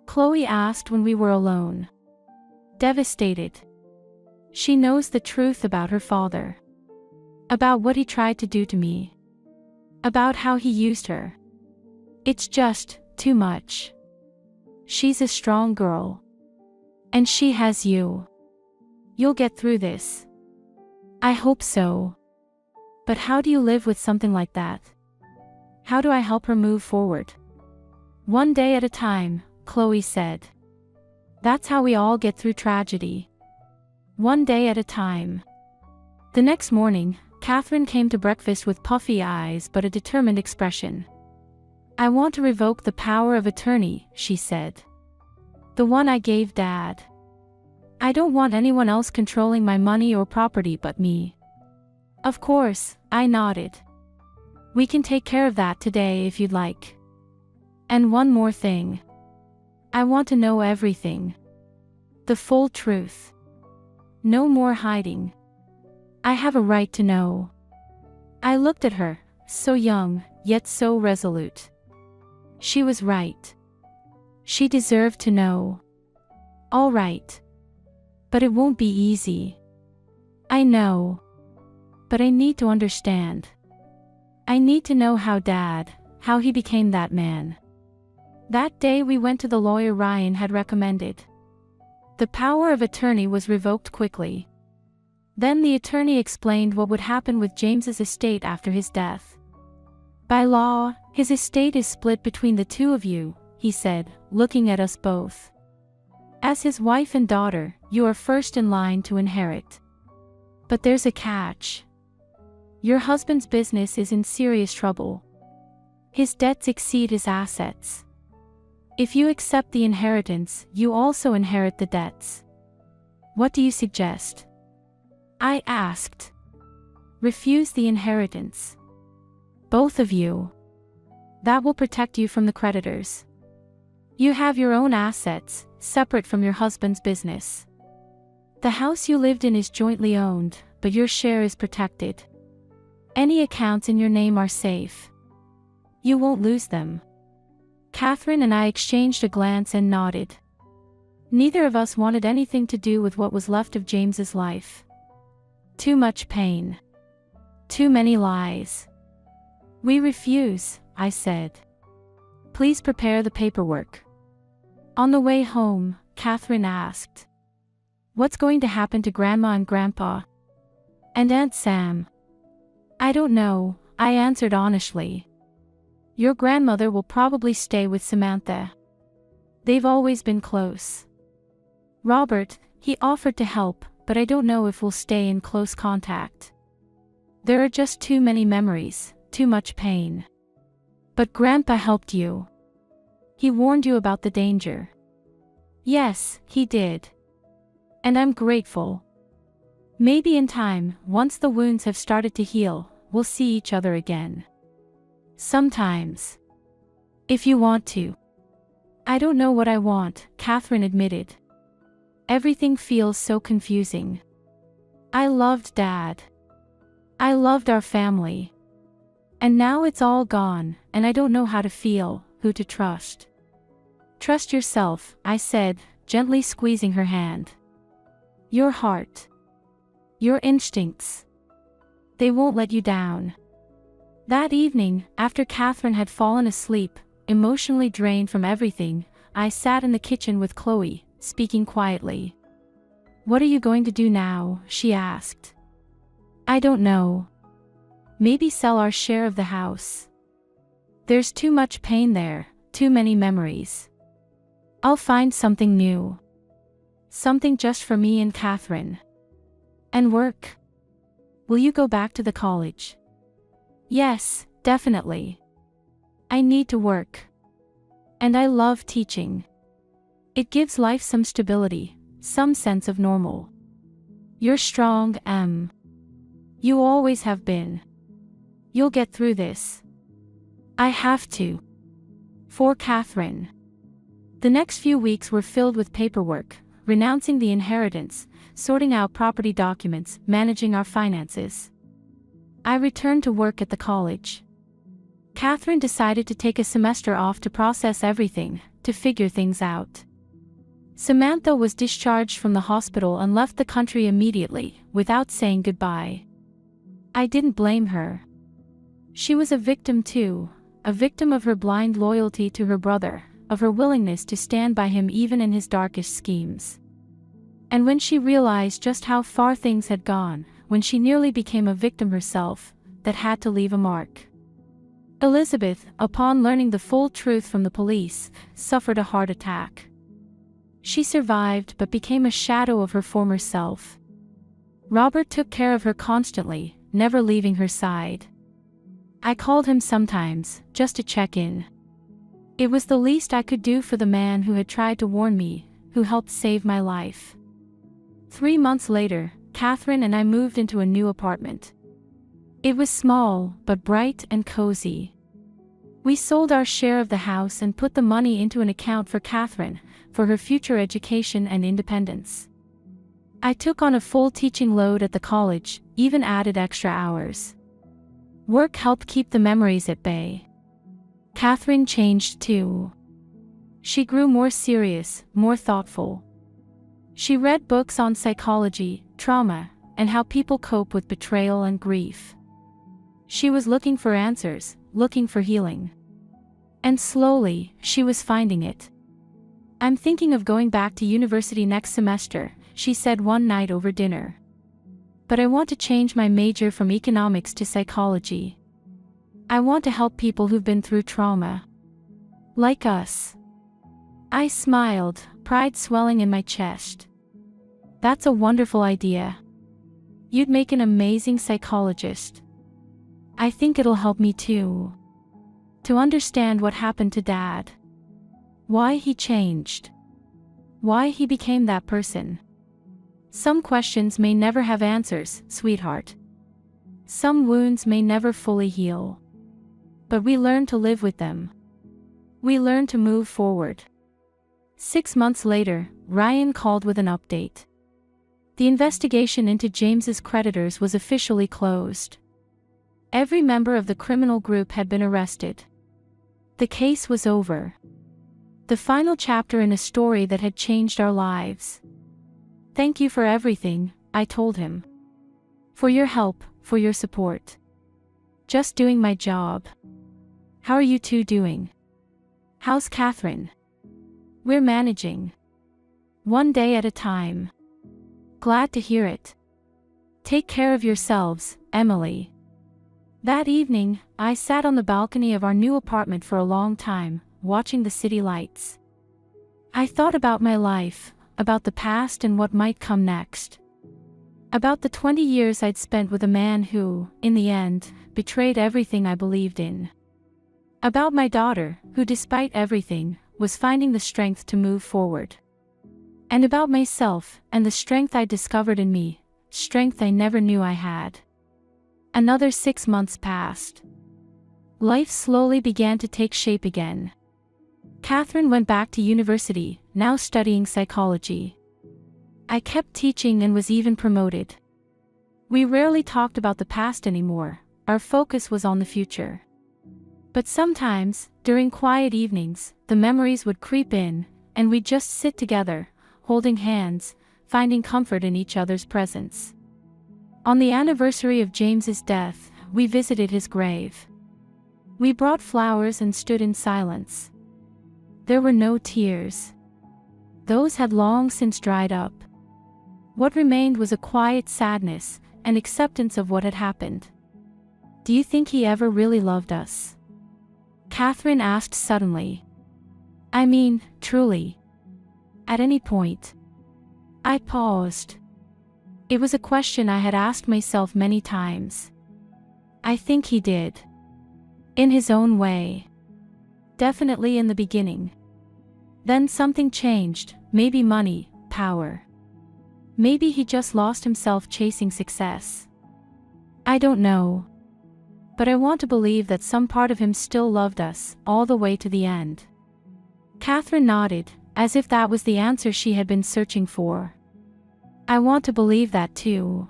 S1: Chloe asked when we were alone. Devastated. She knows the truth about her father. About what he tried to do to me. About how he used her. It's just too much. She's a strong girl. And she has you. You'll get through this. I hope so. But how do you live with something like that? How do I help her move forward? One day at a time, Chloe said. That's how we all get through tragedy. One day at a time. The next morning, Catherine came to breakfast with puffy eyes but a determined expression. I want to revoke the power of attorney, she said. The one I gave Dad. I don't want anyone else controlling my money or property but me. Of course, I nodded. We can take care of that today if you'd like. And one more thing. I want to know everything. The full truth. No more hiding. I have a right to know. I looked at her, so young, yet so resolute. She was right. She deserved to know. All right. But it won't be easy. I know. But I need to understand. I need to know how he became that man. That day we went to the lawyer Ryan had recommended. The power of attorney was revoked quickly. Then the attorney explained what would happen with James's estate after his death. By law, his estate is split between the two of you, he said, looking at us both. As his wife and daughter, you are first in line to inherit. But there's a catch. Your husband's business is in serious trouble. His debts exceed his assets. If you accept the inheritance, you also inherit the debts. What do you suggest? I asked. Refuse the inheritance. Both of you. That will protect you from the creditors. You have your own assets, separate from your husband's business. The house you lived in is jointly owned, but your share is protected. Any accounts in your name are safe. You won't lose them. Catherine and I exchanged a glance and nodded. Neither of us wanted anything to do with what was left of James's life. Too much pain. Too many lies. We refuse, I said. Please prepare the paperwork. On the way home, Catherine asked. What's going to happen to Grandma and Grandpa? And Aunt Sam? I don't know, I answered honestly. Your grandmother will probably stay with Samantha. They've always been close. Robert, he offered to help, but I don't know if we'll stay in close contact. There are just too many memories, too much pain. But Grandpa helped you. He warned you about the danger. Yes, he did. And I'm grateful. Maybe in time, once the wounds have started to heal, we'll see each other again. Sometimes. If you want to. I don't know what I want, Catherine admitted. Everything feels so confusing. I loved Dad. I loved our family. And now it's all gone, and I don't know how to feel, who to trust. Trust yourself, I said, gently squeezing her hand. Your heart. Your instincts. They won't let you down. That evening, after Catherine had fallen asleep, emotionally drained from everything, I sat in the kitchen with Chloe, speaking quietly. "What are you going to do now?" she asked. "I don't know. Maybe sell our share of the house. There's too much pain there, too many memories. I'll find something new. Something just for me and Catherine. And work. Will you go back to the college?" "Yes, definitely. I need to work. And I love teaching. It gives life some stability, some sense of normal. You're strong, Em. You always have been. You'll get through this." "I have to." For Catherine. The next few weeks were filled with paperwork, renouncing the inheritance, sorting out property documents, managing our finances. I returned to work at the college. Catherine decided to take a semester off to process everything, to figure things out. Samantha was discharged from the hospital and left the country immediately, without saying goodbye. I didn't blame her. She was a victim too, a victim of her blind loyalty to her brother, of her willingness to stand by him even in his darkest schemes. And when she realized just how far things had gone, when she nearly became a victim herself, that had to leave a mark. Elizabeth, upon learning the full truth from the police, suffered a heart attack. She survived but became a shadow of her former self. Robert took care of her constantly, never leaving her side. I called him sometimes, just to check in. It was the least I could do for the man who had tried to warn me, who helped save my life. 3 months later, Catherine and I moved into a new apartment. It was small, but bright and cozy. We sold our share of the house and put the money into an account for Catherine, for her future education and independence. I took on a full teaching load at the college, even added extra hours. Work helped keep the memories at bay. Catherine changed too. She grew more serious, more thoughtful. She read books on psychology, trauma, and how people cope with betrayal and grief. She was looking for answers, looking for healing. And slowly, she was finding it. "I'm thinking of going back to university next semester," she said one night over dinner. "But I want to change my major from economics to psychology. I want to help people who've been through trauma. Like us." I smiled, pride swelling in my chest. "That's a wonderful idea. You'd make an amazing psychologist. I think it'll help me too. To understand what happened to Dad. Why he changed. Why he became that person. Some questions may never have answers, sweetheart. Some wounds may never fully heal. But we learn to live with them. We learn to move forward." 6 months later, Ryan called with an update. The investigation into James's creditors was officially closed. Every member of the criminal group had been arrested. The case was over. The final chapter in a story that had changed our lives. "Thank you for everything," I told him. "For your help, for your support. Just doing my job. How are you two doing? How's Catherine?" "We're managing. One day at a time." "Glad to hear it. Take care of yourselves, Emily." That evening, I sat on the balcony of our new apartment for a long time, watching the city lights. I thought about my life, about the past and what might come next. About the 20 years I'd spent with a man who, in the end, betrayed everything I believed in. About my daughter, who despite everything, was finding the strength to move forward. And about myself, and the strength I discovered in me, strength I never knew I had. Another 6 months passed. Life slowly began to take shape again. Catherine went back to university, now studying psychology. I kept teaching and was even promoted. We rarely talked about the past anymore, our focus was on the future. But sometimes, during quiet evenings, the memories would creep in, and we'd just sit together, holding hands, finding comfort in each other's presence. On the anniversary of James's death, we visited his grave. We brought flowers and stood in silence. There were no tears. Those had long since dried up. What remained was a quiet sadness, an acceptance of what had happened. "Do you think he ever really loved us?" Catherine asked suddenly. "I mean, truly. At any point." I paused. It was a question I had asked myself many times. I think he did. In his own way. Definitely in the beginning. Then something changed, maybe money, power. Maybe he just lost himself chasing success. I don't know. But I want to believe that some part of him still loved us, all the way to the end. Catherine nodded, as if that was the answer she had been searching for. I want to believe that too.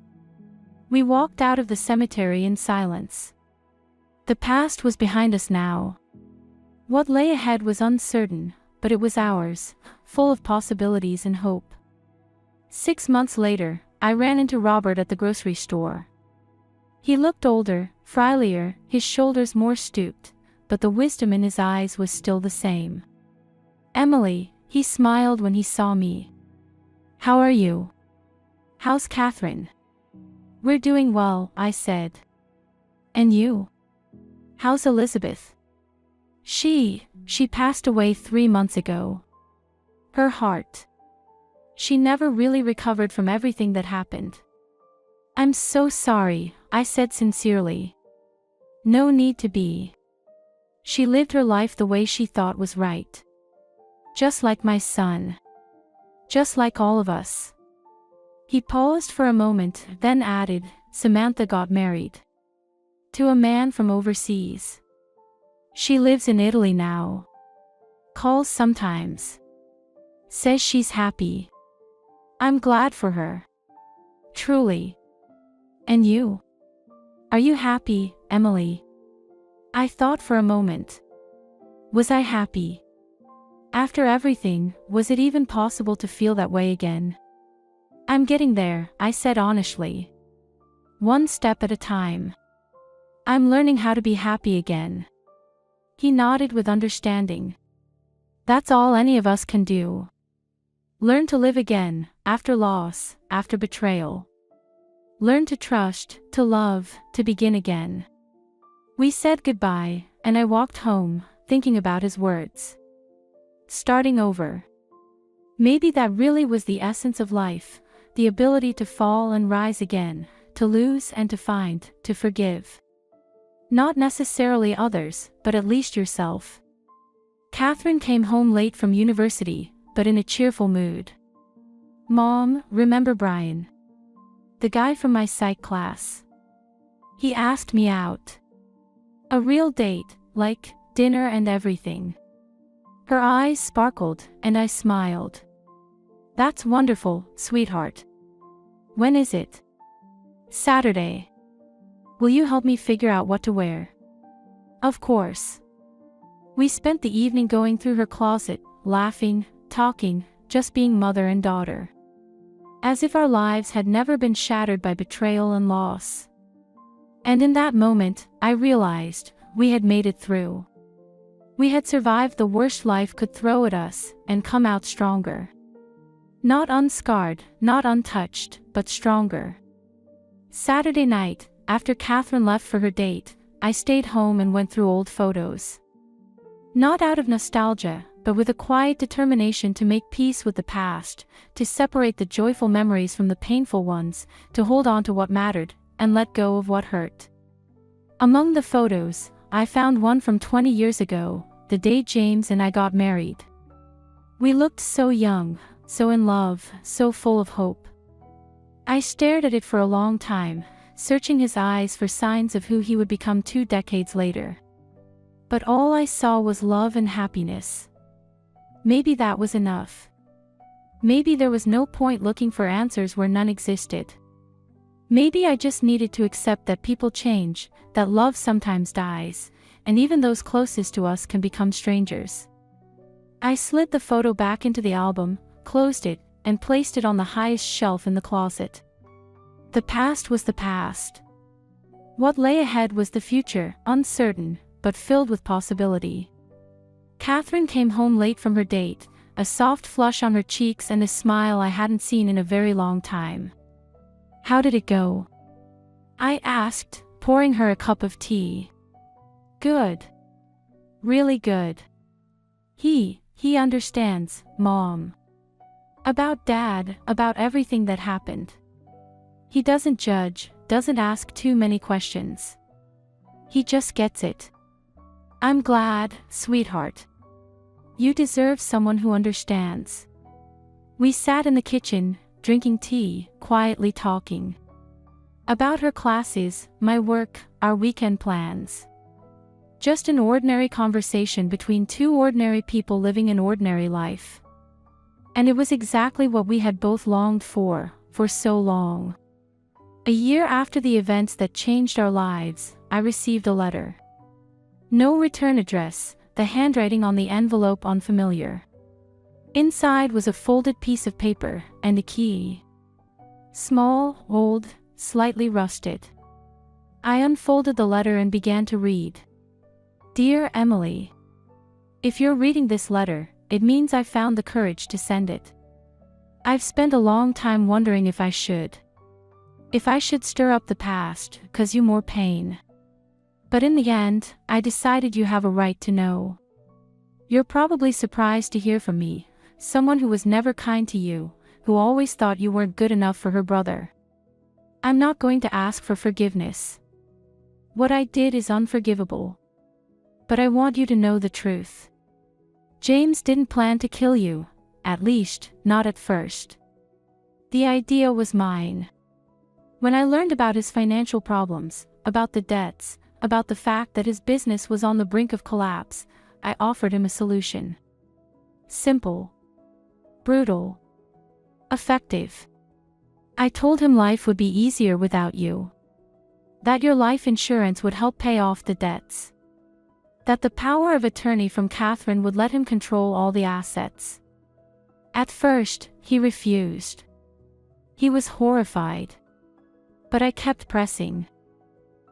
S1: We walked out of the cemetery in silence. The past was behind us now. What lay ahead was uncertain, but it was ours, full of possibilities and hope. 6 months later, I ran into Robert at the grocery store. He looked older, frilier, his shoulders more stooped, but the wisdom in his eyes was still the same. "Emily," he smiled when he saw me. "How are you? How's Catherine?" "We're doing well," I said. "And you? How's Elizabeth?" She passed away 3 months ago. Her heart. She never really recovered from everything that happened." "I'm so sorry," I said sincerely. "No need to be. She lived her life the way she thought was right. Just like my son. Just like all of us." He paused for a moment, then added, "Samantha got married. To a man from overseas. She lives in Italy now. Calls sometimes. Says she's happy. I'm glad for her. Truly. And you? Are you happy, Emily?" I thought for a moment. Was I happy? After everything, was it even possible to feel that way again? "I'm getting there," I said honestly. "One step at a time. I'm learning how to be happy again." He nodded with understanding. "That's all any of us can do. Learn to live again, after loss, after betrayal. Learn to trust, to love, to begin again." We said goodbye, and I walked home, thinking about his words. Starting over. Maybe that really was the essence of life, the ability to fall and rise again, to lose and to find, to forgive. Not necessarily others, but at least yourself. Catherine came home late from university, but in a cheerful mood. "Mom, remember Brian? The guy from my psych class. He asked me out. A real date, like dinner and everything." Her eyes sparkled, and I smiled. "That's wonderful, sweetheart. When is it?" "Saturday. Will you help me figure out what to wear?" "Of course." We spent the evening going through her closet, laughing, talking, just being mother and daughter. As if our lives had never been shattered by betrayal and loss. And in that moment, I realized, we had made it through. We had survived the worst life could throw at us, and come out stronger. Not unscarred, not untouched, but stronger. Saturday night, after Catherine left for her date, I stayed home and went through old photos. Not out of nostalgia, but with a quiet determination to make peace with the past, to separate the joyful memories from the painful ones, to hold on to what mattered, and let go of what hurt. Among the photos, I found one from 20 years ago, the day James and I got married. We looked so young, so in love, so full of hope. I stared at it for a long time, searching his eyes for signs of who he would become 2 decades later. But all I saw was love and happiness. Maybe that was enough. Maybe there was no point looking for answers where none existed. Maybe I just needed to accept that people change, that love sometimes dies, and even those closest to us can become strangers. I slid the photo back into the album, closed it, and placed it on the highest shelf in the closet. The past was the past. What lay ahead was the future, uncertain, but filled with possibility. Catherine came home late from her date, a soft flush on her cheeks and a smile I hadn't seen in a very long time. "How did it go?" I asked, pouring her a cup of tea. "Good. Really good. He understands, Mom. About Dad, about everything that happened. He doesn't judge, doesn't ask too many questions. He just gets it. I'm glad, sweetheart. You deserve someone who understands." We sat in the kitchen, drinking tea, quietly talking. About her classes, my work, our weekend plans. Just an ordinary conversation between two ordinary people living an ordinary life. And it was exactly what we had both longed for so long. A year after the events that changed our lives, I received a letter. No return address, the handwriting on the envelope unfamiliar. Inside was a folded piece of paper and a key. Small, old, slightly rusted. I unfolded the letter and began to read. "Dear Emily, if you're reading this letter, it means I found the courage to send it. I've spent a long time wondering if I should. If I should stir up the past, cause you more pain. But in the end, I decided you have a right to know. You're probably surprised to hear from me, someone who was never kind to you, who always thought you weren't good enough for her brother. I'm not going to ask for forgiveness. What I did is unforgivable. But I want you to know the truth. James didn't plan to kill you, at least, not at first. The idea was mine. When I learned about his financial problems, about the debts, about the fact that his business was on the brink of collapse, I offered him a solution. Simple. Brutal. Effective. I told him life would be easier without you. That your life insurance would help pay off the debts. That the power of attorney from Catherine would let him control all the assets. At first, he refused. He was horrified. But I kept pressing.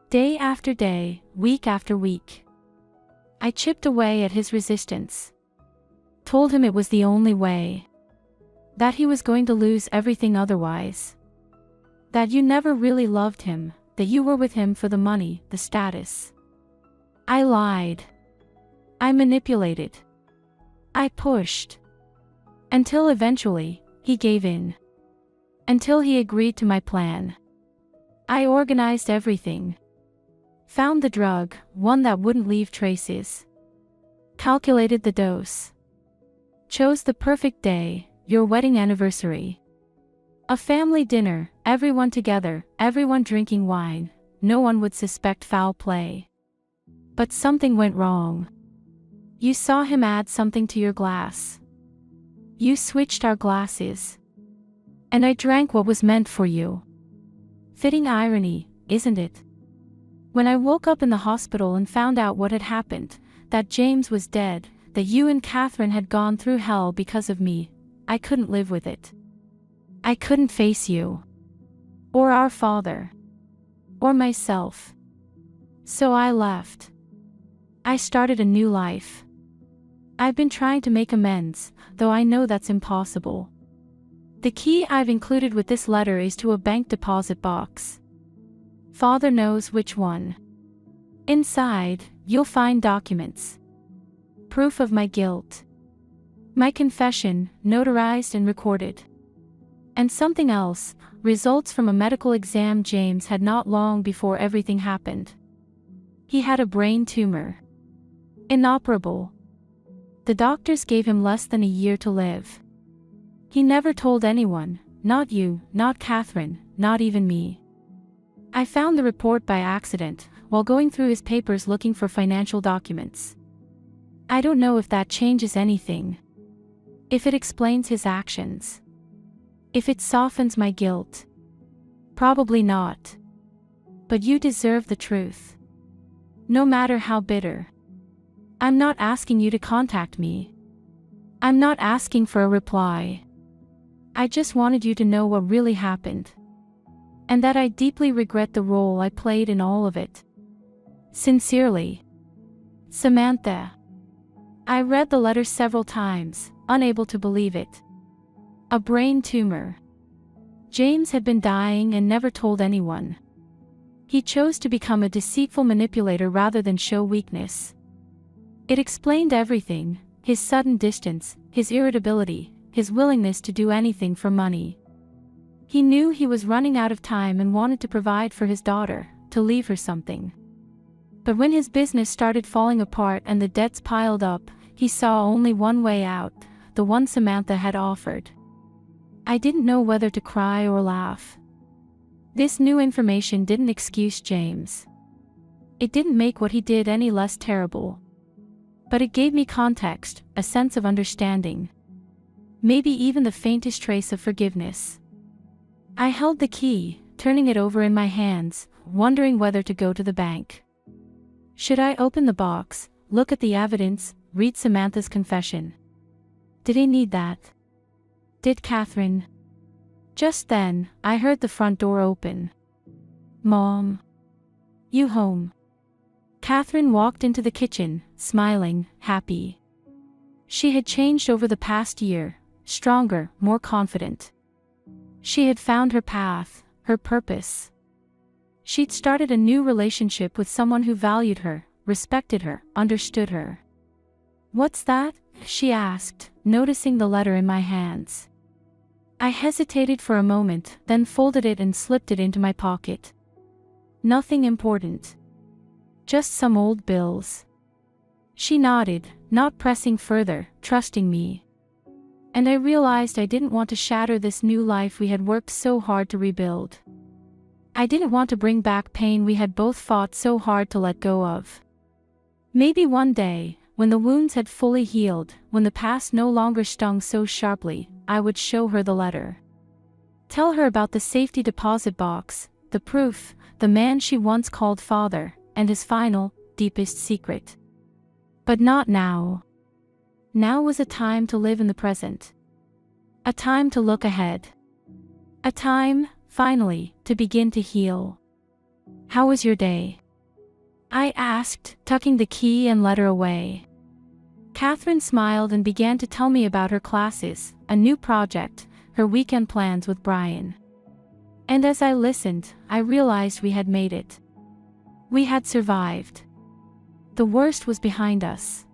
S1: Day after day, week after week. I chipped away at his resistance. Told him it was the only way. That he was going to lose everything otherwise. That you never really loved him, that you were with him for the money, the status. I lied. I manipulated. I pushed. Until eventually, he gave in. Until he agreed to my plan. I organized everything. Found the drug, one that wouldn't leave traces. Calculated the dose. Chose the perfect day, your wedding anniversary. A family dinner, everyone together, everyone drinking wine, no one would suspect foul play. But something went wrong. You saw him add something to your glass. You switched our glasses. And I drank what was meant for you. Fitting irony, isn't it? When I woke up in the hospital and found out what had happened, that James was dead, that you and Catherine had gone through hell because of me, I couldn't live with it. I couldn't face you. Or our father. Or myself. So I left. I started a new life. I've been trying to make amends, though I know that's impossible. The key I've included with this letter is to a bank deposit box. Father knows which one. Inside, you'll find documents. Proof of my guilt. My confession, notarized and recorded. And something else, results from a medical exam James had not long before everything happened. He had a brain tumor. Inoperable. The doctors gave him less than a year to live. He never told anyone, not you, not Catherine, not even me. I found the report by accident, while going through his papers looking for financial documents. I don't know if that changes anything. If it explains his actions. If it softens my guilt. Probably not. But you deserve the truth. No matter how bitter. I'm not asking you to contact me. I'm not asking for a reply. I just wanted you to know what really happened. and that I deeply regret the role I played in all of it. Sincerely, Samantha. I read the letter several times, unable to believe it. A brain tumor. James had been dying and never told anyone. He chose to become a deceitful manipulator rather than show weakness. It explained everything: his sudden distance, his irritability, his willingness to do anything for money. He knew he was running out of time and wanted to provide for his daughter, to leave her something. But when his business started falling apart and the debts piled up, he saw only one way out, the one Samantha had offered. I didn't know whether to cry or laugh. This new information didn't excuse James. It didn't make what he did any less terrible. But it gave me context, a sense of understanding. Maybe even the faintest trace of forgiveness. I held the key, turning it over in my hands, wondering whether to go to the bank. Should I open the box, look at the evidence, read Samantha's confession? Did he need that? Did Catherine? Just then, I heard the front door open. "Mom. You home?" Catherine walked into the kitchen, smiling, happy. She had changed over the past year, stronger, more confident. She had found her path, her purpose. She'd started a new relationship with someone who valued her, respected her, understood her. "What's that?" she asked, noticing the letter in my hands. I hesitated for a moment, then folded it and slipped it into my pocket. "Nothing important. Just some old bills." She nodded, not pressing further, trusting me. And I realized I didn't want to shatter this new life we had worked so hard to rebuild. I didn't want to bring back pain we had both fought so hard to let go of. Maybe one day, when the wounds had fully healed, when the past no longer stung so sharply, I would show her the letter. Tell her about the safety deposit box, the proof, the man she once called father, and his final, deepest secret. But not now. Now was a time to live in the present. A time to look ahead. A time, finally, to begin to heal. "How was your day?" I asked, tucking the key and letter away. Catherine smiled and began to tell me about her classes, a new project, her weekend plans with Brian. And as I listened, I realized we had made it. We had survived. The worst was behind us.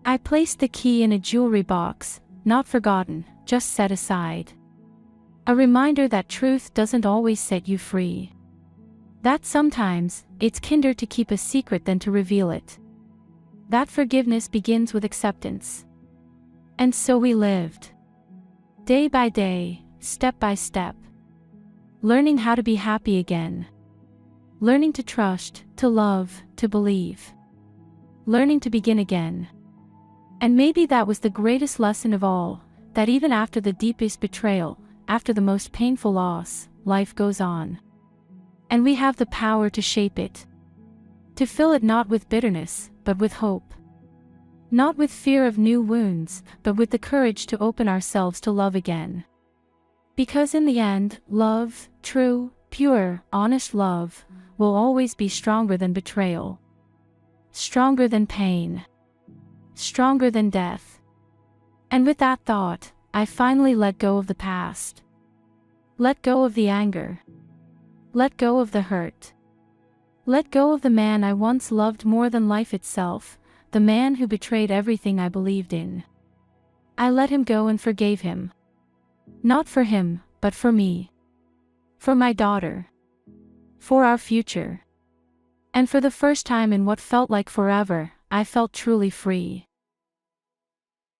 S1: I placed the key in a jewelry box, not forgotten, just set aside. A reminder that truth doesn't always set you free. That sometimes, it's kinder to keep a secret than to reveal it. That forgiveness begins with acceptance. And so we lived. Day by day, step by step. Learning how to be happy again. Learning to trust, to love, to believe. Learning to begin again. And maybe that was the greatest lesson of all, that even after the deepest betrayal, after the most painful loss, life goes on. And we have the power to shape it. To fill it not with bitterness, but with hope. Not with fear of new wounds, but with the courage to open ourselves to love again. Because in the end, love, true, pure, honest love, will always be stronger than betrayal. Stronger than pain. Stronger than death. And with that thought, I finally let go of the past. Let go of the anger. Let go of the hurt. Let go of the man I once loved more than life itself, the man who betrayed everything I believed in. I let him go and forgave him. Not for him, but for me. For my daughter. For our future. And for the first time in what felt like forever, I felt truly free.